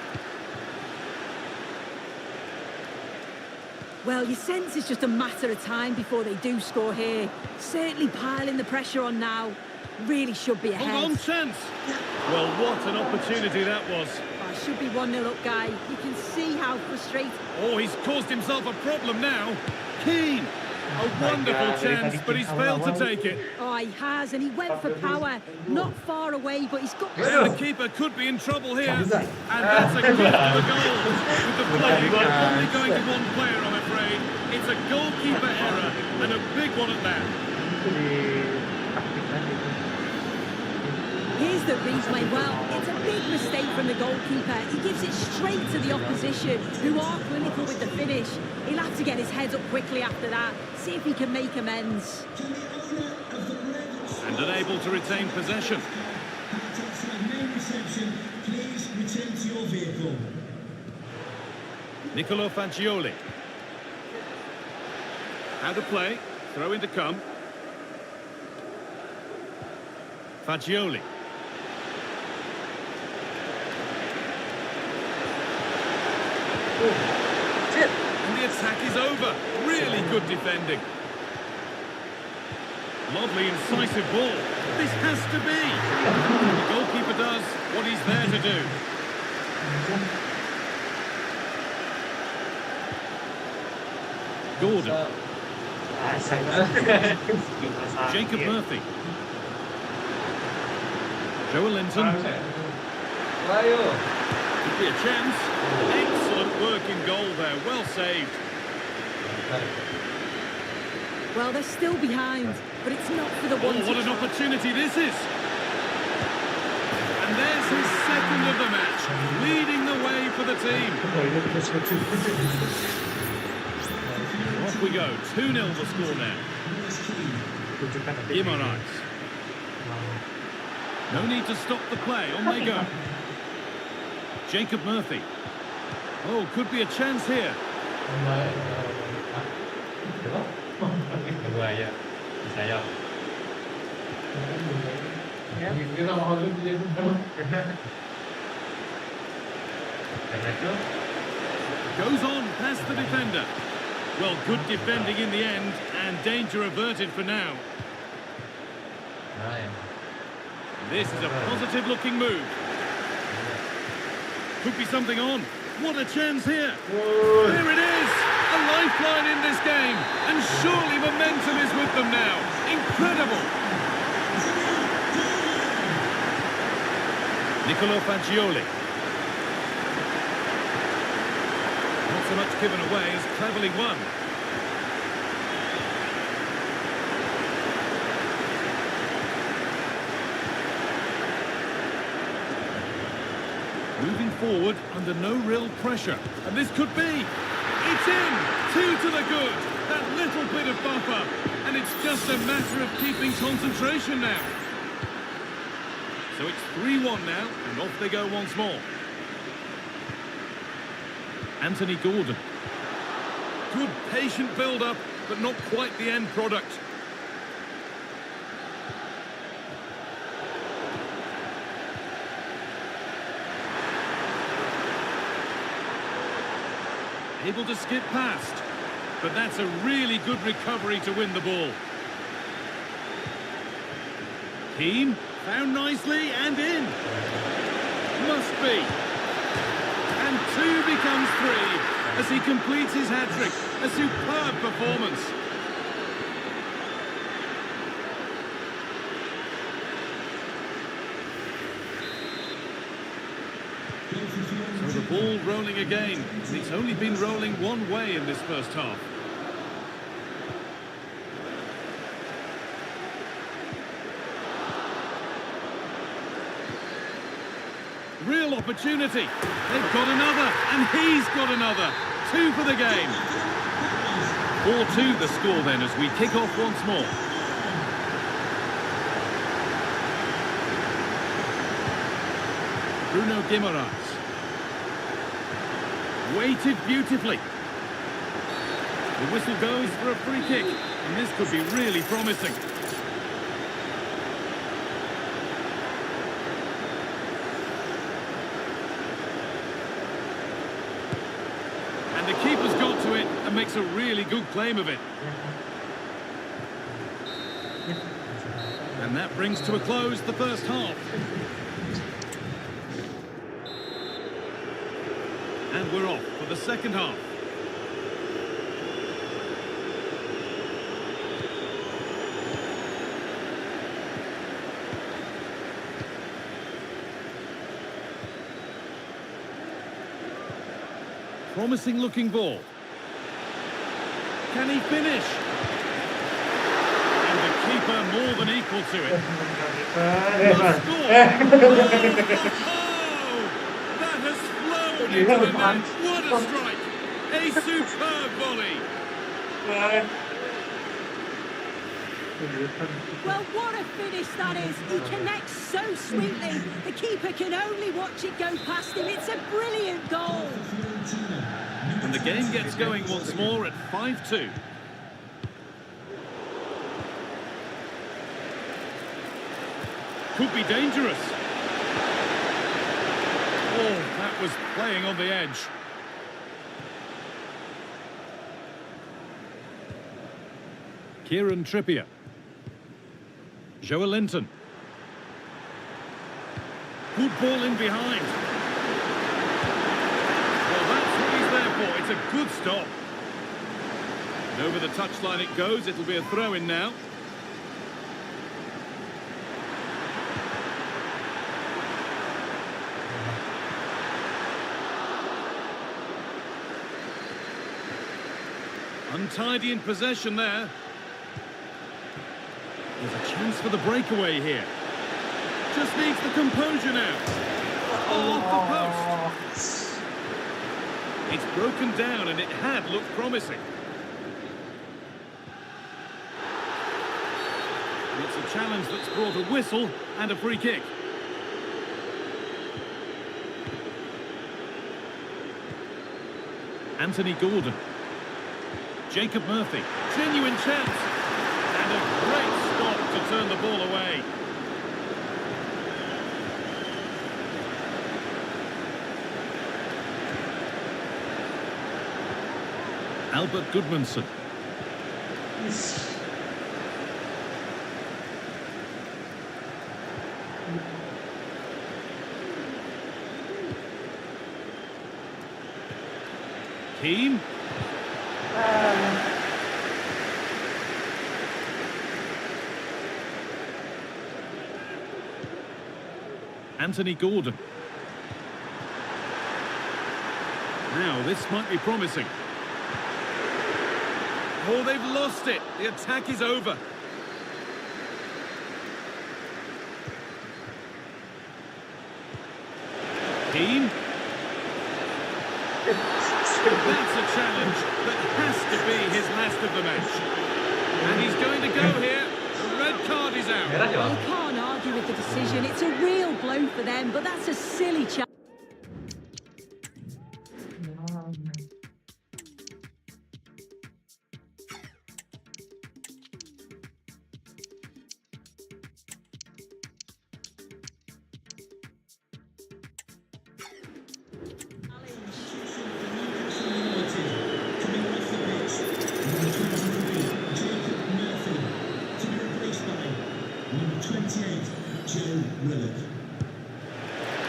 Well, you sense it's just a matter of time before they do score here. Certainly piling the pressure on now. Really should be ahead. Hold on, chance. Well, what an opportunity that was. Oh, it should be 1-0 up, Guy. You can see how frustrated... Oh, he's caused himself a problem now. Keane. A wonderful chance, but he's failed to take it. Oh, he has, and he went for power. Not far away, but he's got... And the keeper could be in trouble here. And that's a gift of a goal. With the play only going to one player, I'm afraid. It's a goalkeeper error, and a big one at that. Here's the replay. Well, it's a big mistake from the goalkeeper. He gives it straight to the opposition, who are clinical with the finish. He'll have to get his head up quickly after that, see if he can make amends. And unable to retain possession. Nicolo Fagioli. How to play. Throw in to come. Fagioli. And the attack is over. Really good defending. Lovely, incisive ball. This has to be. The goalkeeper does what he's there to do. Gordon. Jacob Murphy. Joe Linton. Could be a chance. Excellent work in goal there. Well saved. Well, they're still behind, but it's not for the one. Oh, what an opportunity this is. And there's his second of the match, leading the way for the team. Off we go. 2-0 the score now. Guimaraes. No need to stop the play. On they go. Jacob Murphy. Oh, could be a chance here. Karena itu Goes on past the defender. Well, good defending in the end, and danger averted for now. nah ya. This is a positive-looking move. Could be something on. What a chance here. There it is. A lifeline in this game. And surely momentum is with them now. Incredible. Nicolo Fagioli. Not so much given away as cleverly won. Moving forward under no real pressure. And this could be. It's in. 2 to the good. That little bit of buffer. And it's just a matter of keeping concentration now. So it's 3-1 now, and off they go once more. Anthony Gordon. Good patient build-up, but not quite the end product. Able to skip past, but that's a really good recovery to win the ball. Keane, found nicely and in. Must be. And 2 becomes 3 as he completes his hat-trick. A superb performance. So the ball rolling again. It's only been rolling one way in this first half. Real opportunity. They've got another, and he's got another. 2 for the game. 4-2 the score then as we kick off once more. Bruno Guimaraes. Weighted beautifully. The whistle goes for a free kick, and this could be really promising. And the keeper's got to it and makes a really good claim of it. And that brings to a close the first half. And we're off for the second half. Promising looking ball. Can he finish? And the keeper more than equal to it. Must score. Oh, that has flown into the net. What a strike. A superb volley. Well, what a finish that is. He connects so sweetly. The keeper can only watch it go past him. It's a brilliant goal. And the game gets going once more at 5-2. Could be dangerous. Oh, that was playing on the edge. Kieran Trippier. Joe Linton. Good ball in behind. Well, that's what he's there for. It's a good stop. And over the touchline it goes. It'll be a throw-in now. Untidy in possession there. There's a chance for the breakaway here. Just needs the composure now. Off the post. It's broken down and it had looked promising. It's a challenge that's brought a whistle and a free kick. Anthony Gordon. Jacob Murphy. Genuine chance. And a great stop to turn the ball away. Albert Goodmanson. Keane. Anthony Gordon. Now, this might be promising. Oh, they've lost it. The attack is over. Keane. That's a challenge that has to be his last of the match. And he's going to go here. The red card is out. You can't argue with the decision. It's a real blow for them, but that's a silly challenge.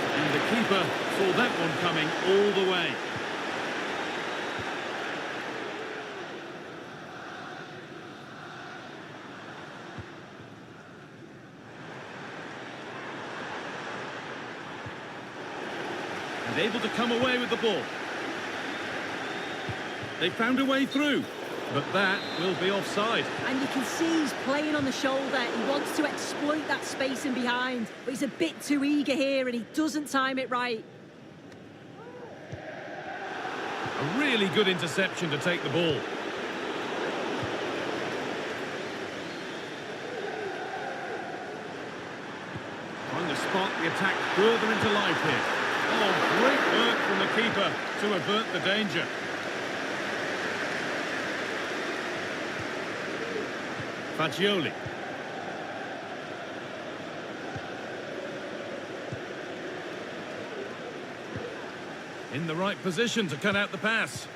And the keeper saw that one coming all the way. And able to come away with the ball. They found a way through, but that will be offside. And you can see he's playing on the shoulder. He wants to exploit that space in behind, but he's a bit too eager here and he doesn't time it right. A really good interception to take the ball. Trying to spark the attack further into life here. Oh, great work from the keeper to avert the danger. Fagioli. In the right position to cut out the pass.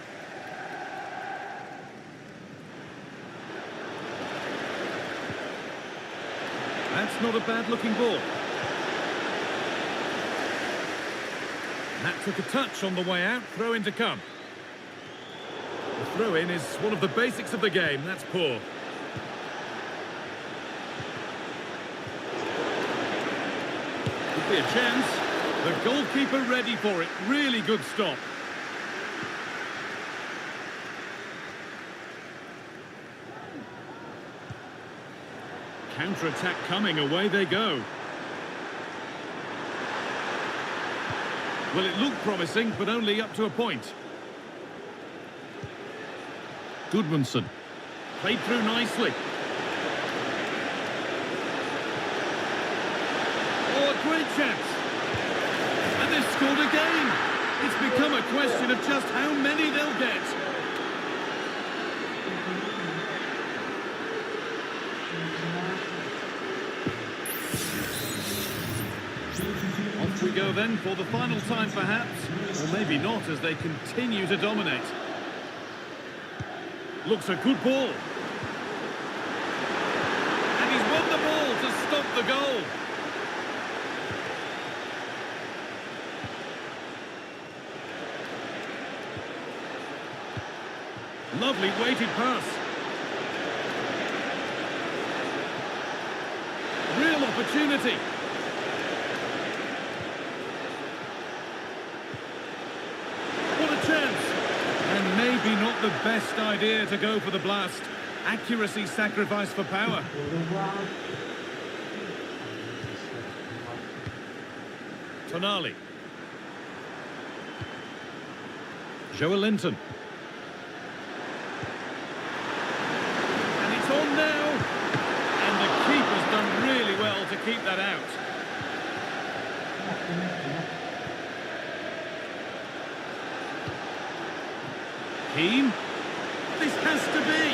That's not a bad-looking ball. That took a touch on the way out. Throw-in to come. The throw-in is one of the basics of the game. That's poor. Could be a chance. The goalkeeper ready for it. Really good stop. Counter-attack coming. Away they go. Well, it looked promising, but only up to a point. Goodmanson. Played through nicely. Oh, a great chance. And they've scored again. It's become a question of just how many they'll get. Off we go then for the final time perhaps. Or maybe not, as they continue to dominate. Looks a good ball. And he's won the ball to stop the goal. Lovely weighted pass. Real opportunity. What a chance. And maybe not the best idea to go for the blast. Accuracy sacrificed for power. Tonali. Joelinton. And it's on now. And the keeper's done really well to keep that out. Keane. This has to be.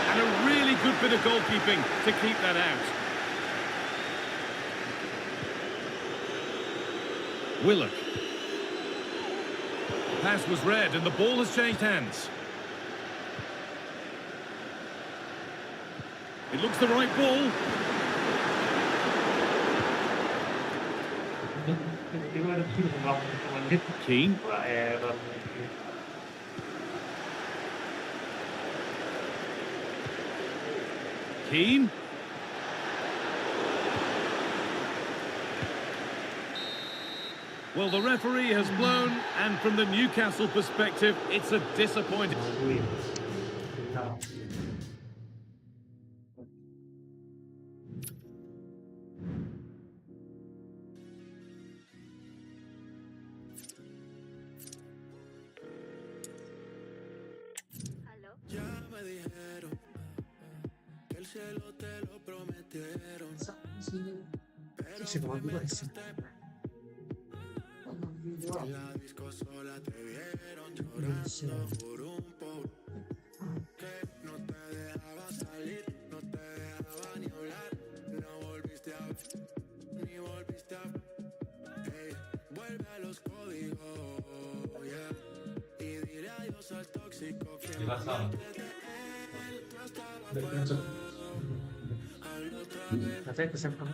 And a really good bit of goalkeeping to keep that out. Willock. pass was read and the ball has changed hands. It looks the right ball. Keane. Keane. Well, the referee has blown, and from the Newcastle perspective, it's a disappointing. Ya me dijeron que el cielo te lo prometieron. En la disco sola te vieron llorando por un pobre que no te dejaba salir, no te dejaba ni hablar, no volviste a ver, ni volviste a ver. Vuelve a los códigos, yeah. Y dile adiós al tóxico que me Katanya pesan kamu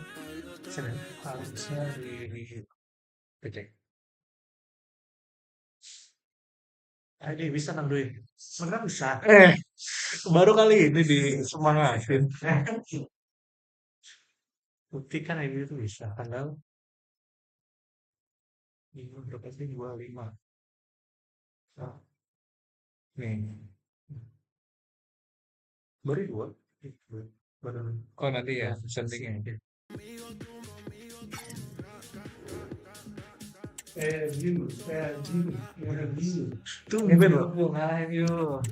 Senin harusnya di PC. Ini bisa nanduin. Sebenarnya bisa. Baru kali ini disemangatin. Buktikan ini tuh bisa. Tanggal minggu berapa sih? 25. Nah, nih. Baru 2. Baru. Oh nanti ya, settingnya. Tuh, ngalahin yuk.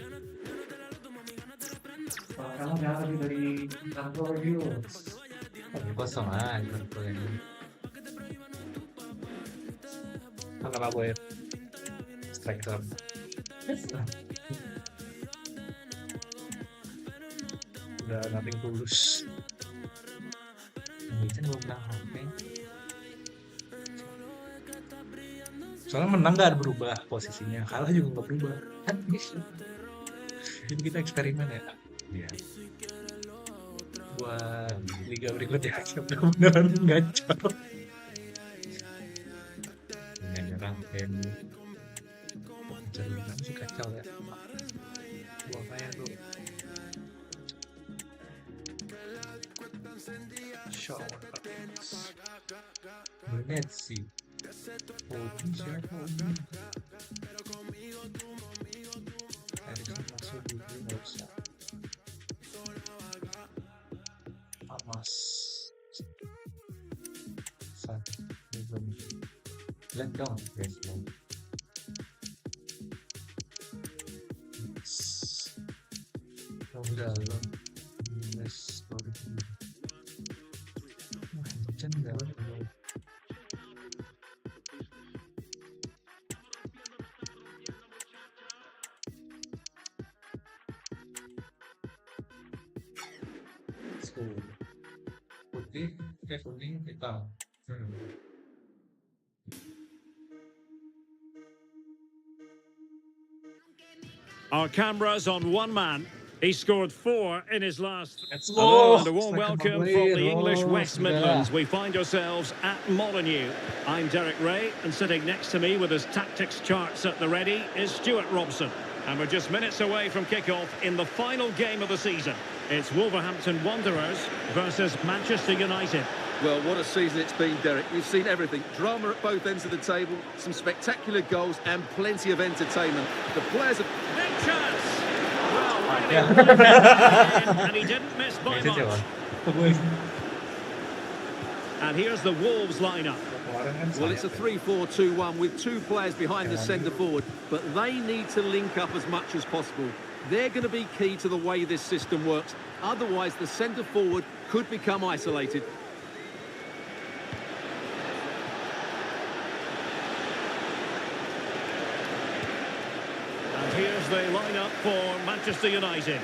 Kamu jangan lagi dari kantor yuk. Kosong aja betul ini. Tanggal apa ya? Striker. Udah nothing tulus. Ini kan belum HP. Soalnya menang gak berubah posisinya, kalah juga gak berubah. Jadi kita eksperimen ya. Iya. Buat liga berikutnya beneran gacor. Nggak nyerang dan Jaringan sih kacau ya. Gua kayak tuh. Show. Benet sih. Siapa ini? Harusnya masuk dulu nggak usah. Amas. Satu. Let down, guys. Udah lo. Yes, sorry. Hujan nggak? Putih, kuning, hitam. Our cameras on one man. He scored 4 in his last. Let's Hello go. and a warm welcome from the English West Midlands. We find ourselves at Molineux. I'm Derek Ray, and sitting next to me with his tactics charts at the ready is Stuart Robson. And we're just minutes away from kick-off in the final game of the season. It's Wolverhampton Wanderers versus Manchester United. Well, what a season it's been, Derek. We've seen everything. Drama at both ends of the table, some spectacular goals and plenty of entertainment. The players have... Big chance! Well, and he didn't miss by much. And here's the Wolves lineup. Well, it's a 3-4-2-1 with two players behind the centre forward, but they need to link up as much as possible. They're going to be key to the way this system works. Otherwise, the centre forward could become isolated. And here's the lineup for Manchester United.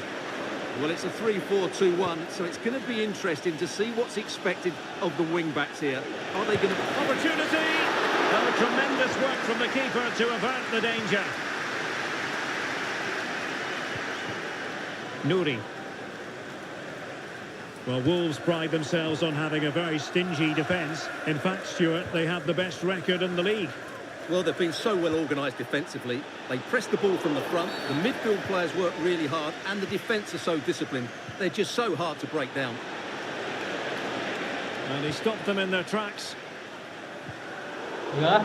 Well, it's a 3-4-2-1, so it's going to be interesting to see what's expected of the wing-backs here. Are they going to... Opportunity! Oh, tremendous work from the keeper to avert the danger. Nouri. Well, Wolves pride themselves on having a very stingy defence. In fact, Stuart, they have the best record in the league. Well, they've been so well organised defensively. They press the ball from the front, the midfield players work really hard, and the defence are so disciplined. They're just so hard to break down. And he stopped them in their tracks. Yeah.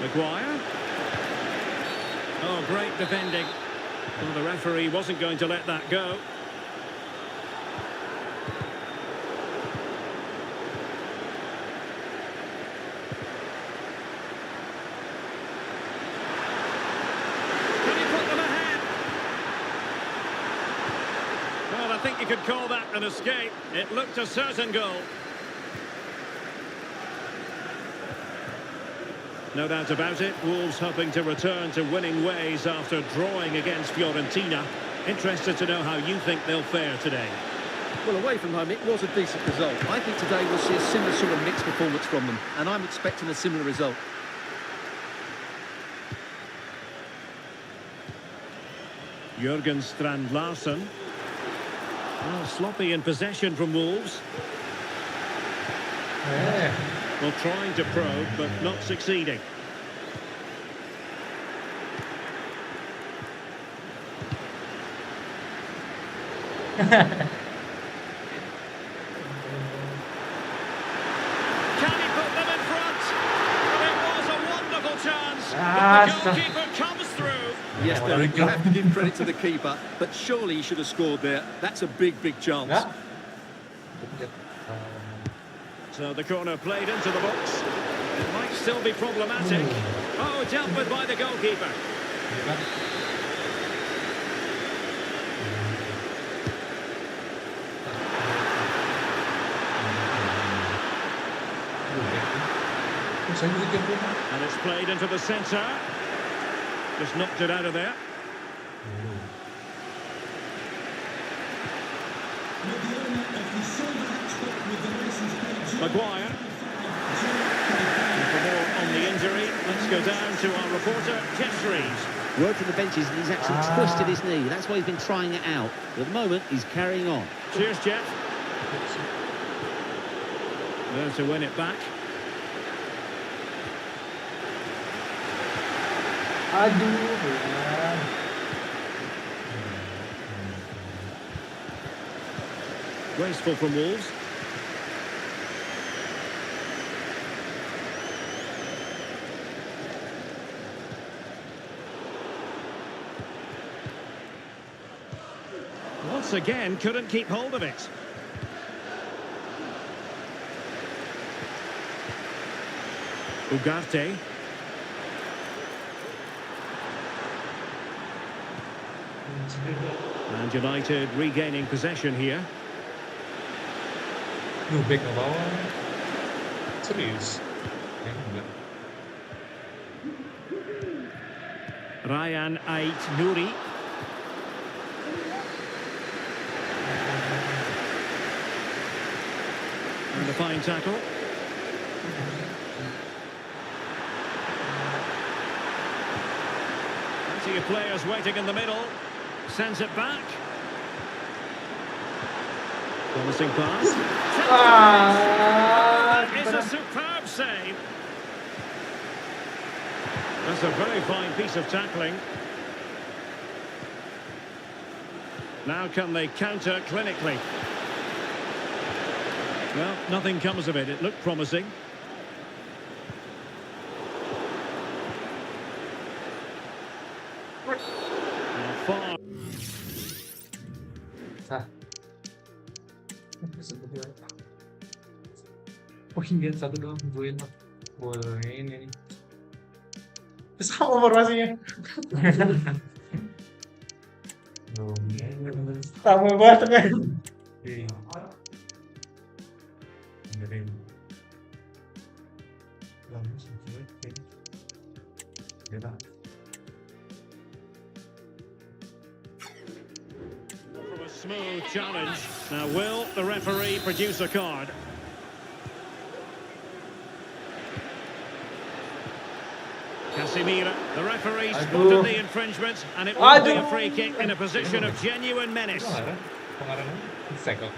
Maguire. Oh, great defending. Well, the referee wasn't going to let that go. Can he put them ahead? Well, I think you could call that an escape. It looked a certain goal. No doubt about it, Wolves hoping to return to winning ways after drawing against Fiorentina. Interested to know how you think they'll fare today. Well, away from home, it was a decent result. I think today we'll see a similar sort of mixed performance from them, and I'm expecting a similar result. Jurgen Strand Larsen. Oh, sloppy in possession from Wolves. Yeah. Well, trying to probe, but not succeeding. Can he put them in front? Well, it was a wonderful chance. But the goalkeeper comes through. Yes, Derek, you have to give credit to the keeper, but surely he should have scored there. That's a big, big chance. Yeah. So the corner played into the box. It might still be problematic. Oh, dealt with by the goalkeeper. And it's played into the centre. Just knocked it out of there. Maguire. And for more on the injury, let's go down to our reporter, Jeff Reeves. Word from the benches, and he's actually twisted his knee. That's why he's been trying it out. But at the moment, he's carrying on. Cheers, Jeff. There to win it back. Graceful from Wolves. Once again, couldn't keep hold of it. Ugarte. And United regaining possession here. Bek naar bawah. Serius. Ryan Ait Nouri. And a fine tackle. Plenty of players waiting in the middle. Sends it back. Promising pass. That is a superb save. That's a very fine piece of tackling. Now can they counter clinically? Well, nothing comes of it. It looked promising. Far. Oh iya, satu doang, buin. Boleh ini. Sama formasinya. Sama banget kan. From a smooth challenge. Now, will the referee produce a card? Casemiro, the referee spotted the infringement, and it will be a free kick in a position of genuine menace. Pengarangnya bisa kok.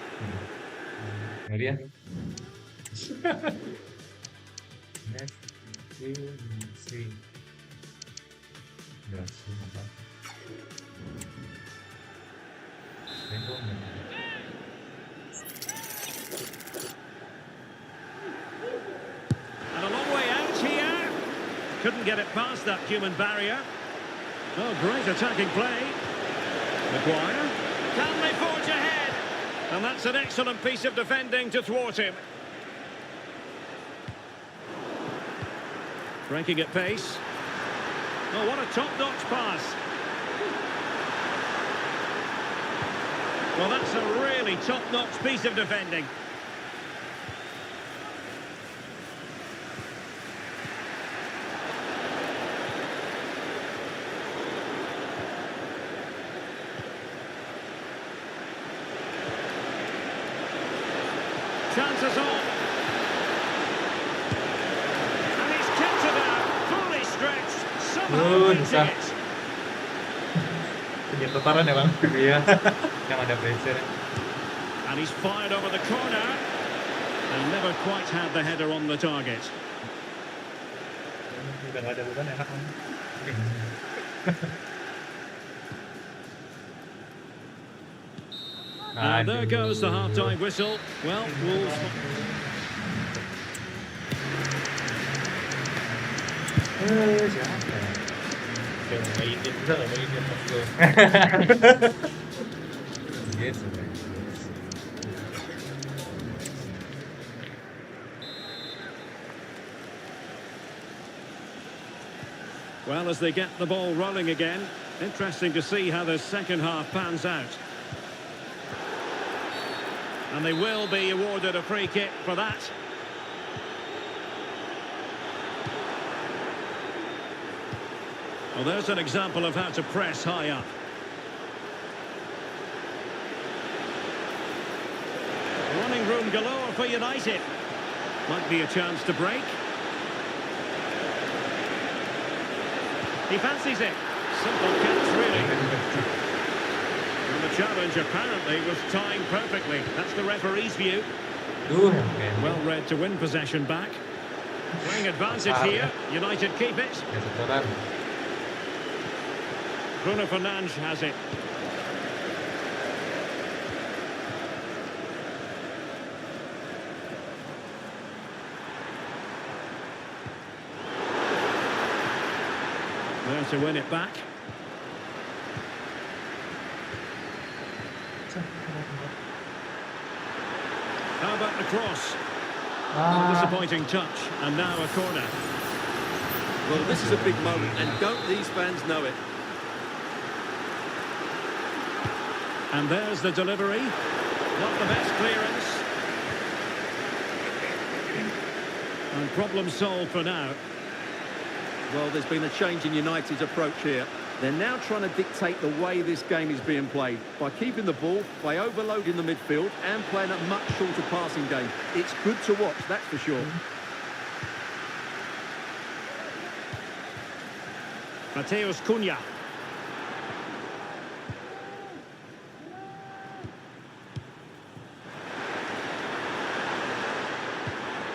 Kemudian. Next, see. And a long way out here. Couldn't get it past that human barrier. Oh, great attacking play. Maguire. Can they forge ahead? And that's an excellent piece of defending to thwart him. Breaking at pace. Oh, what a top-notch pass. Well, that's a really top-notch piece of defending. Chances on. And he's kept it out, fully stretched, somehow wins it. Punya tataran ya bang? Iya, yang ada pressure. And he's fired over the corner and never quite had the header on the target. Udah nggak ada beban enak bang. And there goes the half-time whistle. Well, Wolves... Siapa ya? Jangan mainin, bisa nggak mainin maksud. Yes, Well, as they get the ball rolling again, interesting to see how the second half pans out. And they will be awarded a free kick for that. Well, there's an example of how to press high up. Running room galore for United. Might be a chance to break. He fancies it. Simple catch, really. And the challenge apparently was timed perfectly. That's the referee's view. Well read to win possession back. Playing advantage here. United keep it. Bruno Fernandes has it. There to win it back. How about the cross? A disappointing touch, and now a corner. Well, this is a big moment, and don't these fans know it? And there's the delivery. Not the best clearance. And problem solved for now. Well, there's been a change in United's approach here. They're now trying to dictate the way this game is being played by keeping the ball, by overloading the midfield and playing a much shorter passing game. It's good to watch, that's for sure. Mateus Cunha.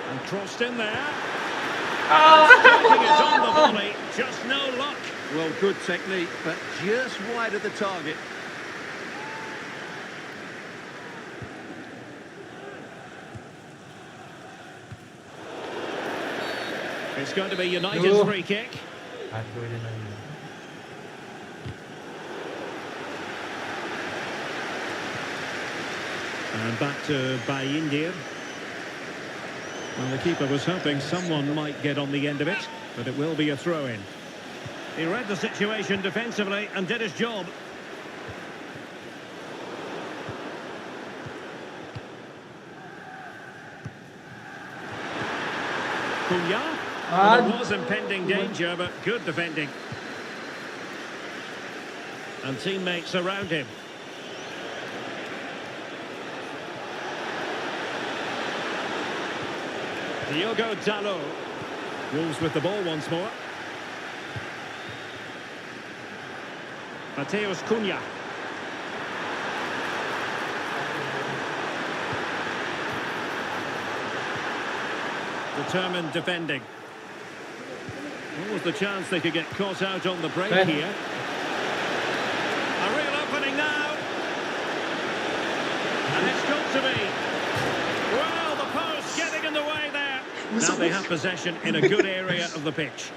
And crossed in there. Taking it on the volley, just no luck. Well, good technique, but just wide of the target. It's going to be United's free kick. And back to Bayindir. Well, the keeper was hoping someone might get on the end of it, but it will be a throw-in. He read the situation defensively and did his job. Cunha. Well, there was impending danger, but good defending. And teammates around him. Diogo Dalot. Wolves with the ball once more. Mateus Cunha. Determined defending. What was the chance they could get caught out on the break here? A real opening now. And it's got to be. Well, the post getting in the way there. Now they have possession in a good area of the pitch.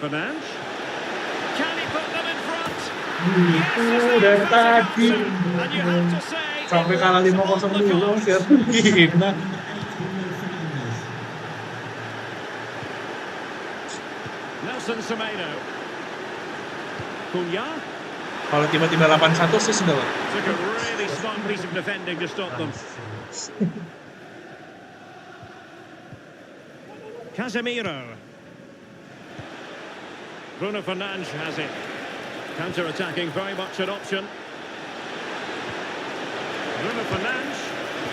Fernandes. Can he put them in front? Dari tadi And you have to say, sampai kalah 5-0 dulu siapa Nelson Semedo. Cunha. kalau tiba-tiba 8-1 sih sudah. Took a really smart piece of defending to stop them. Casemiro. Bruno Fernandes has it. Counter-attacking, very much an option. Bruno Fernandes.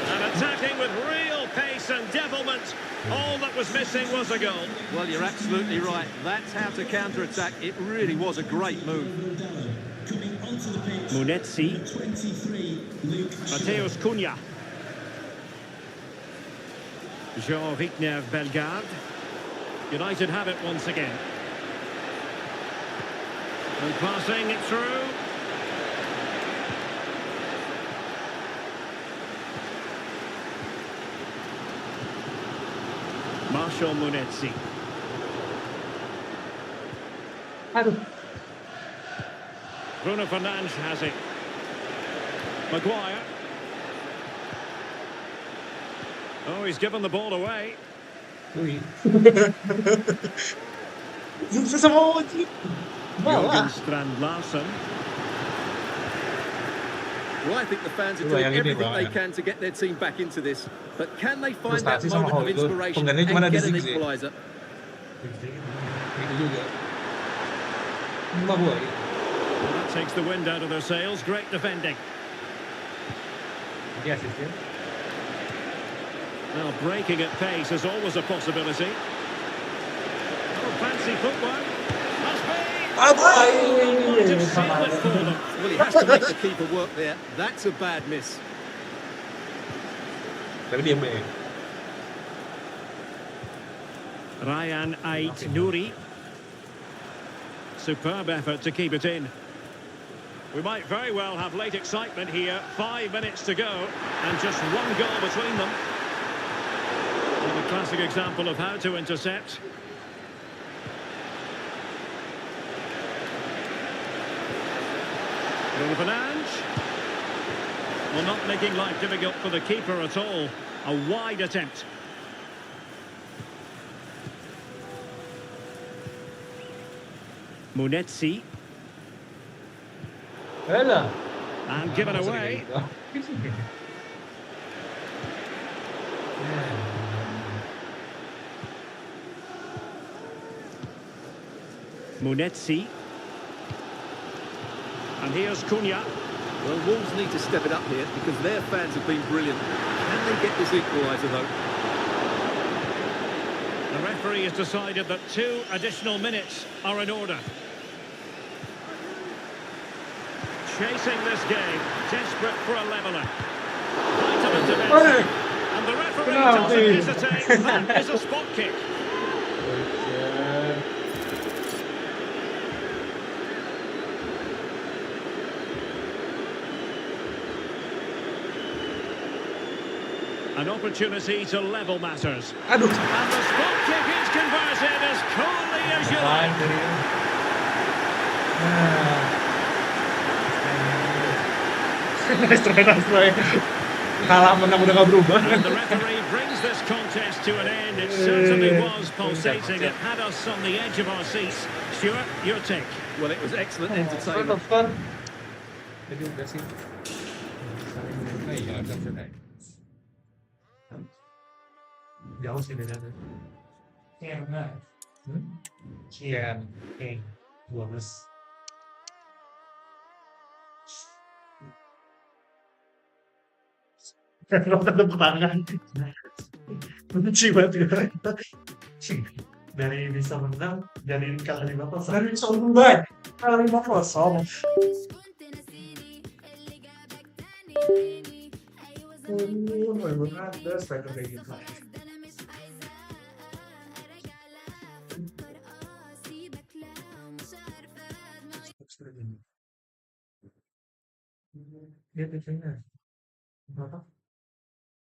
And attacking with real pace and devilment. All that was missing was a goal. Well, you're absolutely right. That's how to counter-attack. It really was a great move. Munetsi. Mateus Cunha. Jean-Victor Bellegarde. United have it once again. And passing it through. Marshall Munetsi. Bruno Fernandes has it. Maguire. Oh, he's given the ball away. Jürgen Strand Larsen. Well, I think the fans are doing everything they can to get their team back into this. But can they find that moment of inspiration and get an equaliser? That takes the wind out of their sails. Great defending. Yes, Well, breaking at pace is always a possibility. Oh, fancy footwork. Well, he has to make the keeper work there. That's a bad miss. Ryan Ait Nouri. Superb effort to keep it in. We might very well have late excitement here. 5 minutes to go and just one goal between them. And a classic example of how to intercept. Bruno Fernandes. Well, not making life difficult for the keeper at all. A wide attempt. Munetsi. And given away. Munetsi. And here's Cunha. Well, Wolves need to step it up here because their fans have been brilliant. Can they get this equaliser, though? The referee has decided that 2 additional minutes are in order. Chasing this game, desperate for a leveller. Vital intervention. And the referee doesn't hesitate. That is a spot kick. An opportunity to level matters. And the spot kick is converted as coolly as you like. Kalah menang udah gak berubah. And the referee brings this contest to an end. It certainly was pulsating. It had us on the edge of our seats. Stuart, your take. Well, it was excellent entertainment. Jauh sih bedanya. Kian, 12. Kalau tepuk tangan. Benci banget ya. Dari bisa menang, dari kalah 5-0. Dari bisa unggul, kalah 5-0. Ada striker kayak gitu. Dia tipenya berapa?